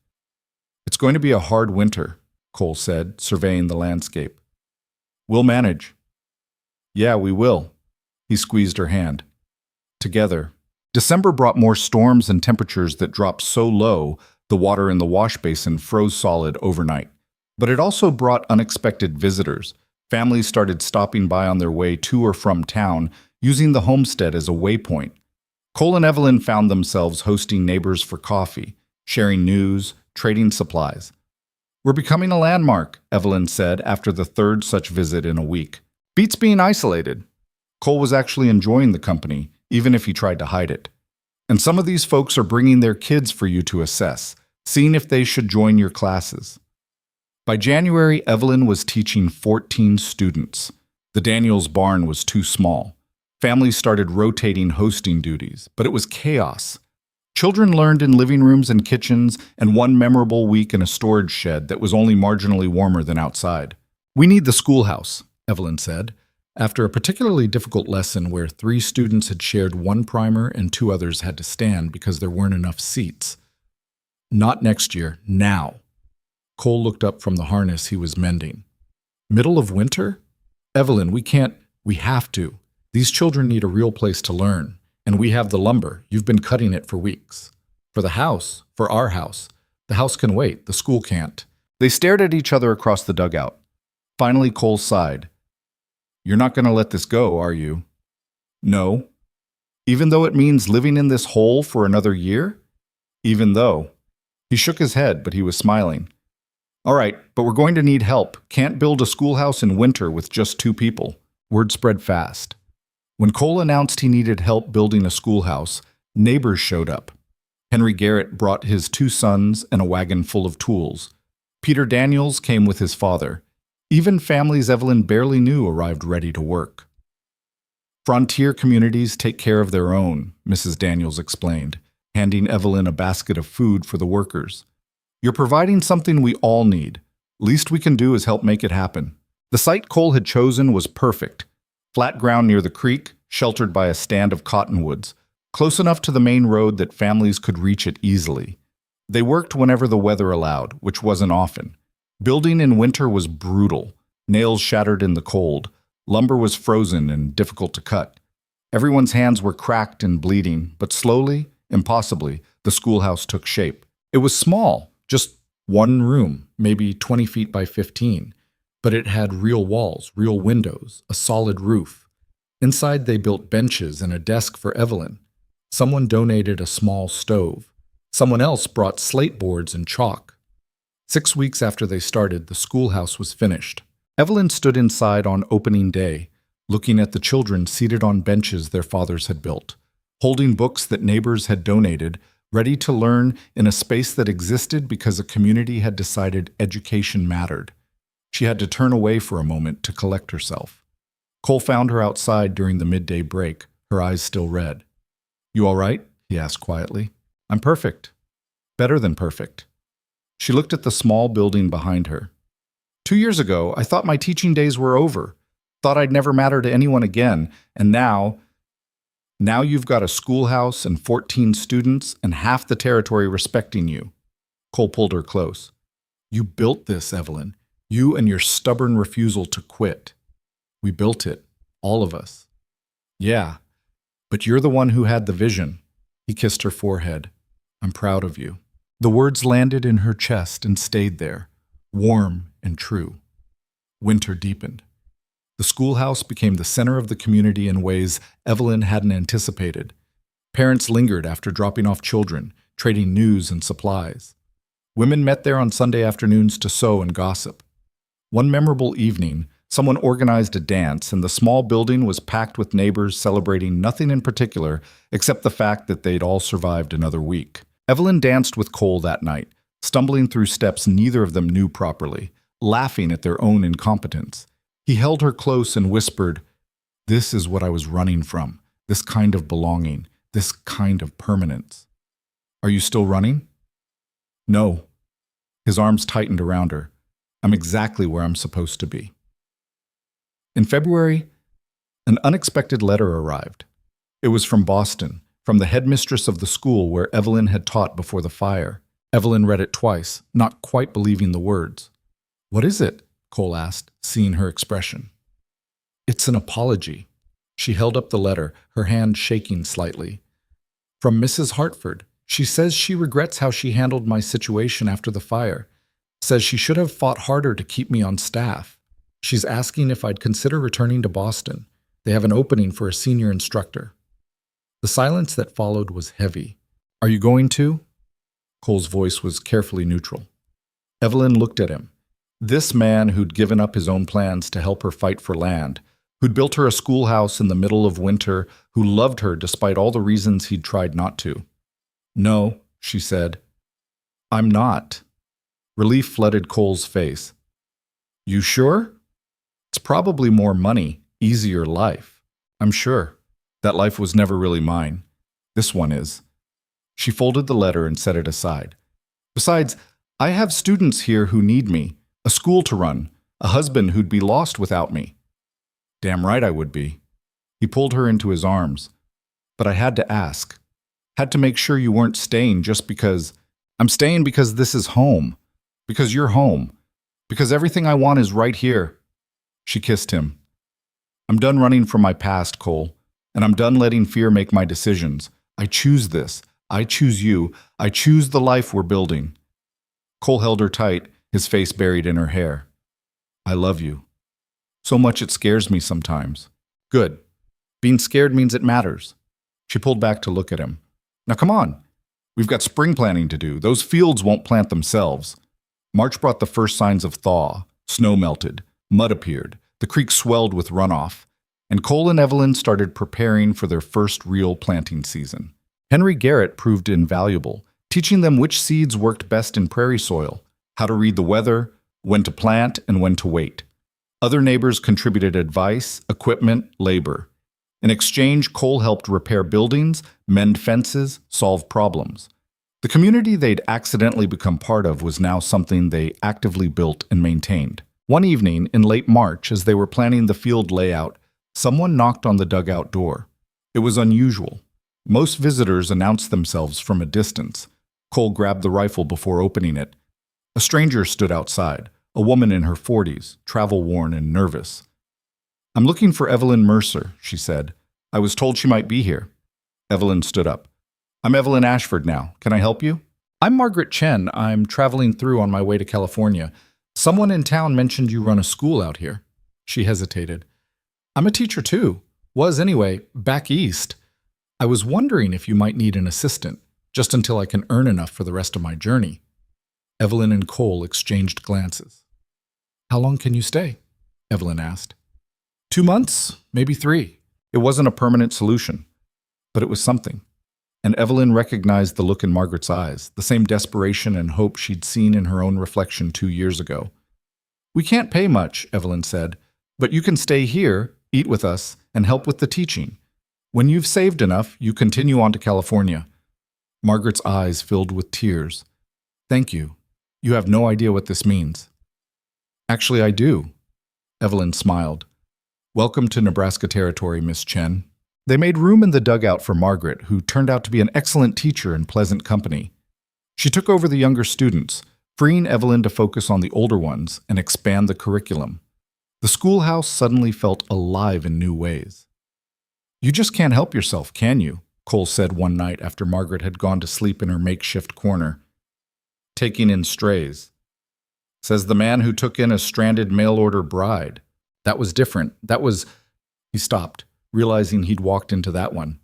"It's going to be a hard winter," Cole said, surveying the landscape. "We'll manage." "Yeah, we will." He squeezed her hand. Together. December brought more storms and temperatures that dropped so low the water in the wash basin froze solid overnight. But it also brought unexpected visitors. Families started stopping by on their way to or from town, using the homestead as a waypoint. Cole and Evelyn found themselves hosting neighbors for coffee, sharing news, trading supplies. "We're becoming a landmark," Evelyn said after the 3rd such visit in a week. "Beats being isolated." Cole was actually enjoying the company, even if he tried to hide it. And some of these folks are bringing their kids for you to assess, seeing if they should join your classes. By January, Evelyn was teaching 14 students. The Daniels barn was too small. Families started rotating hosting duties, but it was chaos. Children learned in living rooms and kitchens, and one memorable week in a storage shed that was only marginally warmer than outside. "We need the schoolhouse," Evelyn said, after a particularly difficult lesson where 3 students had shared one primer and 2 others had to stand because there weren't enough seats. "Not next year, now." Cole looked up from the harness he was mending. "Middle of winter? Evelyn, we have to. These children need a real place to learn. And we have the lumber. You've been cutting it for weeks. For the house, for our house. The house can wait, the school can't." They stared at each other across the dugout. Finally, Cole sighed. "You're not going to let this go, are you?" "No." "Even though it means living in this hole for another year?" "Even though." He shook his head, but he was smiling. "All right, but we're going to need help. Can't build a schoolhouse in winter with just 2 people." Word spread fast. When Cole announced he needed help building a schoolhouse, neighbors showed up. Henry Garrett brought his 2 sons and a wagon full of tools. Peter Daniels came with his father. Even families Evelyn barely knew arrived ready to work. "Frontier communities take care of their own," Mrs. Daniels explained, handing Evelyn a basket of food for the workers. "You're providing something we all need. Least we can do is help make it happen." The site Cole had chosen was perfect. Flat ground near the creek, sheltered by a stand of cottonwoods, close enough to the main road that families could reach it easily. They worked whenever the weather allowed, which wasn't often. Building in winter was brutal. Nails shattered in the cold. Lumber was frozen and difficult to cut. Everyone's hands were cracked and bleeding, but slowly, impossibly, the schoolhouse took shape. It was small, just 1 room, maybe 20 feet by 15. But it had real walls, real windows, a solid roof. Inside they built benches and a desk for Evelyn. Someone donated a small stove. Someone else brought slate boards and chalk. 6 weeks after they started, the schoolhouse was finished. Evelyn stood inside on opening day, looking at the children seated on benches their fathers had built, holding books that neighbors had donated, ready to learn in a space that existed because a community had decided education mattered. She had to turn away for a moment to collect herself. Cole found her outside during the midday break, her eyes still red. "You all right?" he asked quietly. "I'm perfect. Better than perfect." She looked at the small building behind her. 2 years ago, I thought my teaching days were over, thought I'd never matter to anyone again, and now you've got a schoolhouse and 14 students and half the territory respecting you." Cole pulled her close. "You built this, Evelyn. You and your stubborn refusal to quit. We built it, all of us." "Yeah, but you're the one who had the vision." He kissed her forehead. "I'm proud of you." The words landed in her chest and stayed there, warm and true. Winter deepened. The schoolhouse became the center of the community in ways Evelyn hadn't anticipated. Parents lingered after dropping off children, trading news and supplies. Women met there on Sunday afternoons to sew and gossip. One memorable evening, someone organized a dance, and the small building was packed with neighbors celebrating nothing in particular except the fact that they'd all survived another week. Evelyn danced with Cole that night, stumbling through steps neither of them knew properly, laughing at their own incompetence. He held her close and whispered, "This is what I was running from, this kind of belonging, this kind of permanence." "Are you still running?" "No." His arms tightened around her. "I'm exactly where I'm supposed to be." In February, an unexpected letter arrived. It was from Boston, from the headmistress of the school where Evelyn had taught before the fire. Evelyn read it twice, not quite believing the words. "What is it?" Cole asked, seeing her expression. "It's an apology." She held up the letter, her hand shaking slightly. "From Mrs. Hartford. She says she regrets how she handled my situation after the fire. Says she should have fought harder to keep me on staff. She's asking if I'd consider returning to Boston. They have an opening for a senior instructor." The silence that followed was heavy. "Are you going to?" Cole's voice was carefully neutral. Evelyn looked at him. This man who'd given up his own plans to help her fight for land, who'd built her a schoolhouse in the middle of winter, who loved her despite all the reasons he'd tried not to. "No," she said. "I'm not." Relief flooded Cole's face. "You sure? It's probably more money, easier life. I'm sure. That life was never really mine. This one is." She folded the letter and set it aside. "Besides, I have students here who need me, a school to run, a husband who'd be lost without me." "Damn right I would be." He pulled her into his arms. "But I had to ask. Had to make sure you weren't staying just because. I'm staying because this is home. Because you're home. Because everything I want is right here." She kissed him. "I'm done running from my past, Cole, and I'm done letting fear make my decisions. I choose this. I choose you. I choose the life we're building." Cole held her tight, his face buried in her hair. "I love you. So much it scares me sometimes." "Good. Being scared means it matters." She pulled back to look at him. "Now come on. We've got spring planting to do. Those fields won't plant themselves." March brought the first signs of thaw. Snow melted. Mud appeared. The creek swelled with runoff. And Cole and Evelyn started preparing for their first real planting season. Henry Garrett proved invaluable, teaching them which seeds worked best in prairie soil, how to read the weather, when to plant, and when to wait. Other neighbors contributed advice, equipment, labor. In exchange, Cole helped repair buildings, mend fences, solve problems. The community they'd accidentally become part of was now something they actively built and maintained. One evening, in late March, as they were planning the field layout, someone knocked on the dugout door. It was unusual. Most visitors announced themselves from a distance. Cole grabbed the rifle before opening it. A stranger stood outside, a woman in her 40s, travel-worn and nervous. "I'm looking for Evelyn Mercer," she said. "I was told she might be here." Evelyn stood up. "I'm Evelyn Ashford now. Can I help you?" "I'm Margaret Chen. I'm traveling through on my way to California. Someone in town mentioned you run a school out here." She hesitated. "I'm a teacher too. Was anyway, back east. I was wondering if you might need an assistant, just until I can earn enough for the rest of my journey." Evelyn and Cole exchanged glances. "How long can you stay?" Evelyn asked. 2 months, maybe 3. It wasn't a permanent solution, but it was something. And Evelyn recognized the look in Margaret's eyes, the same desperation and hope she'd seen in her own reflection 2 years ago. "We can't pay much," Evelyn said, "but you can stay here, eat with us, and help with the teaching. When you've saved enough, you continue on to California." Margaret's eyes filled with tears. "Thank you. You have no idea what this means." "Actually, I do." Evelyn smiled. "Welcome to Nebraska territory, Miss Chen." They made room in the dugout for Margaret, who turned out to be an excellent teacher and pleasant company. She took over the younger students, freeing Evelyn to focus on the older ones and expand the curriculum. The schoolhouse suddenly felt alive in new ways. "You just can't help yourself, can you?" Cole said one night after Margaret had gone to sleep in her makeshift corner. "Taking in strays," says the man who took in a stranded mail-order bride. "That was different. That was—" He stopped, realizing he'd walked into that one.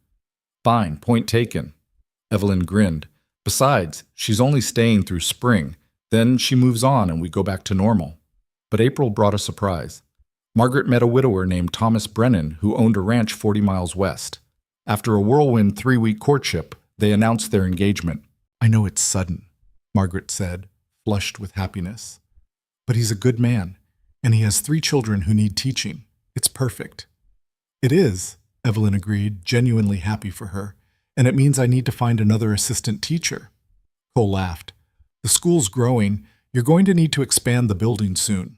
"Fine, point taken." Evelyn grinned. "Besides, she's only staying through spring. Then she moves on and we go back to normal." But April brought a surprise. Margaret met a widower named Thomas Brennan who owned a ranch 40 miles west. After a whirlwind 3-week courtship, they announced their engagement. "I know it's sudden," Margaret said, flushed with happiness. "But he's a good man, and he has 3 children who need teaching. It's perfect." "It is," Evelyn agreed, genuinely happy for her, "and it means I need to find another assistant teacher." Cole laughed. "The school's growing. You're going to need to expand the building soon."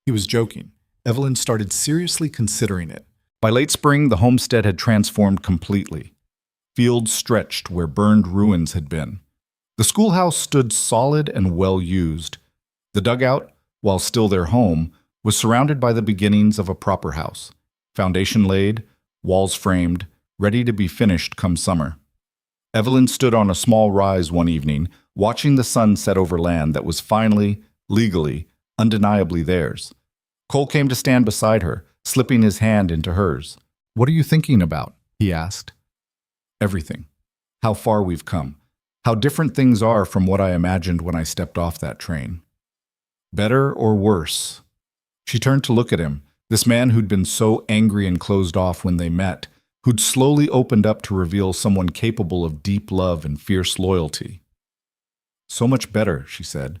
He was joking. Evelyn started seriously considering it. By late spring, the homestead had transformed completely. Fields stretched where burned ruins had been. The schoolhouse stood solid and well used. The dugout, while still their home, was surrounded by the beginnings of a proper house. Foundation laid, walls framed, ready to be finished come summer. Evelyn stood on a small rise one evening, watching the sun set over land that was finally, legally, undeniably theirs. Cole came to stand beside her, slipping his hand into hers. "What are you thinking about?" he asked. "Everything. How far we've come. How different things are from what I imagined when I stepped off that train." "Better or worse?" She turned to look at him, This man who'd been so angry and closed off when they met, who'd slowly opened up to reveal someone capable of deep love and fierce loyalty. So much better, she said.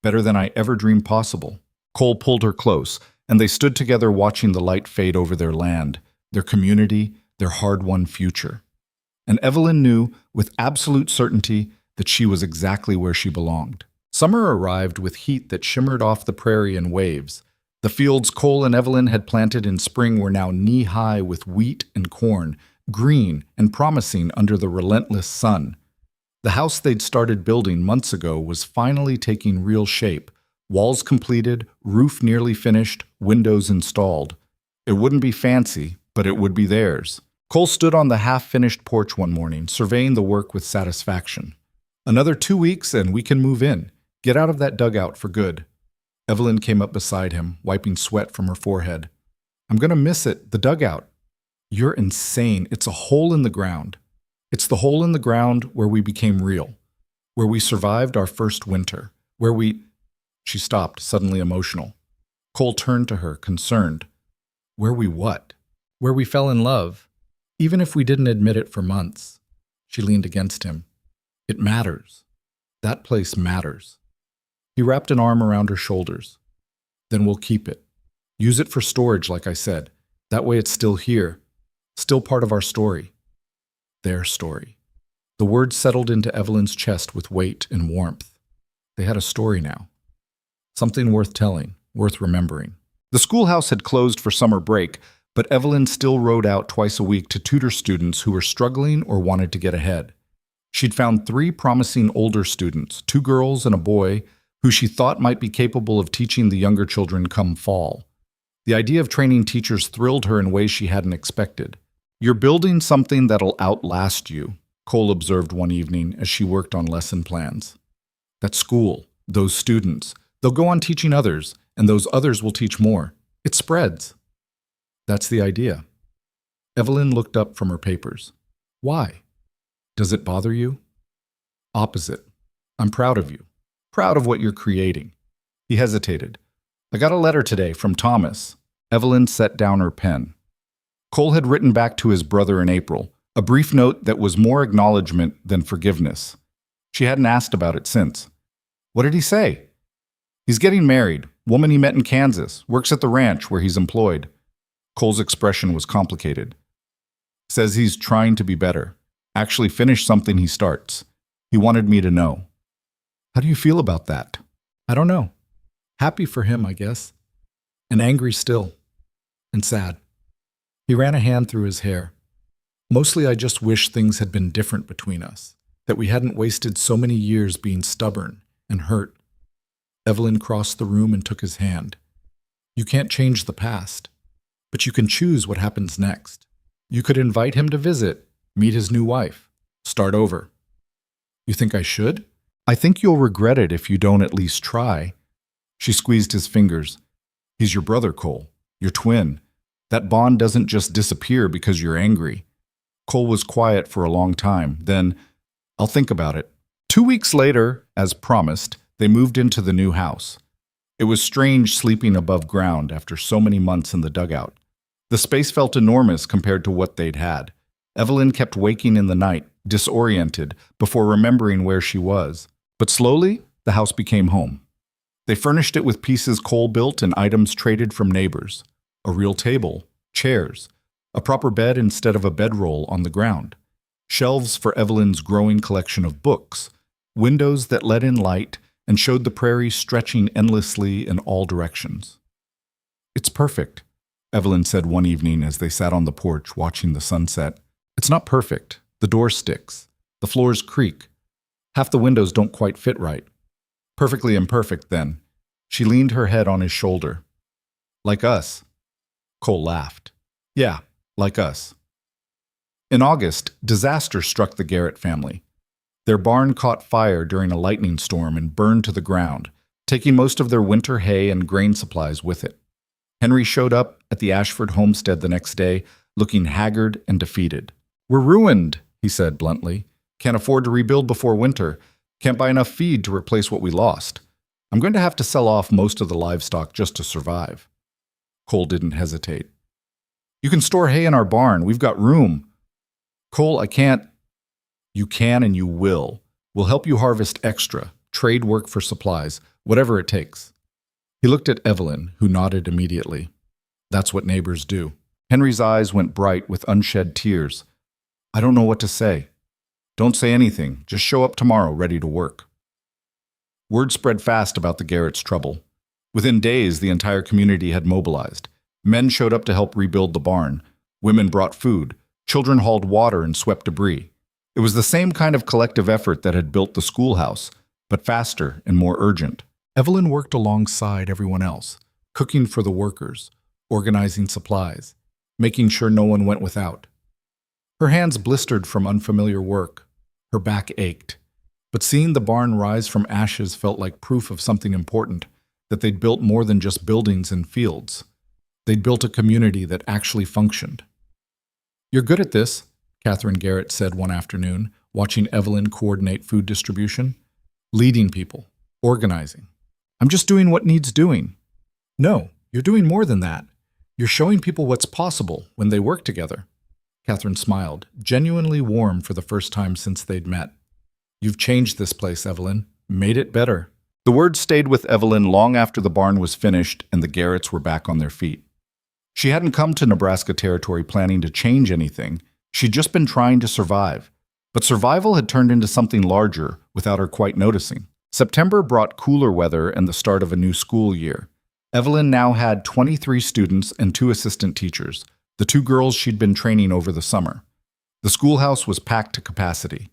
Better than I ever dreamed possible. Cole pulled her close, and they stood together watching the light fade over their land, their community, their hard-won future. And Evelyn knew with absolute certainty that she was exactly where she belonged. Summer arrived with heat that shimmered off the prairie in waves. The fields Cole and Evelyn had planted in spring were now knee-high with wheat and corn, green and promising under the relentless sun. The house they'd started building months ago was finally taking real shape. Walls completed, roof nearly finished, windows installed. It wouldn't be fancy, but it would be theirs. Cole stood on the half-finished porch one morning, surveying the work with satisfaction. Another 2 weeks and we can move in. Get out of that dugout for good. Evelyn came up beside him, wiping sweat from her forehead. I'm going to miss it, the dugout. You're insane. It's a hole in the ground. It's the hole in the ground where we became real, where we survived our first winter, where we... She stopped, suddenly emotional. Cole turned to her, concerned. Where we what? Where we fell in love, even if we didn't admit it for months. She leaned against him. It matters. That place matters. He wrapped an arm around her shoulders. Then we'll keep it. Use it for storage, like I said. That way it's still here, still part of our story. Their story. The words settled into Evelyn's chest with weight and warmth. They had a story now. Something worth telling, worth remembering. The schoolhouse had closed for summer break, but Evelyn still rode out twice a week to tutor students who were struggling or wanted to get ahead. She'd found 3 promising older students, 2 girls and a boy, who she thought might be capable of teaching the younger children come fall. The idea of training teachers thrilled her in ways she hadn't expected. You're building something that'll outlast you, Cole observed one evening as she worked on lesson plans. That school, those students, they'll go on teaching others, and those others will teach more. It spreads. That's the idea. Evelyn looked up from her papers. Why? Does it bother you? Opposite. I'm proud of you. Proud of what you're creating. He hesitated. I got a letter today from Thomas. Evelyn set down her pen. Cole had written back to his brother in April, a brief note that was more acknowledgement than forgiveness. She hadn't asked about it since. What did he say? He's getting married. Woman he met in Kansas. Works at the ranch where he's employed. Cole's expression was complicated. Says he's trying to be better. Actually finish something he starts. He wanted me to know. How do you feel about that? I don't know. Happy for him, I guess. And angry still. And sad. He ran a hand through his hair. Mostly I just wish things had been different between us. That we hadn't wasted so many years being stubborn and hurt. Evelyn crossed the room and took his hand. You can't change the past. But you can choose what happens next. You could invite him to visit, meet his new wife, start over. You think I should? I think you'll regret it if you don't at least try. She squeezed his fingers. He's your brother, Cole. Your twin. That bond doesn't just disappear because you're angry. Cole was quiet for a long time. Then, I'll think about it. 2 weeks later, as promised, they moved into the new house. It was strange sleeping above ground after so many months in the dugout. The space felt enormous compared to what they'd had. Evelyn kept waking in the night, disoriented, before remembering where she was. But slowly, the house became home. They furnished it with pieces Cole built and items traded from neighbors. A real table, chairs, a proper bed instead of a bedroll on the ground, shelves for Evelyn's growing collection of books, windows that let in light and showed the prairie stretching endlessly in all directions. It's perfect, Evelyn said one evening as they sat on the porch watching the sunset. It's not perfect. The door sticks. The floors creak. Half the windows don't quite fit right. Perfectly imperfect, then. She leaned her head on his shoulder. Like us. Cole laughed. Yeah, like us. In August, disaster struck the Garrett family. Their barn caught fire during a lightning storm and burned to the ground, taking most of their winter hay and grain supplies with it. Henry showed up at the Ashford homestead the next day, looking haggard and defeated. We're ruined, he said bluntly. Can't afford to rebuild before winter. Can't buy enough feed to replace what we lost. I'm going to have to sell off most of the livestock just to survive. Cole didn't hesitate. You can store hay in our barn. We've got room. Cole, I can't. You can and you will. We'll help you harvest extra, trade work for supplies, whatever it takes. He looked at Evelyn, who nodded immediately. That's what neighbors do. Henry's eyes went bright with unshed tears. I don't know what to say. Don't say anything. Just show up tomorrow ready to work. Word spread fast about the Garrett's trouble. Within days, the entire community had mobilized. Men showed up to help rebuild the barn. Women brought food. Children hauled water and swept debris. It was the same kind of collective effort that had built the schoolhouse, but faster and more urgent. Evelyn worked alongside everyone else, cooking for the workers, organizing supplies, making sure no one went without. Her hands blistered from unfamiliar work. Her back ached. But seeing the barn rise from ashes felt like proof of something important, that they'd built more than just buildings and fields. They'd built a community that actually functioned. You're good at this, Catherine Garrett said one afternoon, watching Evelyn coordinate food distribution. Leading people, organizing. I'm just doing what needs doing. No, you're doing more than that. You're showing people what's possible when they work together. Catherine smiled, genuinely warm for the first time since they'd met. You've changed this place, Evelyn. Made it better. The word stayed with Evelyn long after the barn was finished and the Garretts were back on their feet. She hadn't come to Nebraska territory planning to change anything. She'd just been trying to survive. But survival had turned into something larger without her quite noticing. September brought cooler weather and the start of a new school year. Evelyn now had 23 students and 2 assistant teachers, the 2 girls she'd been training over the summer. The schoolhouse was packed to capacity.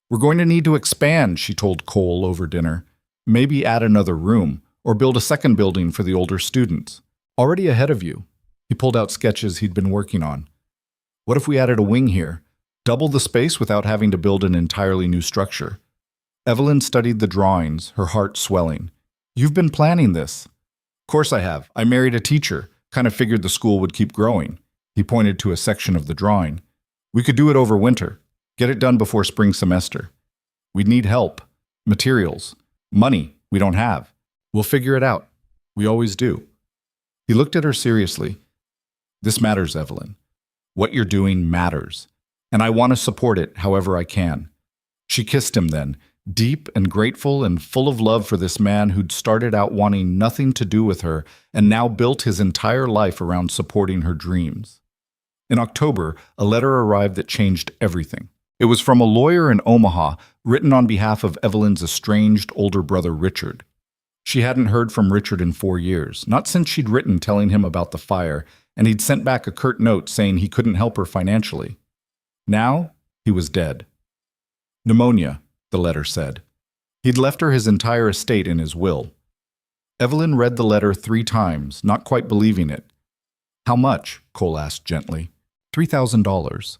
We're going to need to expand, she told Cole over dinner. Maybe add another room, or build a second building for the older students. Already ahead of you. He pulled out sketches he'd been working on. What if we added a wing here? Double the space without having to build an entirely new structure. Evelyn studied the drawings, her heart swelling. You've been planning this. Of course I have. I married a teacher. Kind of figured the school would keep growing. He pointed to a section of the drawing. We could do it over winter. Get it done before spring semester. We'd need help. Materials. Money we don't have. We'll figure it out. We always do. He looked at her seriously. This matters, Evelyn. What you're doing matters. And I want to support it however I can. She kissed him then, deep and grateful and full of love for this man who'd started out wanting nothing to do with her and now built his entire life around supporting her dreams. In October, a letter arrived that changed everything. It was from a lawyer in Omaha, written on behalf of Evelyn's estranged older brother Richard. She hadn't heard from Richard in 4 years, not since she'd written telling him about the fire, and he'd sent back a curt note saying he couldn't help her financially. Now, he was dead. Pneumonia, the letter said. He'd left her his entire estate in his will. Evelyn read the letter 3 times, not quite believing it. How much? Cole asked gently. $3,000,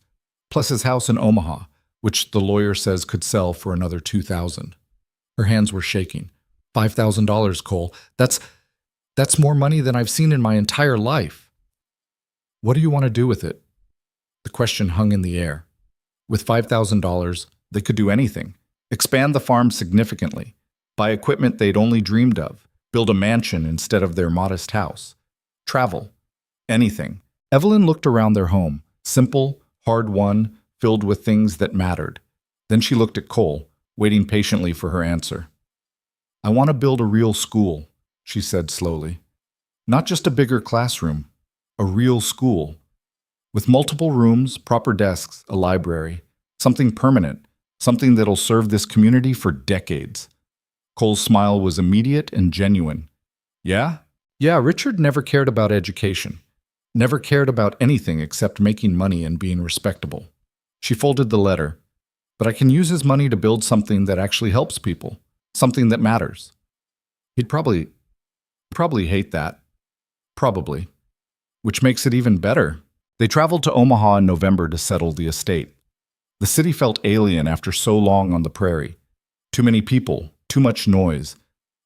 plus his house in Omaha, which the lawyer says could sell for another $2,000. Her hands were shaking. $5,000, Cole. That's more money than I've seen in my entire life. What do you want to do with it? The question hung in the air. With $5,000, they could do anything. Expand the farm significantly. Buy equipment they'd only dreamed of. Build a mansion instead of their modest house. Travel. Anything. Evelyn looked around their home. Simple, hard-won, filled with things that mattered. Then she looked at Cole, waiting patiently for her answer. I want to build a real school, she said slowly. Not just a bigger classroom. A real school. With multiple rooms, proper desks, a library. Something permanent. Something that'll serve this community for decades. Cole's smile was immediate and genuine. Yeah? Yeah, Richard never cared about education. Never cared about anything except making money and being respectable. She folded the letter. But I can use his money to build something that actually helps people. Something that matters. He'd probably hate that. Probably. Which makes it even better. They traveled to Omaha in November to settle the estate. The city felt alien after so long on the prairie. Too many people, too much noise,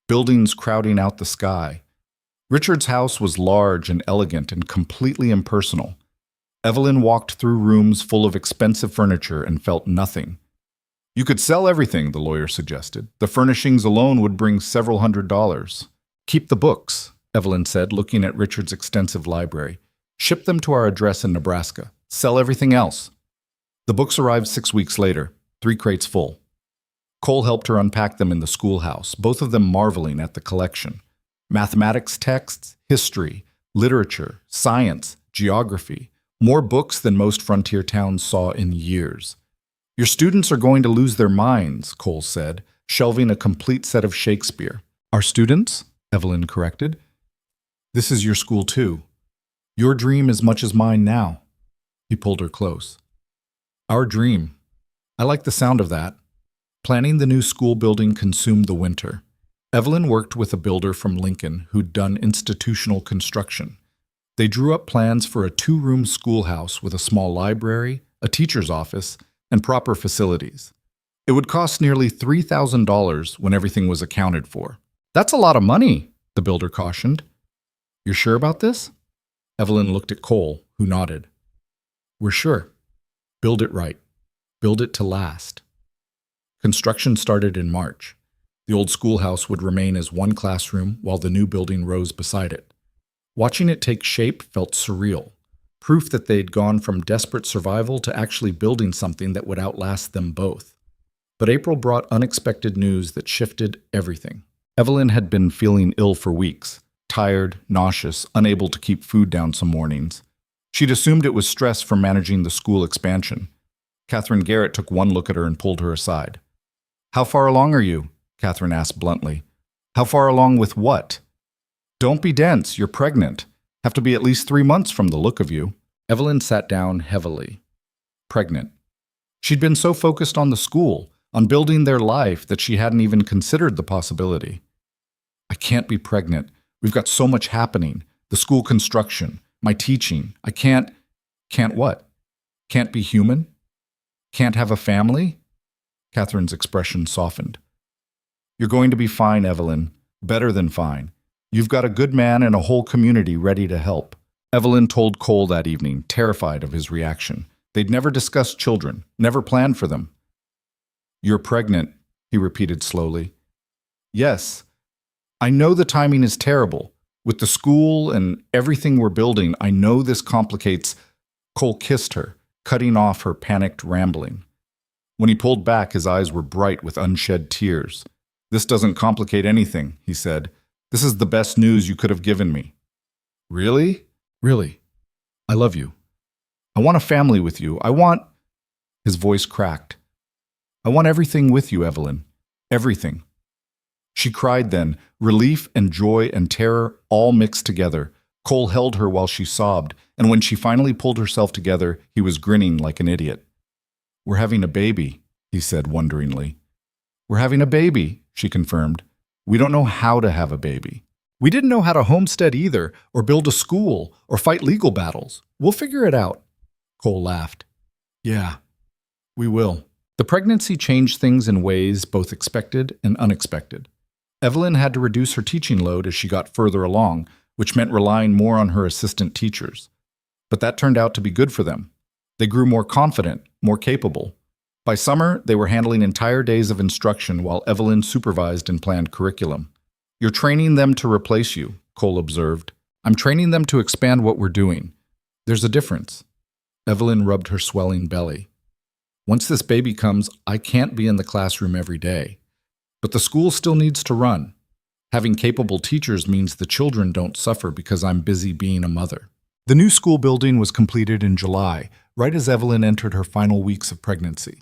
buildings crowding out the sky. Richard's house was large and elegant and completely impersonal. Evelyn walked through rooms full of expensive furniture and felt nothing. You could sell everything, the lawyer suggested. The furnishings alone would bring several $100s. Keep the books. Evelyn said, looking at Richard's extensive library. "Ship them to our address in Nebraska. Sell everything else." The books arrived 6 weeks later, 3 crates full. Cole helped her unpack them in the schoolhouse, both of them marveling at the collection. Mathematics texts, history, literature, science, geography. More books than most frontier towns saw in years. "Your students are going to lose their minds," Cole said, shelving a complete set of Shakespeare. "Our students?" Evelyn corrected. "This is your school too. Your dream as much as mine now." He pulled her close. "Our dream. I like the sound of that." Planning the new school building consumed the winter. Evelyn worked with a builder from Lincoln who'd done institutional construction. They drew up plans for a 2-room schoolhouse with a small library, a teacher's office, and proper facilities. It would cost nearly $3,000 when everything was accounted for. "That's a lot of money," the builder cautioned. "You're sure about this?" Evelyn looked at Cole, who nodded. "We're sure. Build it right. Build it to last." Construction started in March. The old schoolhouse would remain as one classroom while the new building rose beside it. Watching it take shape felt surreal, proof that they'd gone from desperate survival to actually building something that would outlast them both. But April brought unexpected news that shifted everything. Evelyn had been feeling ill for weeks, tired, nauseous, unable to keep food down some mornings. She'd assumed it was stress from managing the school expansion. Catherine Garrett took one look at her and pulled her aside. "How far along are you?" Catherine asked bluntly. "How far along with what?" "Don't be dense, you're pregnant. Have to be at least 3 months from the look of you." Evelyn sat down heavily. Pregnant. She'd been so focused on the school, on building their life, that she hadn't even considered the possibility. "I can't be pregnant. We've got so much happening. The school construction, my teaching. I can't..." "Can't what? Can't be human? Can't have a family?" Catherine's expression softened. "You're going to be fine, Evelyn. Better than fine. You've got a good man and a whole community ready to help." Evelyn told Cole that evening, terrified of his reaction. They'd never discussed children, never planned for them. "You're pregnant," he repeated slowly. "Yes. I know the timing is terrible. With the school and everything we're building, I know this complicates..." Cole kissed her, cutting off her panicked rambling. When he pulled back, his eyes were bright with unshed tears. "This doesn't complicate anything," he said. "This is the best news you could have given me." "Really?" "Really. I love you. I want a family with you. I want..." His voice cracked. "I want everything with you, Evelyn. Everything." She cried then, relief and joy and terror all mixed together. Cole held her while she sobbed, and when she finally pulled herself together, he was grinning like an idiot. "We're having a baby," he said wonderingly. "We're having a baby," she confirmed. "We don't know how to have a baby. We didn't know how to homestead either, or build a school, or fight legal battles. We'll figure it out." Cole laughed. "Yeah, we will." The pregnancy changed things in ways both expected and unexpected. Evelyn had to reduce her teaching load as she got further along, which meant relying more on her assistant teachers. But that turned out to be good for them. They grew more confident, more capable. By summer, they were handling entire days of instruction while Evelyn supervised and planned curriculum. "You're training them to replace you," Cole observed. "I'm training them to expand what we're doing. There's a difference." Evelyn rubbed her swelling belly. "Once this baby comes, I can't be in the classroom every day. But the school still needs to run. Having capable teachers means the children don't suffer because I'm busy being a mother." The new school building was completed in July, right as Evelyn entered her final weeks of pregnancy.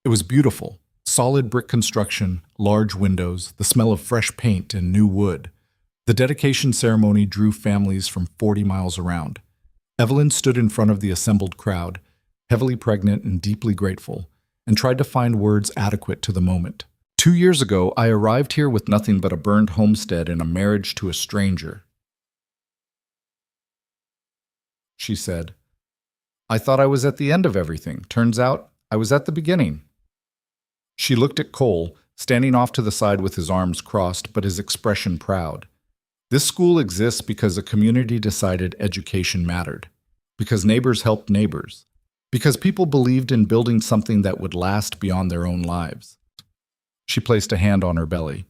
It was beautiful. Solid brick construction, large windows, the smell of fresh paint and new wood. The dedication ceremony drew families from 40 miles around. Evelyn stood in front of the assembled crowd, heavily pregnant and deeply grateful, and tried to find words adequate to the moment. "2 years ago, I arrived here with nothing but a burned homestead and a marriage to a stranger," she said. "I thought I was at the end of everything. Turns out I was at the beginning." She looked at Cole, standing off to the side with his arms crossed, but his expression proud. "This school exists because a community decided education mattered, because neighbors helped neighbors, because people believed in building something that would last beyond their own lives." She placed a hand on her belly.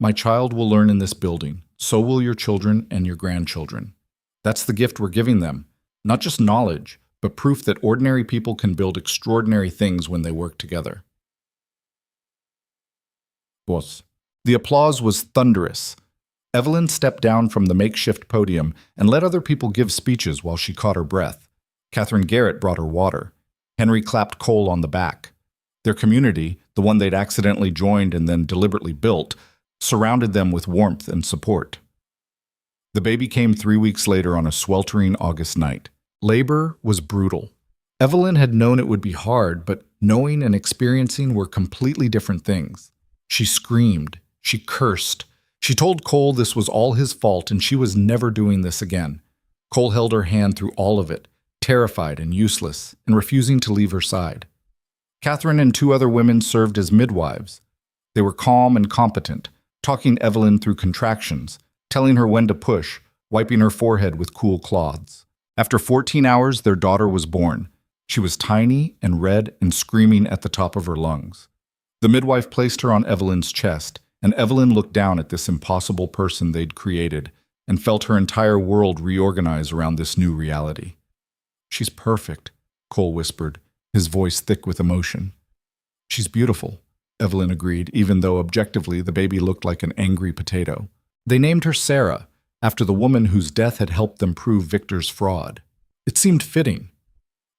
"My child will learn in this building, so will your children and your grandchildren. That's the gift we're giving them, not just knowledge, but proof that ordinary people can build extraordinary things when they work together. Voz. The applause was thunderous. Evelyn stepped down from the makeshift podium and let other people give speeches while she caught her breath. Catherine Garrett brought her water. Henry clapped Cole on the back. Their community, the one they'd accidentally joined and then deliberately built, surrounded them with warmth and support. The baby came 3 weeks later on a sweltering August night. Labor was brutal. Evelyn had known it would be hard, but knowing and experiencing were completely different things. She screamed. She cursed. She told Cole this was all his fault and she was never doing this again. Cole held her hand through all of it, terrified and useless, and refusing to leave her side. Catherine and 2 other women served as midwives. They were calm and competent, talking Evelyn through contractions, telling her when to push, wiping her forehead with cool cloths. After 14 hours, their daughter was born. She was tiny and red and screaming at the top of her lungs. The midwife placed her on Evelyn's chest, and Evelyn looked down at this impossible person they'd created and felt her entire world reorganize around this new reality. "She's perfect," Cole whispered, his voice thick with emotion. "She's beautiful," Evelyn agreed, even though objectively the baby looked like an angry potato. They named her Sarah, after the woman whose death had helped them prove Victor's fraud. It seemed fitting,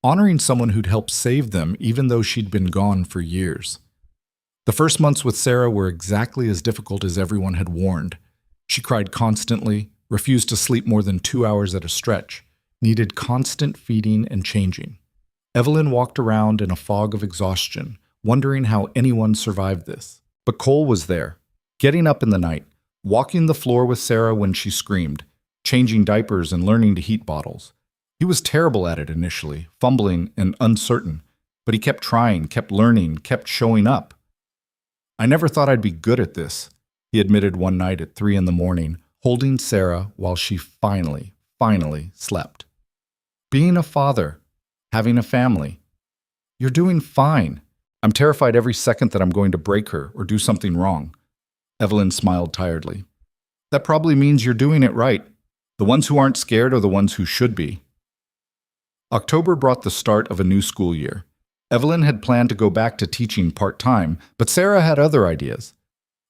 honoring someone who'd helped save them even though she'd been gone for years. The first months with Sarah were exactly as difficult as everyone had warned. She cried constantly, refused to sleep more than 2 hours at a stretch, needed constant feeding and changing. Evelyn walked around in a fog of exhaustion, wondering how anyone survived this. But Cole was there, getting up in the night, walking the floor with Sarah when she screamed, changing diapers and learning to heat bottles. He was terrible at it initially, fumbling and uncertain, but he kept trying, kept learning, kept showing up. "I never thought I'd be good at this," he admitted one night at 3 a.m, holding Sarah while she finally slept. "Being a father, having a family. You're doing fine. I'm terrified every second that I'm going to break her or do something wrong." Evelyn smiled tiredly. "That probably means you're doing it right. The ones who aren't scared are the ones who should be." October brought the start of a new school year. Evelyn had planned to go back to teaching part-time, but Sarah had other ideas.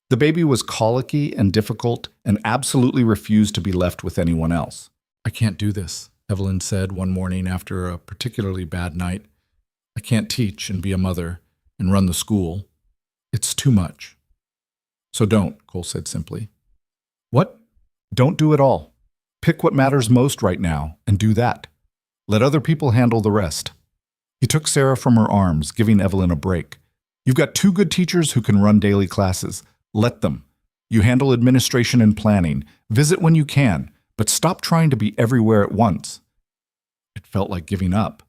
The baby was colicky and difficult and absolutely refused to be left with anyone else. "I can't do this," Evelyn said one morning after a particularly bad night. "I can't teach and be a mother and run the school. It's too much." "So don't," Cole said simply. "What? Don't do it all. Pick what matters most right now and do that. Let other people handle the rest." He took Sarah from her arms, giving Evelyn a break. "You've got 2 good teachers who can run daily classes. Let them. You handle administration and planning. Visit when you can, but stop trying to be everywhere at once." It felt like giving up,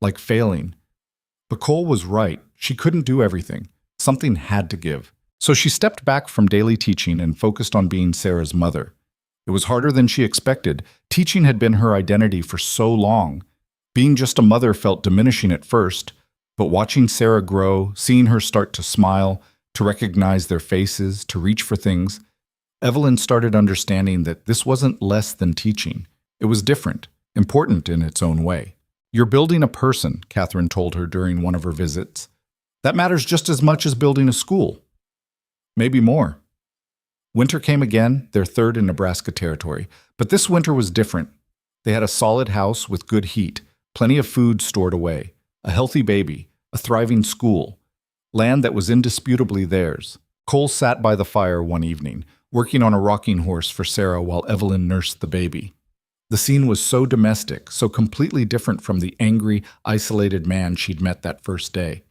like failing. But Cole was right. She couldn't do everything. Something had to give. So she stepped back from daily teaching and focused on being Sarah's mother. It was harder than she expected. Teaching had been her identity for so long. Being just a mother felt diminishing at first, but watching Sarah grow, seeing her start to smile, to recognize their faces, to reach for things, Evelyn started understanding that this wasn't less than teaching. It was different, important in its own way. "You're building a person," Catherine told her during one of her visits. "That matters just as much as building a school. Maybe more." Winter came again, their 3rd in Nebraska territory. But this winter was different. They had a solid house with good heat, plenty of food stored away, a healthy baby, a thriving school, land that was indisputably theirs. Cole sat by the fire one evening, working on a rocking horse for Sarah while Evelyn nursed the baby. The scene was so domestic, so completely different from the angry, isolated man she'd met that first day.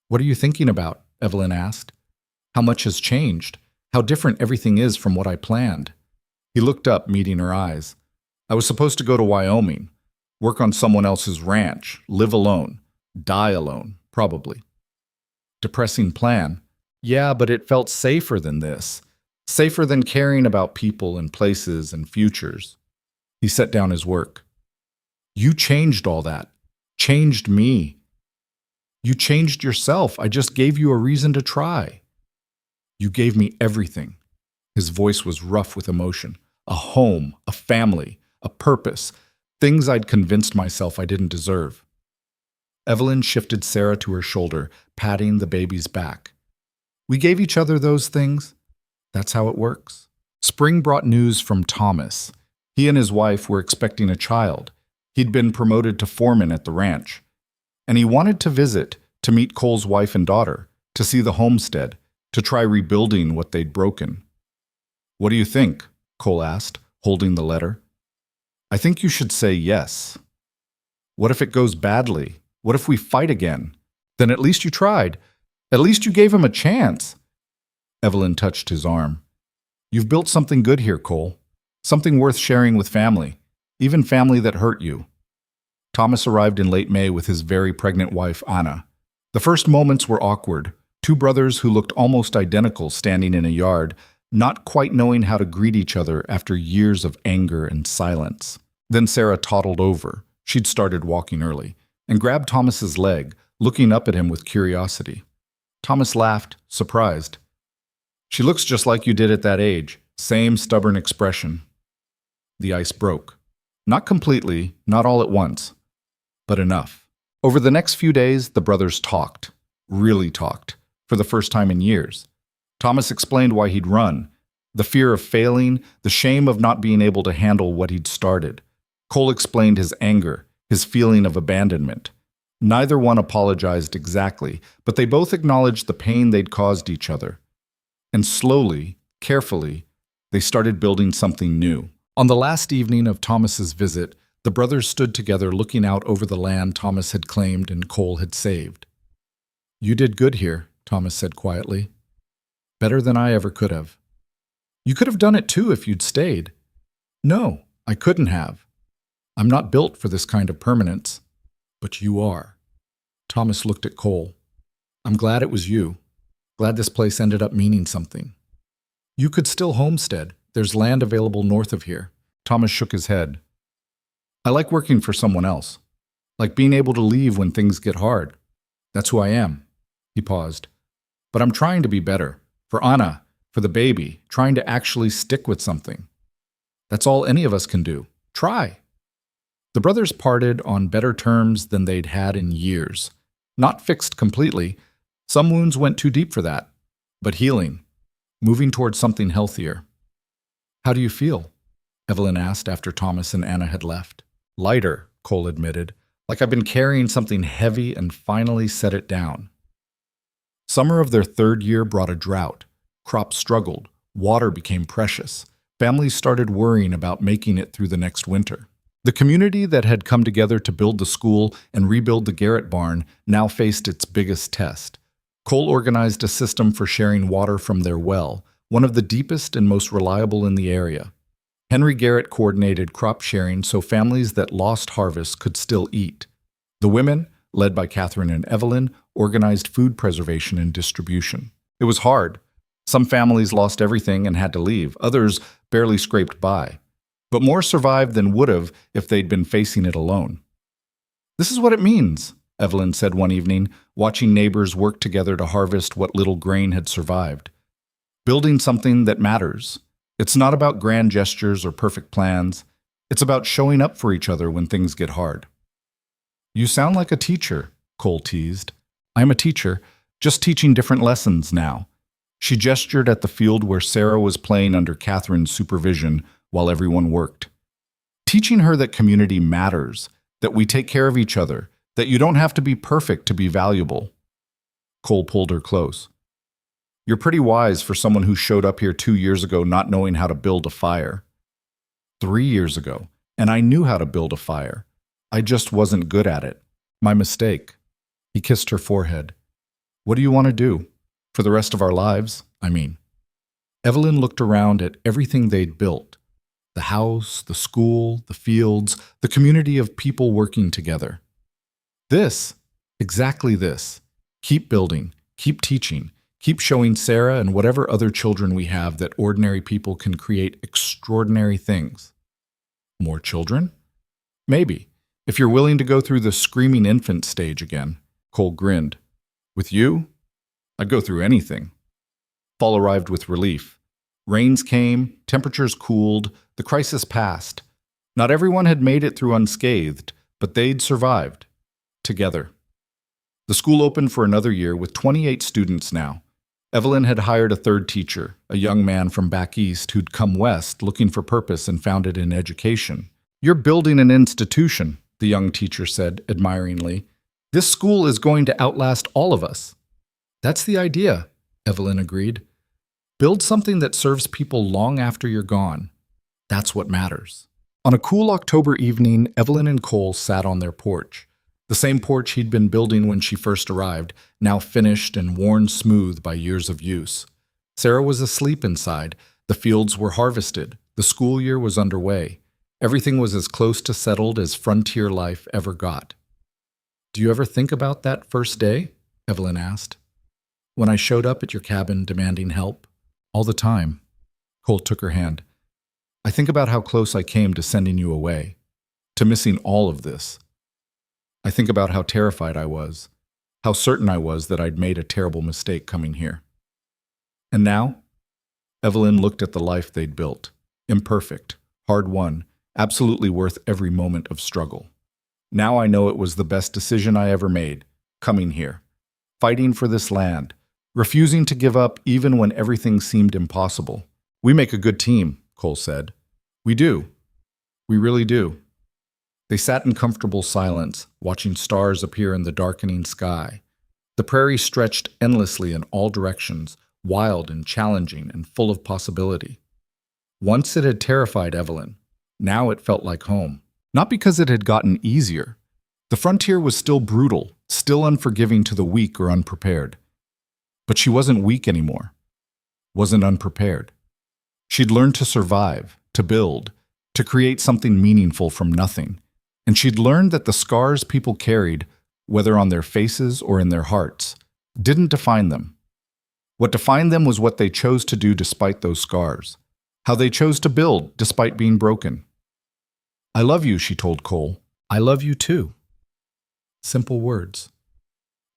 "What are you thinking about?" Evelyn asked. "How much has changed? How different everything is from what I planned." He looked up, meeting her eyes. "I was supposed to go to Wyoming, work on someone else's ranch, live alone, die alone, probably." "Depressing plan." "Yeah, but it felt safer than this. Safer than caring about people and places and futures." He set down his work. "You changed all that. Changed me. You changed yourself. I just gave you a reason to try." "You gave me everything." His voice was rough with emotion. A home, a family, a purpose, things I'd convinced myself I didn't deserve. Evelyn shifted Sarah to her shoulder, patting the baby's back. We gave each other those things. That's how it works. Spring brought news from Thomas. He and his wife were expecting a child. He'd been promoted to foreman at the ranch. And he wanted to visit, to meet Cole's wife and daughter, to see the homestead, to try rebuilding what they'd broken. What do you think? Cole asked, holding the letter. I think you should say yes. What if it goes badly? What if we fight again? Then at least you tried. At least you gave him a chance. Evelyn touched his arm. You've built something good here, Cole. Something worth sharing with family, even family that hurt you. Thomas arrived in late May with his very pregnant wife, Anna. The first moments were awkward. Two brothers who looked almost identical standing in a yard, not quite knowing how to greet each other after years of anger and silence. Then Sarah toddled over. She'd started walking early, and grabbed Thomas's leg, looking up at him with curiosity. Thomas laughed, surprised. She looks just like you did at that age. Same stubborn expression. The ice broke. Not completely, not all at once, but enough. Over the next few days, the brothers talked. Really talked. For the first time in years. Thomas explained why he'd run. The fear of failing, the shame of not being able to handle what he'd started. Cole explained his anger, his feeling of abandonment. Neither one apologized exactly, but they both acknowledged the pain they'd caused each other. And slowly, carefully, they started building something new. On the last evening of Thomas's visit, the brothers stood together looking out over the land Thomas had claimed and Cole had saved. You did good here, Thomas said quietly. Better than I ever could have. You could have done it too if you'd stayed. No, I couldn't have. I'm not built for this kind of permanence. But you are. Thomas looked at Cole. I'm glad it was you. Glad this place ended up meaning something. You could still homestead. There's land available north of here. Thomas shook his head. I like working for someone else. Like being able to leave when things get hard. That's who I am. He paused. But I'm trying to be better. For Anna, for the baby, trying to actually stick with something. That's all any of us can do. Try. The brothers parted on better terms than they'd had in years. Not fixed completely. Some wounds went too deep for that. But healing. Moving towards something healthier. How do you feel? Evelyn asked after Thomas and Anna had left. Lighter, Cole admitted. Like I've been carrying something heavy and finally set it down. Summer of their third year brought a drought. Crops struggled. Water became precious. Families started worrying about making it through the next winter. The community that had come together to build the school and rebuild the Garrett barn now faced its biggest test. Cole organized a system for sharing water from their well, one of the deepest and most reliable in the area. Henry Garrett coordinated crop sharing so families that lost harvest could still eat. The women, led by Catherine and Evelyn, organized food preservation and distribution. It was hard. Some families lost everything and had to leave. Others barely scraped by. But more survived than would have if they'd been facing it alone. This is what it means, Evelyn said one evening, watching neighbors work together to harvest what little grain had survived. Building something that matters. It's not about grand gestures or perfect plans. It's about showing up for each other when things get hard. You sound like a teacher, Cole teased. I'm a teacher, just teaching different lessons now. She gestured at the field where Sarah was playing under Catherine's supervision while everyone worked. Teaching her that community matters, that we take care of each other, that you don't have to be perfect to be valuable. Cole pulled her close. You're pretty wise for someone who showed up here 2 years ago not knowing how to build a fire. 3 years ago, and I knew how to build a fire. I just wasn't good at it. My mistake. He kissed her forehead. What do you want to do? For the rest of our lives, I mean. Evelyn looked around at everything they'd built. The house, the school, the fields, the community of people working together. This, exactly this. Keep building, keep teaching, keep showing Sarah and whatever other children we have that ordinary people can create extraordinary things. More children? Maybe, if you're willing to go through the screaming infant stage again. Cole grinned. With you? I'd go through anything. Fall arrived with relief. Rains came, temperatures cooled, the crisis passed. Not everyone had made it through unscathed, but they'd survived. Together. The school opened for another year with 28 students now. Evelyn had hired a third teacher, a young man from back east who'd come west looking for purpose and found it in education. "You're building an institution," the young teacher said admiringly. "This school is going to outlast all of us." "That's the idea," Evelyn agreed. "Build something that serves people long after you're gone. That's what matters." On a cool October evening, Evelyn and Cole sat on their porch. The same porch he'd been building when she first arrived, now finished and worn smooth by years of use. Sarah was asleep inside. The fields were harvested. The school year was underway. Everything was as close to settled as frontier life ever got. "Do you ever think about that first day?" Evelyn asked. "When I showed up at your cabin demanding help?" "All the time." Cole took her hand. "I think about how close I came to sending you away, to missing all of this. I think about how terrified I was, how certain I was that I'd made a terrible mistake coming here. And now?" Evelyn looked at the life they'd built. Imperfect, hard-won, absolutely worth every moment of struggle. "Now I know it was the best decision I ever made, coming here, fighting for this land, refusing to give up even when everything seemed impossible. We make a good team," Cole said. "We do. We really do." They sat in comfortable silence, watching stars appear in the darkening sky. The prairie stretched endlessly in all directions, wild and challenging and full of possibility. Once it had terrified Evelyn. Now it felt like home. Not because it had gotten easier. The frontier was still brutal, still unforgiving to the weak or unprepared. But she wasn't weak anymore. Wasn't unprepared. She'd learned to survive, to build, to create something meaningful from nothing. And she'd learned that the scars people carried, whether on their faces or in their hearts, didn't define them. What defined them was what they chose to do despite those scars, how they chose to build despite being broken. "I love you," she told Cole. "I love you too." Simple words.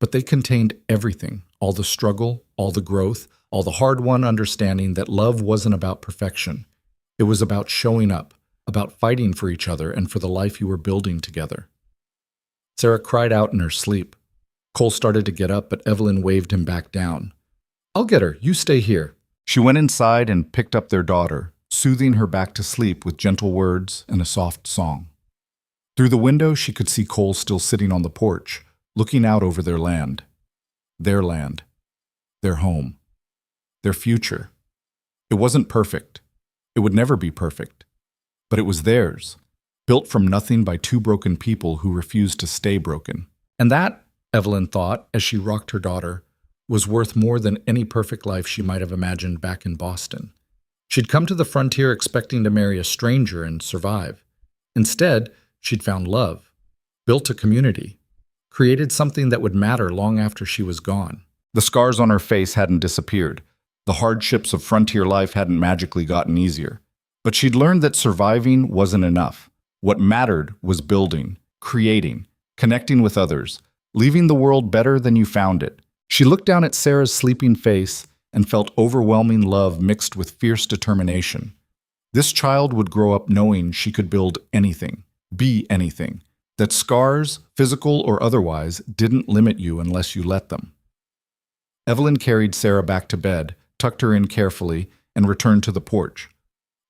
But they contained everything, all the struggle, all the growth, all the hard-won understanding that love wasn't about perfection. It was about showing up, about fighting for each other and for the life you were building together. Sarah cried out in her sleep. Cole started to get up, but Evelyn waved him back down. "I'll get her. You stay here." She went inside and picked up their daughter, soothing her back to sleep with gentle words and a soft song. Through the window, she could see Cole still sitting on the porch, looking out over their land, their home, their future. It wasn't perfect. It would never be perfect. But it was theirs, built from nothing by two broken people who refused to stay broken. And that, Evelyn thought, as she rocked her daughter, was worth more than any perfect life she might have imagined back in Boston. She'd come to the frontier expecting to marry a stranger and survive. Instead, she'd found love, built a community, created something that would matter long after she was gone. The scars on her face hadn't disappeared. The hardships of frontier life hadn't magically gotten easier. But she'd learned that surviving wasn't enough. What mattered was building, creating, connecting with others, leaving the world better than you found it. She looked down at Sarah's sleeping face and felt overwhelming love mixed with fierce determination. This child would grow up knowing she could build anything, be anything, that scars, physical or otherwise, didn't limit you unless you let them. Evelyn carried Sarah back to bed, tucked her in carefully, and returned to the porch.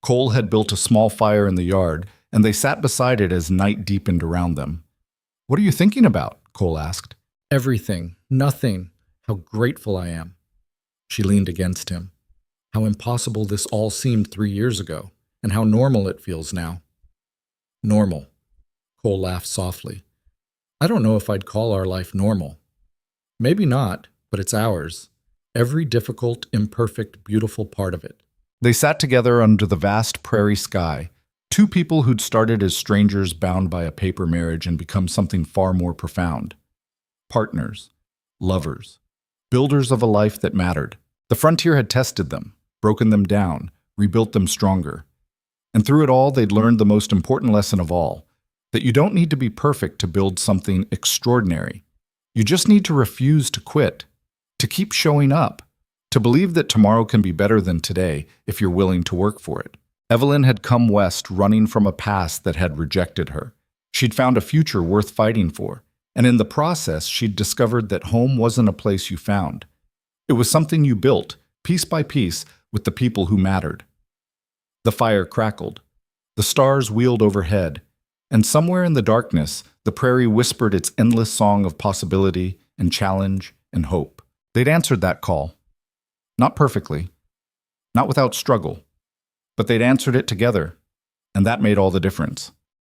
Cole had built a small fire in the yard, and they sat beside it as night deepened around them. "What are you thinking about?" Cole asked. "Everything. Nothing. How grateful I am." She leaned against him. "How impossible this all seemed 3 years ago, and how normal it feels now." "Normal." Cole laughed softly. "I don't know if I'd call our life normal. Maybe not, but it's ours. Every difficult, imperfect, beautiful part of it." They sat together under the vast prairie sky, two people who'd started as strangers bound by a paper marriage and become something far more profound. Partners, lovers, builders of a life that mattered. The frontier had tested them, broken them down, rebuilt them stronger. And through it all, they'd learned the most important lesson of all, that you don't need to be perfect to build something extraordinary. You just need to refuse to quit, to keep showing up, To believe that tomorrow can be better than today if you're willing to work for it. Evelyn had come west running from a past that had rejected her. She'd found a future worth fighting for, and in the process, she'd discovered that home wasn't a place you found. It was something you built, piece by piece, with the people who mattered. The fire crackled. The stars wheeled overhead, and somewhere in the darkness, the prairie whispered its endless song of possibility and challenge and hope. They'd answered that call. Not perfectly, not without struggle, but they'd answered it together, and that made all the difference.